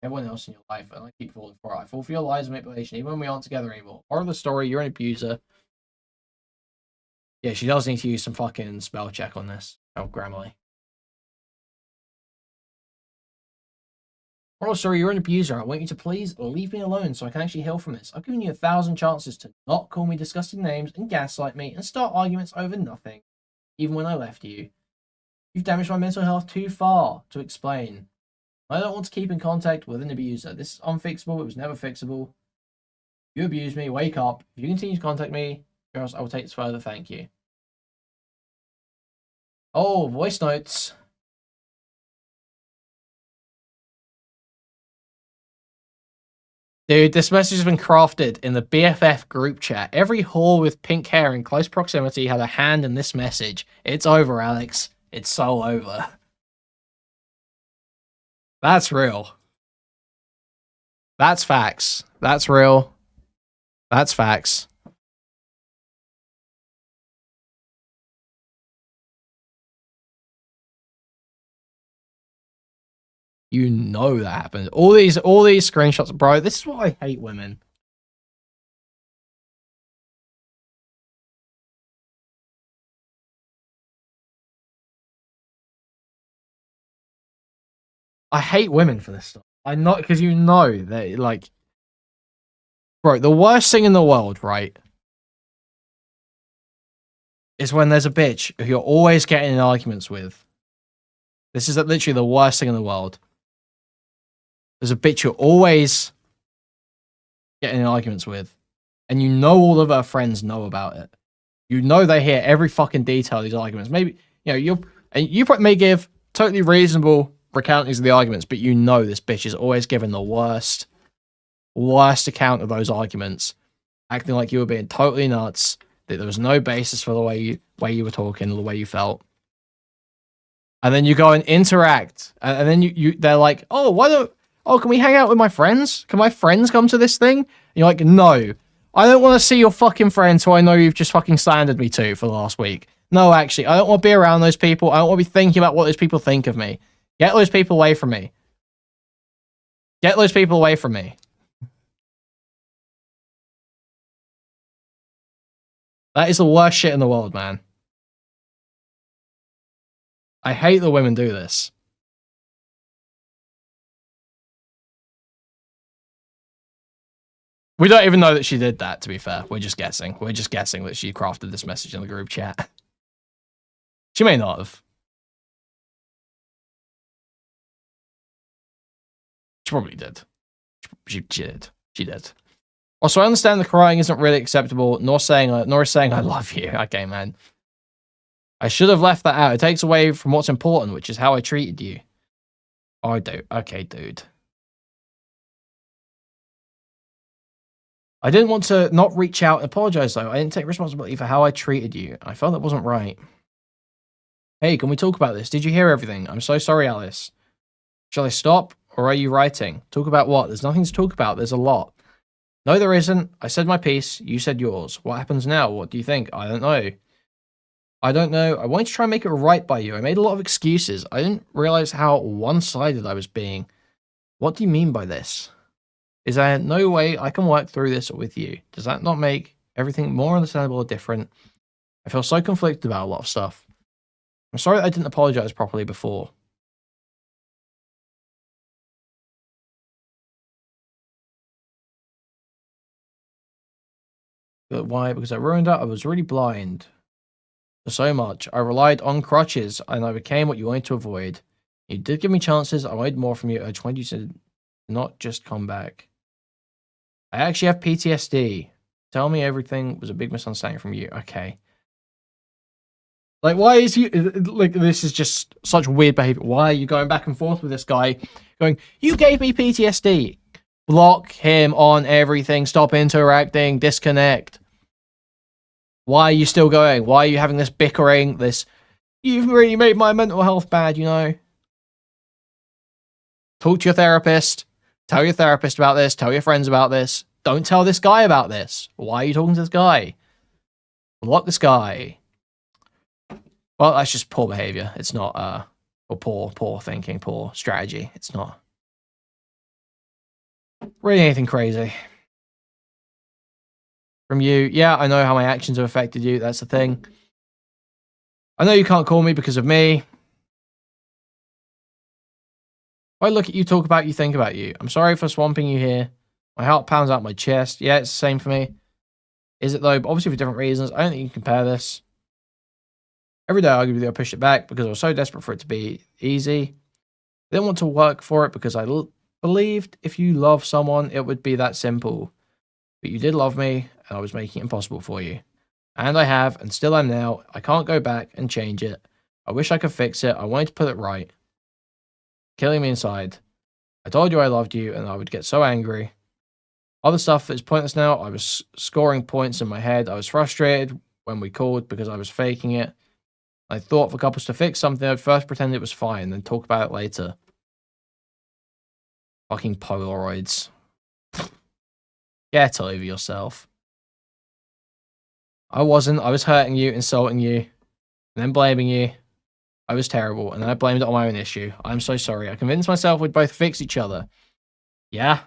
Everyone else in your life, and I keep falling for it. I fall for your lies and manipulation, even when we aren't together anymore. Moral of the story, you're an abuser. Yeah, she does need to use some fucking spell check on this. Oh, Grammarly. Moral of the story, you're an abuser. I want you to please leave me alone so I can actually heal from this. I've given you 1,000 chances to not call me disgusting names and gaslight me and start arguments over nothing, even when I left you. You've damaged my mental health too far to explain. I don't want to keep in contact with an abuser. This is unfixable. It was never fixable. You abuse me. Wake up. If you continue to contact me, or else I will take this further. Thank you. Oh, voice notes. Dude, this message has been crafted in the BFF group chat. Every whore with pink hair in close proximity had a hand in this message. It's over, Alex. It's so over. That's real. That's facts. That's real. That's facts. You know that happened. All these screenshots, bro. This is why I hate women. I hate women for this stuff. I not because you know that, like, bro, the worst thing in the world, right, is when there's a bitch who you're always getting in arguments with. This is literally the worst thing in the world. There's a bitch you're always getting in arguments with, and you know all of her friends know about it. You know they hear every fucking detail of these arguments. Maybe, you know, you may give totally reasonable recountings of the arguments, but you know this bitch is always giving the worst account of those arguments, acting like you were being totally nuts, that there was no basis for the way you were talking, the way you felt. And then you go and interact, and then they're like, can we hang out with my friends? Can my friends come to this thing? And you're like, no, I don't want to see your fucking friends who I know you've just fucking slandered me to for the last week. No, actually, I don't want to be around those people. I don't want to be thinking about what those people think of me. Get those people away from me. Get those people away from me. That is the worst shit in the world, man. I hate that women do this. We don't even know that she did that, to be fair. We're just guessing. We're just guessing that she crafted this message in the group chat. She may not have. She probably did. She did. She did. Also, I understand the crying isn't really acceptable, nor saying I love you. Okay, man. I should have left that out. It takes away from what's important, which is how I treated you. Oh, dude. Okay, dude. I didn't want to not reach out and apologize, though. I didn't take responsibility for how I treated you. I felt that wasn't right. Hey, can we talk about this? Did you hear everything? I'm so sorry, Alice. Shall I stop, or are you writing? Talk about what? There's nothing to talk about. There's a lot. No, there isn't. I said my piece. You said yours. What happens now? What do you think? I don't know. I don't know. I wanted to try and make it right by you. I made a lot of excuses. I didn't realize how one-sided I was being. What do you mean by this? Is there no way I can work through this with you? Does that not make everything more understandable or different? I feel so conflicted about a lot of stuff. I'm sorry that I didn't apologize properly before. But why? Because I ruined it. I was really blind. So much. I relied on crutches, and I became what you wanted to avoid. You did give me chances. I wanted more from you. I just wanted you to not just come back. I actually have PTSD. Tell me everything was a big misunderstanding from you. Okay. Like, why is you... Like, this is just such weird behavior. Why are you going back and forth with this guy? Going, you gave me PTSD. Block him on everything. Stop interacting. Disconnect. Why are you still going? Why are you having this bickering? You've really made my mental health bad, you know? Talk to your therapist. Tell your therapist about this. Tell your friends about this. Don't tell this guy about this. Why are you talking to this guy? Block this guy. Well, that's just poor behavior. It's not, or poor thinking, poor strategy. It's not really anything crazy. From you, yeah, I know how my actions have affected you. That's the thing. I know you can't call me because of me. If I look at you, talk about you, think about you. I'm sorry for swamping you here. My heart pounds out my chest. Yeah, it's the same for me. Is it though? But obviously for different reasons. I don't think you can compare this. Every day I argued with you, I pushed it back because I was so desperate for it to be easy. I didn't want to work for it because I believed if you love someone, it would be that simple. But you did love me, and I was making it impossible for you. And I have, and still am now. I can't go back and change it. I wish I could fix it. I wanted to put it right. Killing me inside. I told you I loved you, and I would get so angry. Other stuff is pointless now. I was scoring points in my head. I was frustrated when we called because I was faking it. I thought for couples to fix something, I'd first pretend it was fine, then talk about it later. Fucking Polaroids. Get over yourself. I wasn't. I was hurting you, insulting you, and then blaming you. I was terrible, and then I blamed it on my own issue. I'm so sorry. I convinced myself we'd both fix each other. Yeah.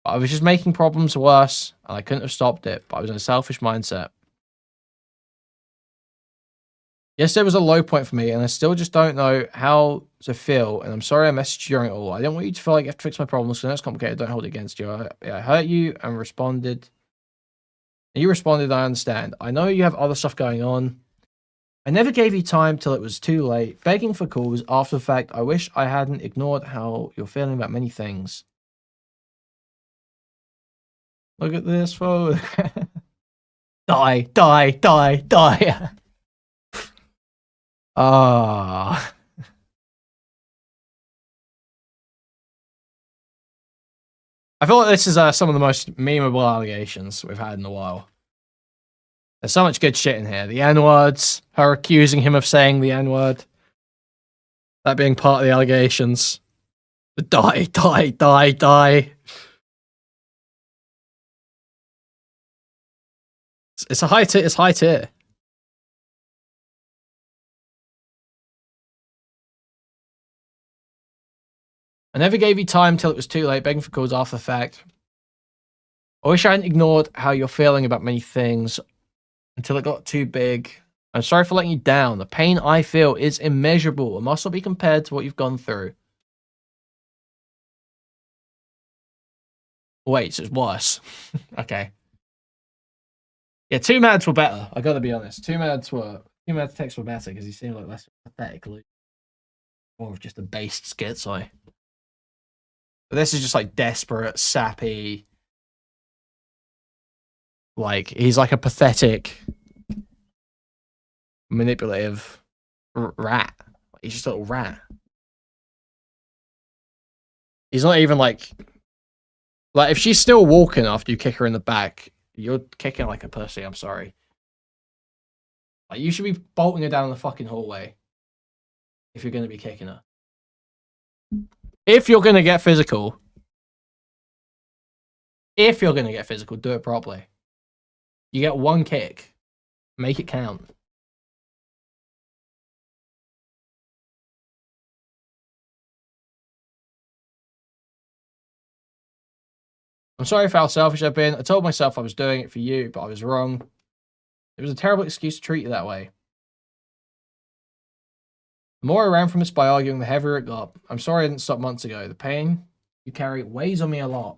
But I was just making problems worse, and I couldn't have stopped it, but I was in a selfish mindset. Yesterday was a low point for me, and I still just don't know how to feel, and I'm sorry I messaged you during it all. I didn't want you to feel like you have to fix my problems, because I know it's complicated. Don't hold it against you. I hurt you and responded. You responded, I understand. I know you have other stuff going on. I never gave you time till it was too late, begging for calls after the fact. I wish I hadn't ignored how you're feeling about many things. Look at this photo. Die, die, die, die. Ah. I feel like this is some of the most memeable allegations we've had in a while. There's so much good shit in here. The N-words, her accusing him of saying the N-word. That being part of the allegations. Die, die, die, die. It's a high tier. It's high tier. I never gave you time till it was too late, begging for calls after the fact. I wish I hadn't ignored how you're feeling about many things until it got too big. I'm sorry for letting you down. The pain I feel is immeasurable and must not be compared to what you've gone through. Wait, so it's worse. Okay. Yeah, 2Mads were better. I gotta be honest. 2Mads texts were better because he seemed like less pathetic, more of just a based schizo. But this is just like desperate, sappy. Like he's like a pathetic, manipulative rat. He's just a little rat. He's not even like if she's still walking after you kick her in the back, you're kicking like a pussy. I'm sorry. Like you should be bolting her down the fucking hallway if you're gonna be kicking her. If you're gonna get physical, do it properly. You get one kick, make it count. I'm sorry for how selfish I've been. I told myself I was doing it for you, but I was wrong. It was a terrible excuse to treat you that way. The more I ran from this by arguing, the heavier it got. I'm sorry I didn't stop months ago. The pain you carry weighs on me a lot.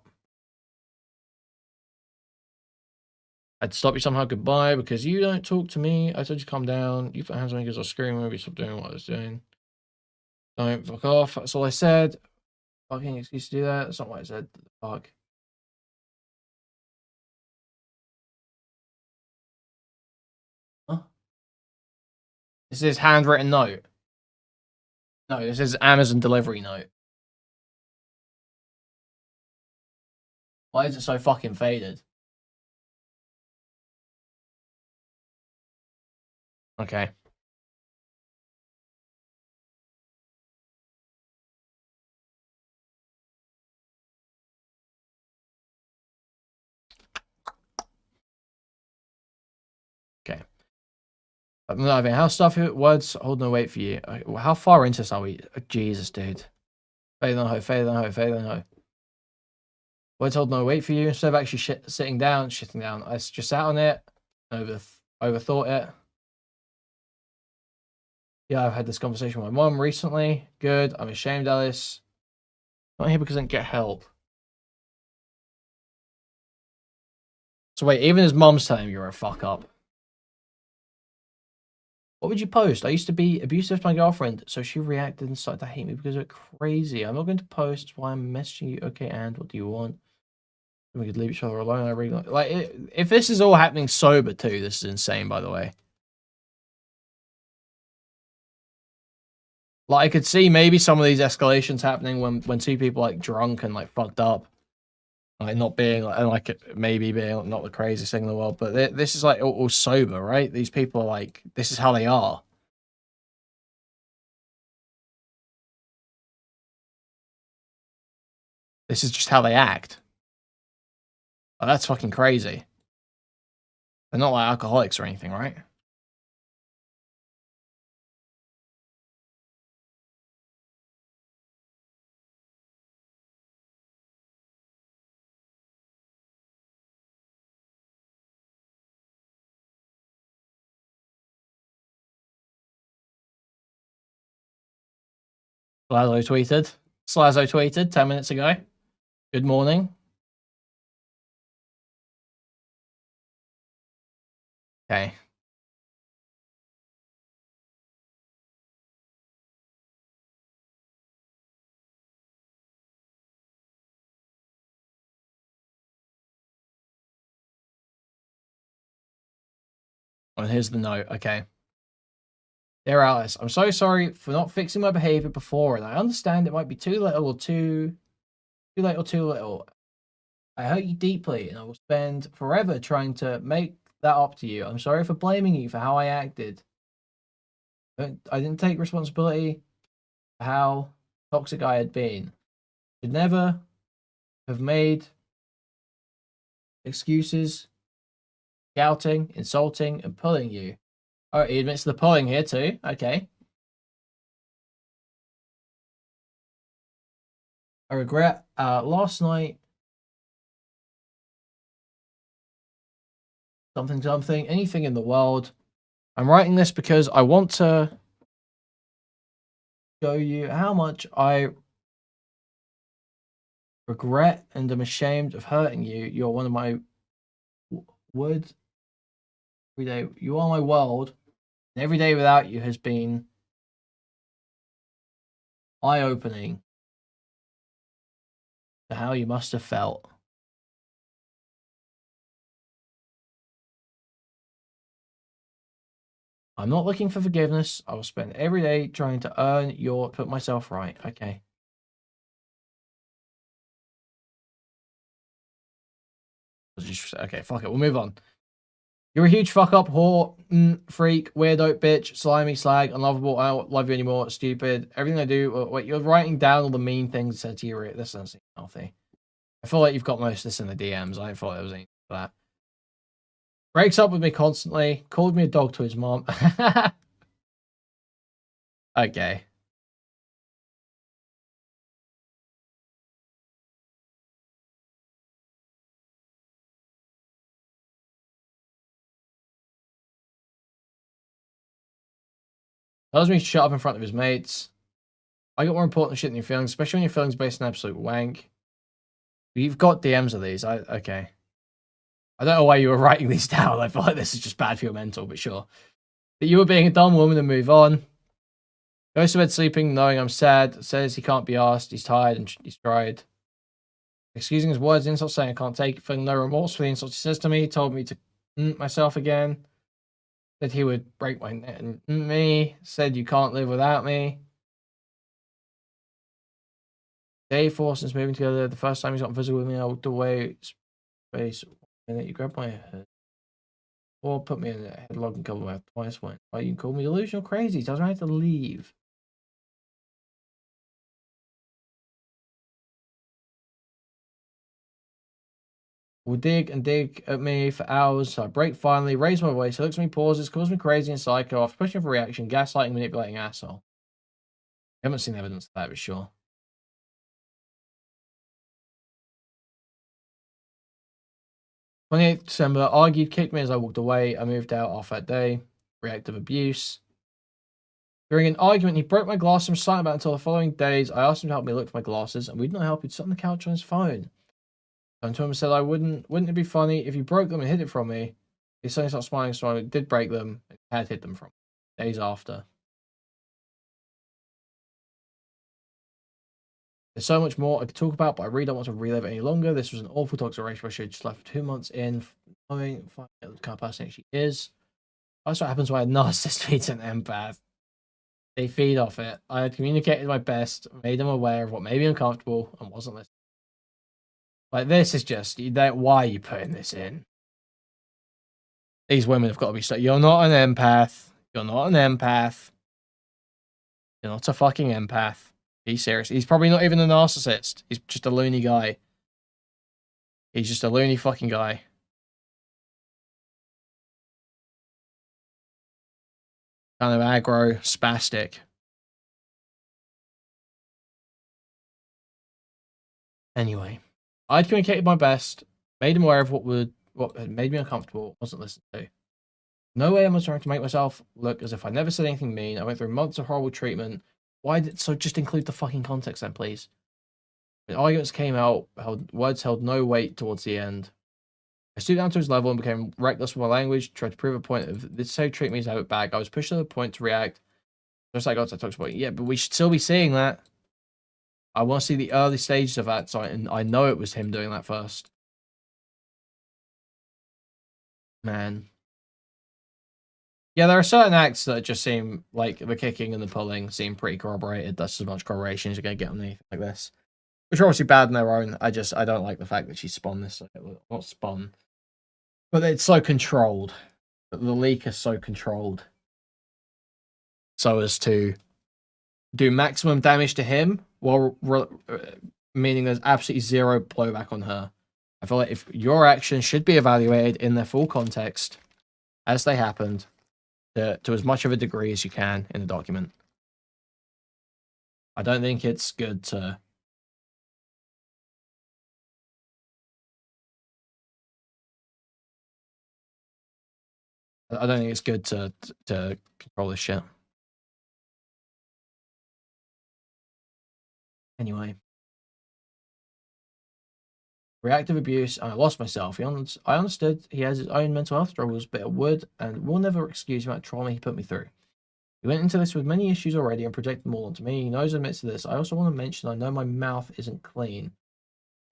I had to stop you somehow. Goodbye, because you don't talk to me. I told you to calm down. You put hands on me because I was screaming. Maybe stop doing what I was doing. Don't fuck off. That's all I said. Fucking excuse to do that. That's not what I said. Fuck. Huh? This is handwritten note. No, this is Amazon delivery note. Why is it so fucking faded? Okay. Okay. No, I mean, how stuff words hold no weight for you. How far into this are we? Oh, Jesus, dude. Fade on ho, fade on ho, fade on ho. Words hold no weight for you. Instead of actually shitting down, I just sat on it, overthought it. Yeah, I've had this conversation with my mom recently. Good. I'm ashamed, Alice. Not here because I didn't get help. So wait, even his mom's telling him you're a fuck up. What would you post? I used to be abusive to my girlfriend, so she reacted and started to hate me because of it. Crazy. I'm not going to post. That's why I'm messaging you. Okay, and what do you want? We could leave each other alone. I really like if this is all happening sober too. This is insane, by the way. Like I could see maybe some of these escalations happening when two people like drunk and like fucked up, like not being like maybe being not the craziest thing in the world. But this is like all sober, right? These people are like this is how they are. This is just how they act. Oh, that's fucking crazy. They're not like alcoholics or anything, right? Slazzo tweeted 10 minutes ago. Good morning. Okay. Oh, and here's the note. Okay. Dear Alice, I'm so sorry for not fixing my behavior before, and I understand it might be too little or too late or too little. I hurt you deeply, and I will spend forever trying to make that up to you. I'm sorry for blaming you for how I acted. I didn't take responsibility for how toxic I had been. I should never have made excuses, shouting, insulting, and pulling you. Oh, he admits to the pulling here too. Okay. I regret last night something, anything in the world. I'm writing this because I want to show you how much I regret and am ashamed of hurting you. You're one of my words every day. You are my world, and every day without you has been eye-opening to how you must have felt. I'm not looking for forgiveness. I will spend every day trying to earn your, put myself right. Okay. Okay, fuck it. We'll move on. You're a huge fuck up, whore, freak, weirdo, bitch, slimy, slag, unlovable, I don't love you anymore, stupid. Everything I do, wait, you're writing down all the mean things I said to you. This doesn't seem healthy. I feel like you've got most of this in the DMs. I thought it was anything for that. Breaks up with me constantly, called me a dog to his mom. Okay. Tells me to shut up in front of his mates. I got more important shit than your feelings, especially when your feelings based on absolute wank. You've got DMs of these. Okay. I don't know why you were writing these down. I feel like this is just bad for your mental, but sure. That you were being a dumb woman and move on. Goes to bed sleeping, knowing I'm sad. Says he can't be asked. He's tired and he's tried. Excusing his words, insults, saying I can't take it, feeling no remorse for the insults he says to me. He told me to myself again. Said he would break my neck and me. Said you can't live without me. Day 4 since moving together. The first time he's gotten physical with me, I walked away. Space. And then you grabbed my head. Or put me in a headlock and covered my mouth twice. Went, oh, you can call me delusional crazy. Tells me I have to leave. Will dig and dig at me for hours. So I break finally, raise my voice. He looks at me, pauses, calls me crazy and psycho. After pushing for reaction, gaslighting, manipulating asshole. I haven't seen evidence of that, but sure. 28th December, argued, kicked me as I walked away. I moved out after that day. Reactive abuse. During an argument, he broke my glasses and was silent about it until the following days. I asked him to help me look for my glasses, and we'd not help. He'd sit on the couch on his phone. I turned to him and said, wouldn't it be funny if you broke them and hid it from me? He suddenly started smiling, so I did break them and had hid them from me. Days after. There's so much more I could talk about, but I really don't want to relive it any longer. This was an awful toxic relationship. I should have just left 2 months in, knowing the kind of person she is. That's what happens when a narcissist feeds an empath. They feed off it. I had communicated my best, made them aware of what made me uncomfortable, and wasn't listening. Like, this is just, why are you putting this in? These women have got to be straight. You're not an empath. You're not an empath. You're not a fucking empath. Be serious. He's probably not even a narcissist. He's just a loony guy. He's just a loony fucking guy. Kind of aggro, spastic. Anyway, I'd communicated my best, made him aware of what had made me uncomfortable, wasn't listened to. No way am I trying to make myself look as if I never said anything mean. I went through months of horrible treatment. So just include the fucking context then, please. When arguments came out, words held no weight towards the end. I stooped down to his level and became reckless with my language, tried to prove a point of this is how you treat me as I have it back. I was pushed to the point to react. Just like God talks about, yeah, but we should still be seeing that. I want to see the early stages of that, so I know it was him doing that first. Man. Yeah, there are certain acts that just seem like the kicking and the pulling seem pretty corroborated. That's as much corroboration as you're going to get on anything like this. Which are obviously bad in their own. I don't like the fact that she spun this. Not spun. But it's so controlled. The leak is so controlled. So as to do maximum damage to him, while meaning there's absolutely zero blowback on her. I feel like if your actions should be evaluated in their full context, as they happened, to as much of a degree as you can in the document. I don't think it's good to... I don't think it's good to control this shit. Anyway. Reactive abuse, and I lost myself. I understood he has his own mental health struggles, but it would and will never excuse the amount of trauma he put me through. He went into this with many issues already and projected them all onto me. He knows admits to this. I also want to mention I know my mouth isn't clean.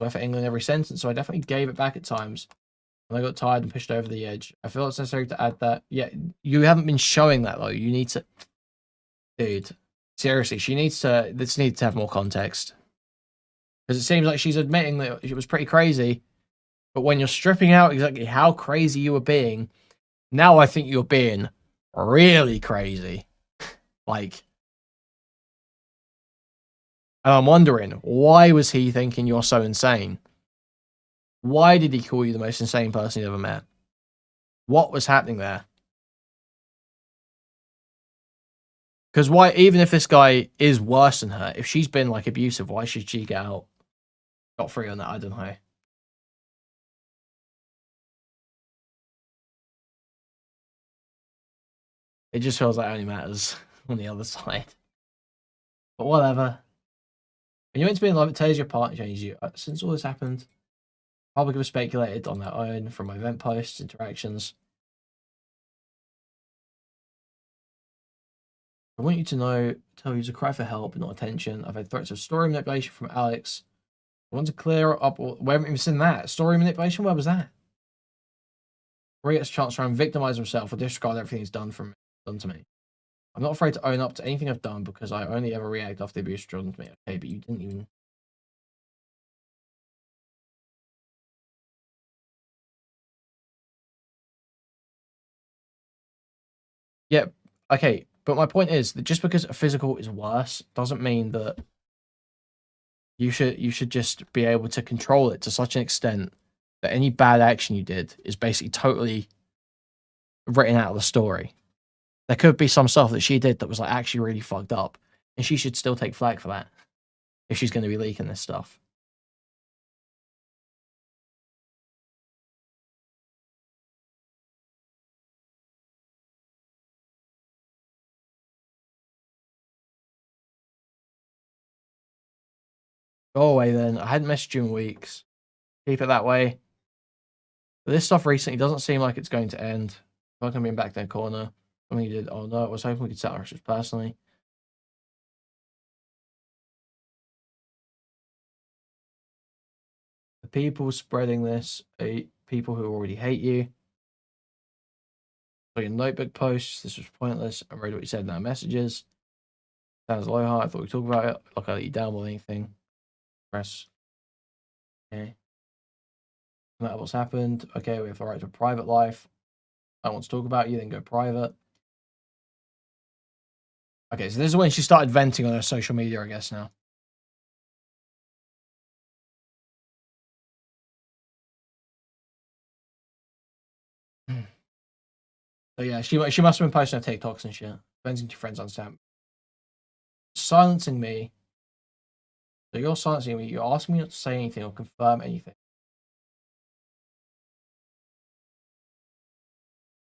I for England every sentence, so I definitely gave it back at times. And I got tired and pushed over the edge. I feel it's necessary to add that. Yeah, you haven't been showing that though. You need to... Dude, seriously, this needs to have more context. Because it seems like she's admitting that it was pretty crazy. But when you're stripping out exactly how crazy you were being, now I think you're being really crazy. Like, and I'm wondering, why was he thinking you're so insane? Why did he call you the most insane person he'd ever met? What was happening there? Because why, even if this guy is worse than her, if she's been like abusive, why should she get out? Got free on that, I don't know. It just feels like it only matters on the other side. But whatever. When you're meant to be in love, it tells your partner changes you. Since all this happened, public have speculated on their own from my event posts, interactions. I want you to tell you to cry for help, not attention. I've had threats of story manipulation from Alex. I want to clear up. We haven't even seen that. Story manipulation? Where was that? Where he gets a chance to try and victimize himself or disregard everything he's done to me. I'm not afraid to own up to anything I've done because I only ever react after the abuse was done to me. Okay, but you didn't even... Yeah, okay, but my point is that just because a physical is worse doesn't mean that you should just be able to control it to such an extent that any bad action you did is basically totally written out of the story. There could be some stuff that she did that was like actually really fucked up, and she should still take flack for that if she's going to be leaking this stuff. Go away then. I hadn't messaged you in weeks. Keep it that way. But this stuff recently doesn't seem like it's going to end. I'm not going to be back in the corner. When you did, oh no, I was hoping we could settle our issues personally. The people spreading this are people who already hate you. So your notebook posts, this was pointless. I read what you said in our messages. Sounds low heart. I thought we'd talk about it. Like I let you down with anything. Press. Okay. No matter what's happened. Okay, we have the right to a private life. I want to talk about you, then go private. Okay, so this is when she started venting on her social media, I guess, now. So yeah, she must have been posting her TikToks and shit. Venting to friends on Snap. Silencing me. So you're silencing me. You're asking me not to say anything or confirm anything.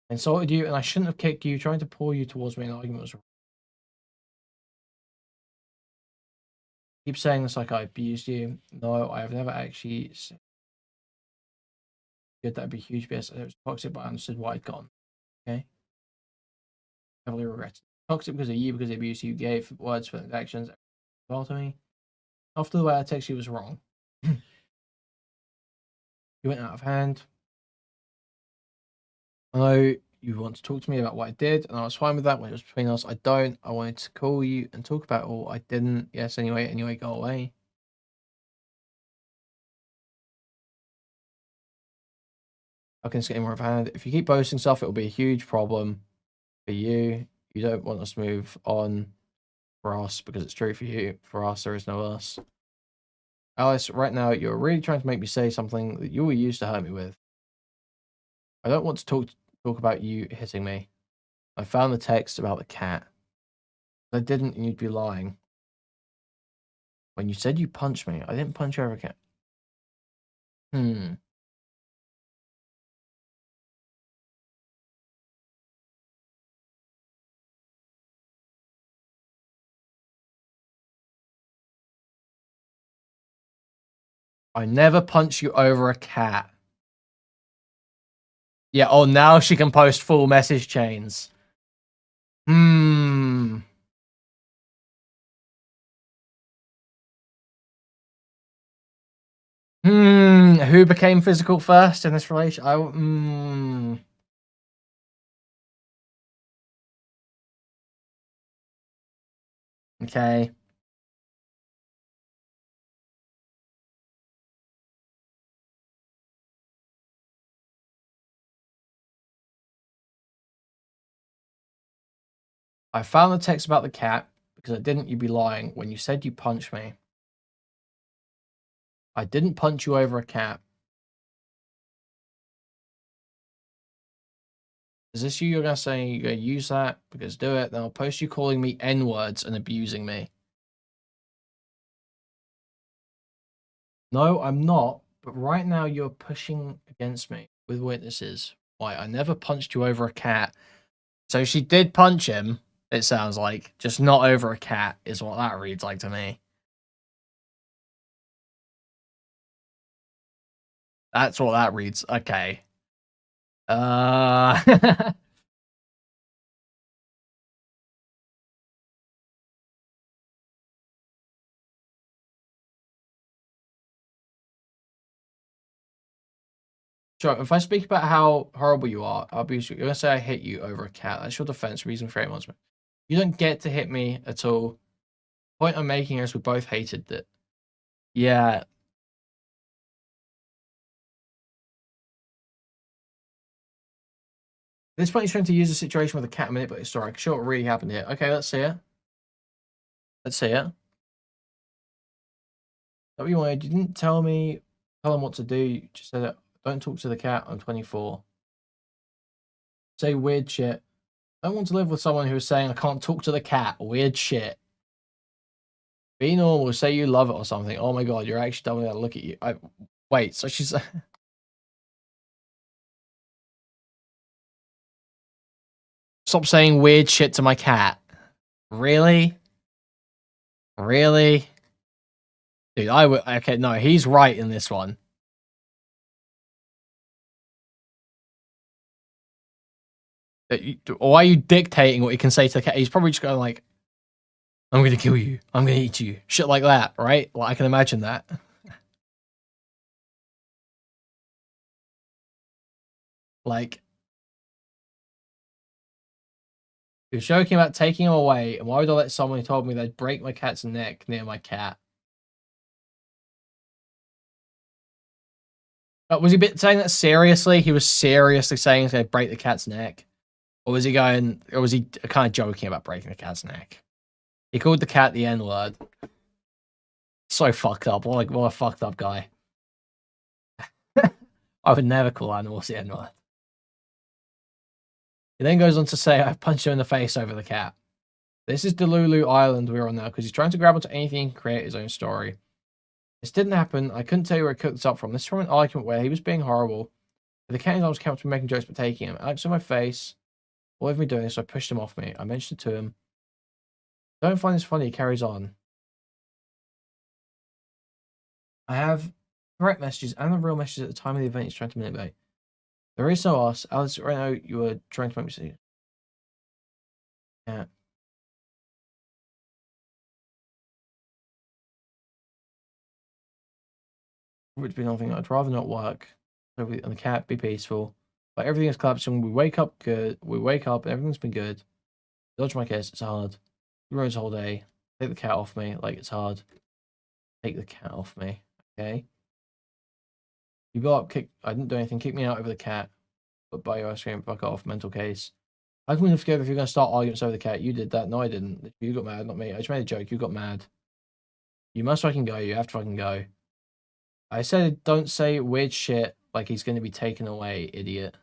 I insulted you, and I shouldn't have kicked you. Trying to pull you towards me in an argument was wrong. Keep saying this like I abused you. No, I have never actually said that'd be huge BS. It was toxic, but I understood why I'd gone. Okay. Heavily regretted. Toxic because of you, because of the abuse you gave, words for actions. Well to me. After the way I text you was wrong. You went out of hand. I know you want to talk to me about what I did, and I was fine with that when it was between us. I don't. I wanted to call you and talk about all. I didn't. Yes, anyway, go away. I can get more of a hand. If you keep posting stuff, it will be a huge problem for you. You don't want us to move on for us because it's true for you. For us, there is no us. Alice, right now, you're really trying to make me say something that you were used to hurt me with. I don't want to talk about you hitting me. I found the text about the cat. I didn't, and you'd be lying. When you said you punched me, I didn't punch you over a cat. I never punched you over a cat. Yeah, oh, now she can post full message chains. Who became physical first in this relation? Okay. I found the text about the cat because I didn't. You'd be lying when you said you punched me. I didn't punch you over a cat. Is this you? You're gonna say you're gonna use that? Because do it. Then I'll post you calling me N-words and abusing me. No, I'm not. But right now you're pushing against me with witnesses. Why? I never punched you over a cat. So she did punch him. It sounds like just not over a cat is what that reads like to me. That's what that reads. Okay. Sure, if I speak about how horrible you are, I'll be you're gonna say I hit you over a cat. That's your defense reason for 8 months. You don't get to hit me at all. The point I'm making is we both hated that. Yeah. At this point, he's trying to use the situation with a cat manipulator story. I can show what really happened here. Okay, let's see it. Let's see it. What you wanted? You didn't tell him what to do. You just said, don't talk to the cat. I'm 24. Say weird shit. I don't want to live with someone who is saying I can't talk to the cat. Weird shit. Be normal. Say you love it or something. Oh my god, you're actually telling me that. Look at you. Wait. So she's. Stop saying weird shit to my cat. Really? Really? Dude, I would. Okay, no, he's right in this one. Why are you dictating what he can say to the cat? He's probably just going like, I'm going to kill you. I'm going to eat you. Shit like that, right? Well, I can imagine that. Like, you're joking about taking him away, and why would I let someone who told me they'd break my cat's neck near my cat? Was he saying that seriously? He was seriously saying he's going to break the cat's neck? Or was he kind of joking about breaking the cat's neck? He called the cat the N-word. So fucked up. What a fucked up guy. I would never call animals the N-word. He then goes on to say, I've punched him in the face over the cat. This is Delulu Island we're on now because he's trying to grab onto anything and create his own story. This didn't happen. I couldn't tell you where I cooked this up from. This is from an argument where he was being horrible. But the cat in his arms kept making jokes but taking him. Alex in my face. All of me doing this, so I pushed him off me. I mentioned it to him. Don't find this funny, he carries on. I have threat messages and the real messages at the time of the event he's trying to manipulate. There is no us. Alice, right now you were trying to make me see. Yeah. Would be nothing. I'd rather not work. And the cat be peaceful. But everything is collapsing. We wake up good. We wake up and everything's been good. Dodge my kiss. It's hard. He ruins the whole day. Take the cat off me. Like it's hard. Take the cat off me. Okay. You go up, kick. I didn't do anything. Kick me out over the cat. But buy your ice cream. Fuck off. Mental case. How can we forgive if you're going to start arguments over the cat? You did that. No, I didn't. You got mad, not me. I just made a joke. You got mad. You must fucking go. You have to fucking go. I said don't say weird shit like he's going to be taken away, idiot.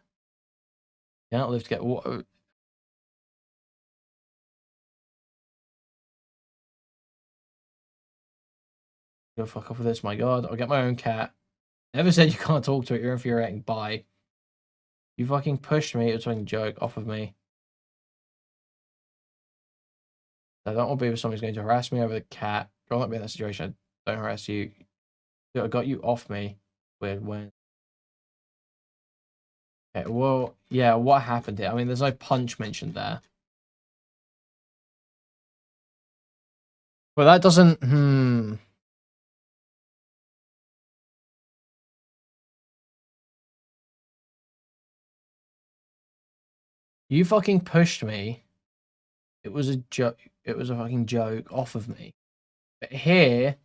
You can't live to get... Go fuck off with this, my god. I'll get my own cat. Never said you can't talk to it. You're infuriating. Bye. You fucking pushed me. It was a fucking joke. Off of me. I don't want to be with someone who's going to harass me over the cat. Try not to be in that situation. Don't harass you. I got you off me. Weird when. Okay, well, yeah, what happened here? I mean, there's no punch mentioned there. Well, that doesn't... You fucking pushed me. It was a joke. It was a fucking joke off of me. But here,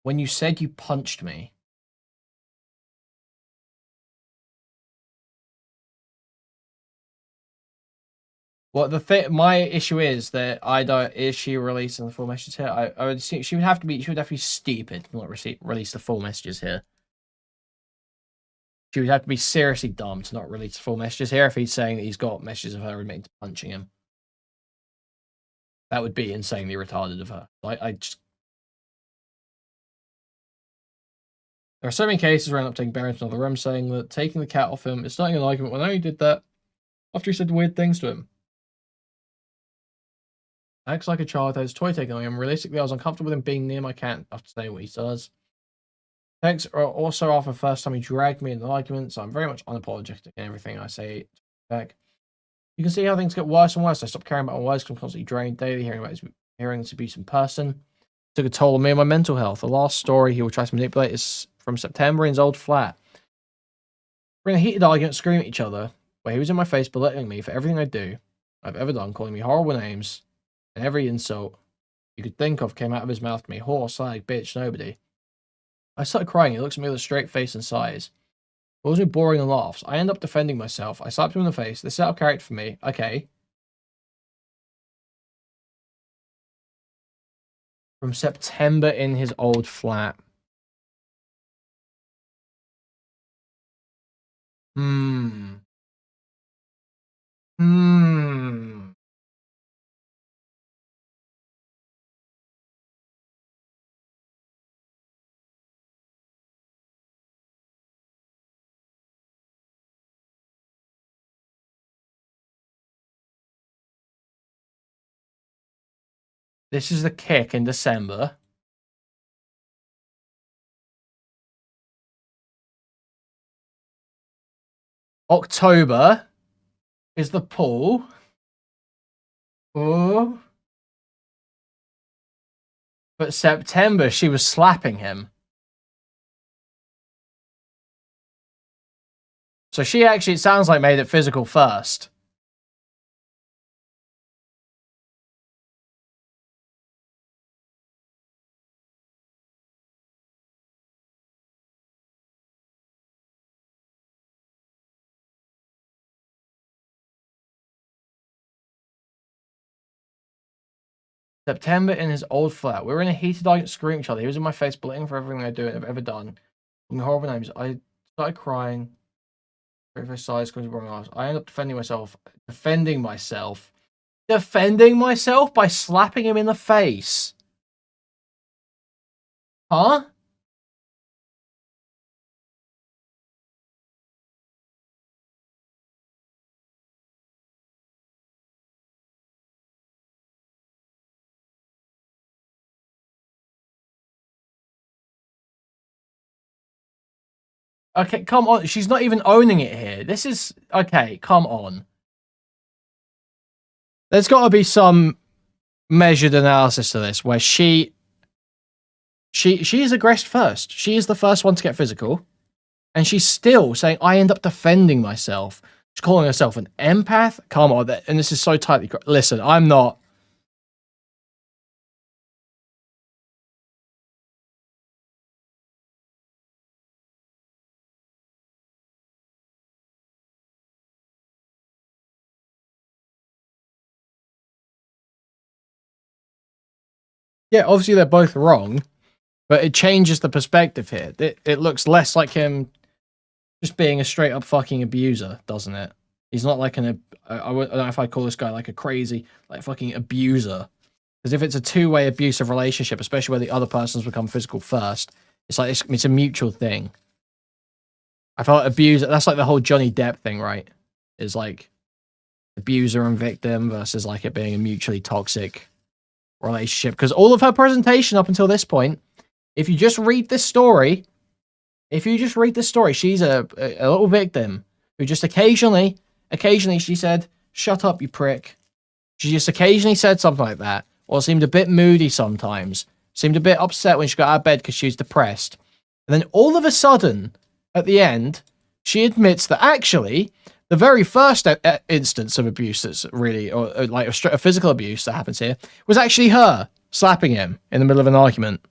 when you said you punched me, well, my issue is that I don't. Is she releasing the full messages here? I would see she would have to be. She would have to be stupid to not release the full messages here. She would have to be seriously dumb to not release the full messages here if he's saying that he's got messages of her admitting to punching him. That would be insanely retarded of her. I just... There are so many cases where I end up taking Barry into another room saying that taking the cat off him is starting an argument when I only did that after he said weird things to him. Acts like a child has his toy taken away him. Realistically, I was uncomfortable with him being near my cat after saying what he does. Thanks also after the first time he dragged me in the argument, so I'm very much unapologetic in everything I say back. You can see how things get worse and worse. I stopped caring about my words because I'm constantly drained daily, hearing this abuse in person. It took a toll on me and my mental health. The last story he will try to manipulate is from September in his old flat. We're in a heated argument, screaming at each other, where he was in my face belittling me for everything I've ever done, calling me horrible names, and every insult you could think of came out of his mouth to me. Horse, slag, bitch, nobody. I started crying. He looks at me with a straight face and sighs. Calls me boring and laughs. I end up defending myself. I slapped him in the face. This is out of character for me. Okay. From September in his old flat. This is the kick in December. October is the pool. Oh. But September, she was slapping him. So she actually, it sounds like, made it physical first. September in his old flat. We were in a heated argument, screaming at each other. He was in my face, belittling for everything I do and have ever done. Horrible names. I started crying. I end up defending myself by slapping him in the face. Huh? Okay, come on. She's not even owning it here. This is... Okay, come on. There's got to be some measured analysis to this where she is aggressed first. She is the first one to get physical. And she's still saying, I end up defending myself. She's calling herself an empath. Come on. And this is so tightly... Listen, I'm not... Yeah, obviously they're both wrong, but it changes the perspective here. It looks less like him just being a straight up fucking abuser, doesn't it? He's not like I don't know if I'd call this guy like a crazy, like fucking abuser. Because if it's a two-way abusive relationship, especially where the other person's become physical first, it's like it's a mutual thing. I felt abuser, that's like the whole Johnny Depp thing, right? Is like abuser and victim versus like it being a mutually toxic relationship. Because all of her presentation up until this point, if you just read this story, she's a little victim who just occasionally she said, "Shut up, you prick." She just occasionally said something like that, or seemed a bit moody sometimes, seemed a bit upset when she got out of bed because she was depressed. And then all of a sudden, at the end, she admits that actually the very first instance of abuse that's really, or like a physical abuse that happens here, was actually her slapping him in the middle of an argument.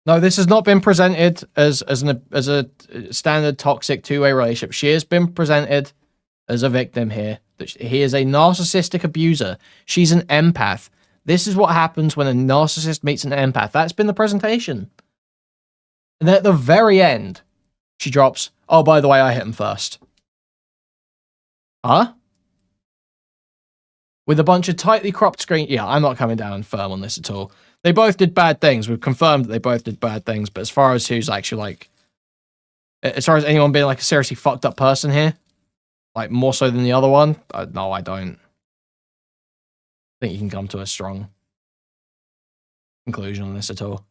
No, this has not been presented as a standard toxic two-way relationship. She has been presented as a victim here. That he is a narcissistic abuser. She's an empath. This is what happens when a narcissist meets an empath. That's been the presentation. And then at the very end, she drops, "Oh, by the way, I hit him first." Huh? With a bunch of tightly cropped screen. Yeah, I'm not coming down firm on this at all. They both did bad things. We've confirmed that they both did bad things. But as far as who's actually like, as far as anyone being like a seriously fucked up person here, like more so than the other one, no, I don't think you can come to a strong conclusion on this at all.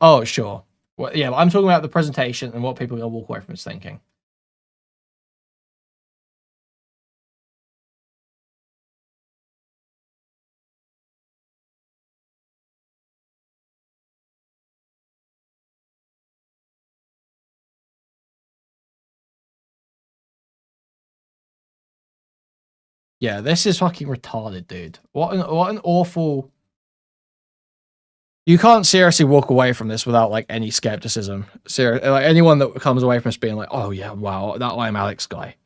Oh, sure. Well, yeah, I'm talking about the presentation and what people are going to walk away from is thinking. Yeah, this is fucking retarded, dude. What an awful... You can't seriously walk away from this without like any skepticism. Seriously, like anyone that comes away from this being like, "Oh yeah, wow, that Imallexx guy."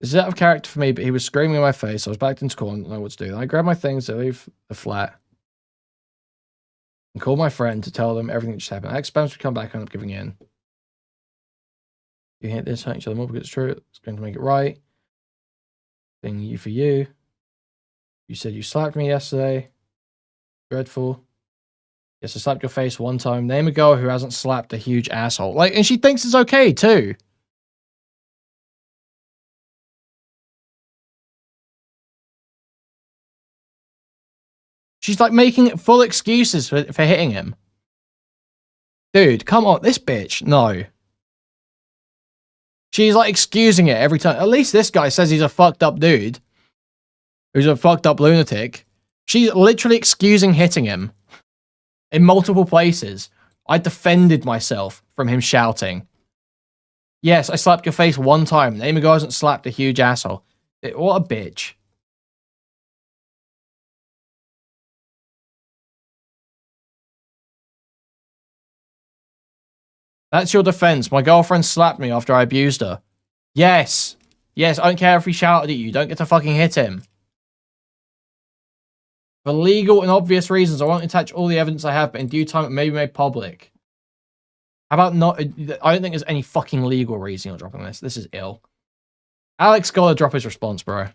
This is out of character for me, but he was screaming in my face. I was backed into corner, I didn't know what to do. Then I grabbed my things to leave the flat and called my friend to tell them everything that just happened. I expect to come back and end up giving in. You hit this, hurt each other more because it's true. It's going to make it right. Thing you for you. You said you slapped me yesterday. Dreadful. Yes, I slapped your face one time. Name a girl who hasn't slapped a huge asshole. Like, and she thinks it's okay too. She's like making full excuses for hitting him. Dude, come on, this bitch, no. She's like excusing it every time. At least this guy says he's a fucked up dude. Who's a fucked up lunatic. She's literally excusing hitting him. In multiple places. I defended myself from him shouting. Yes, I slapped your face one time. Name a guy hasn't slapped a huge asshole. What a bitch. That's your defense. My girlfriend slapped me after I abused her. Yes. Yes, I don't care if he shouted at you. Don't get to fucking hit him. For legal and obvious reasons, I won't attach all the evidence I have, but in due time it may be made public. How about not... I don't think there's any fucking legal reason you're dropping this. This is ill. Alex gotta drop his response, bro.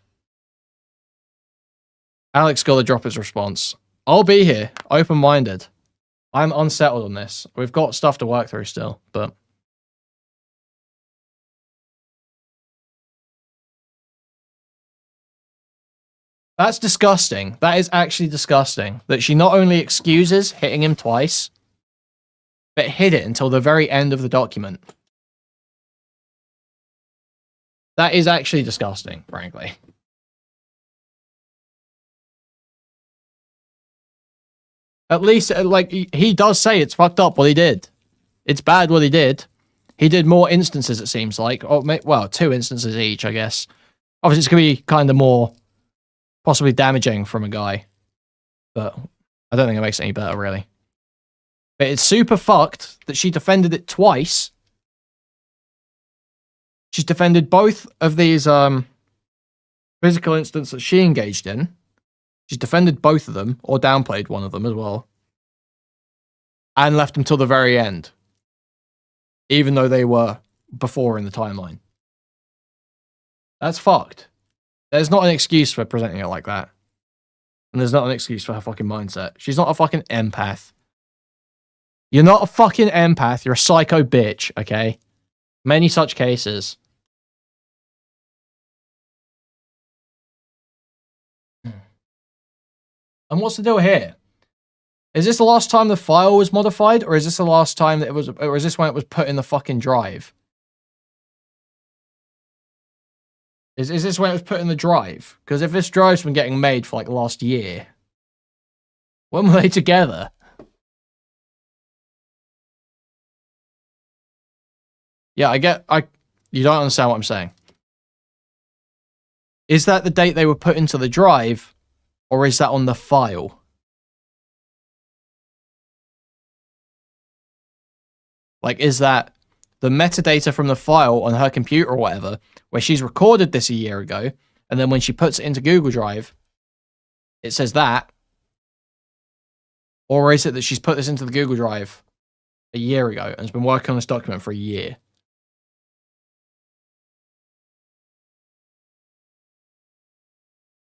Alex gotta drop his response. I'll be here, open-minded. I'm unsettled on this. We've got stuff to work through still, but... That's disgusting. That is actually disgusting. That she not only excuses hitting him twice, but hid it until the very end of the document. That is actually disgusting, frankly. At least, like, he does say it's fucked up what he did. It's bad what he did. He did more instances, it seems like. Or, well, 2 instances each, I guess. Obviously, it's going to be kind of more possibly damaging from a guy. But I don't think it makes it any better, really. But it's super fucked that she defended it twice. She's defended both of these physical incidents that she engaged in. She's defended both of them, or downplayed one of them as well. And left them till the very end. Even though they were before in the timeline. That's fucked. There's not an excuse for presenting it like that. And there's not an excuse for her fucking mindset. She's not a fucking empath. You're not a fucking empath. You're a psycho bitch, okay? Many such cases. And what's the deal here? Is this the last time the file was modified, or is this the last time that it was, or is this when it was put in the fucking drive? Is this when it was put in the drive? Because if this drive's been getting made for like last year, when were they together? Yeah, you don't understand what I'm saying. Is that the date they were put into the drive, or is that on the file? Like, is that the metadata from the file on her computer or whatever, where she's recorded this a year ago, and then when she puts it into Google Drive, it says that? Or is it that she's put this into the Google Drive a year ago and has been working on this document for a year?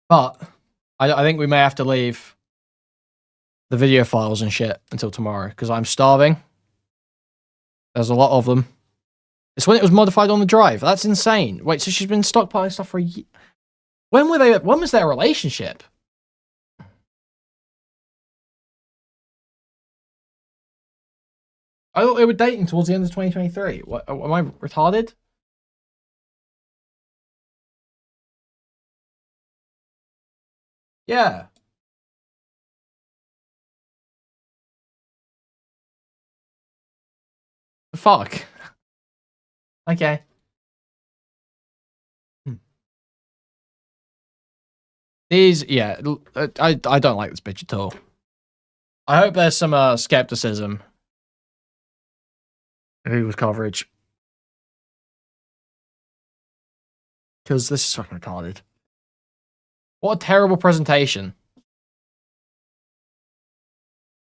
But I think we may have to leave the video files and shit until tomorrow, because I'm starving. There's a lot of them. It's when it was modified on the drive. That's insane. Wait, so she's been stockpiling stuff for a year? When was their relationship? I thought they were dating towards the end of 2023. What, am I retarded? Yeah. The fuck? Okay. These, yeah, I don't like this bitch at all. I hope there's some skepticism in Google's coverage. Because this is fucking retarded. What a terrible presentation.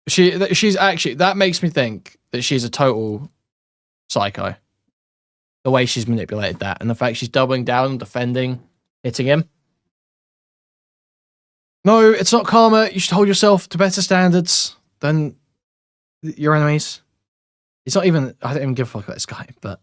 She's actually, that makes me think that she's a total psycho. The way she's manipulated that, and the fact she's doubling down and defending hitting him. No, it's not karma. You should hold yourself to better standards than your enemies. It's not even, I don't even give a fuck about this guy, but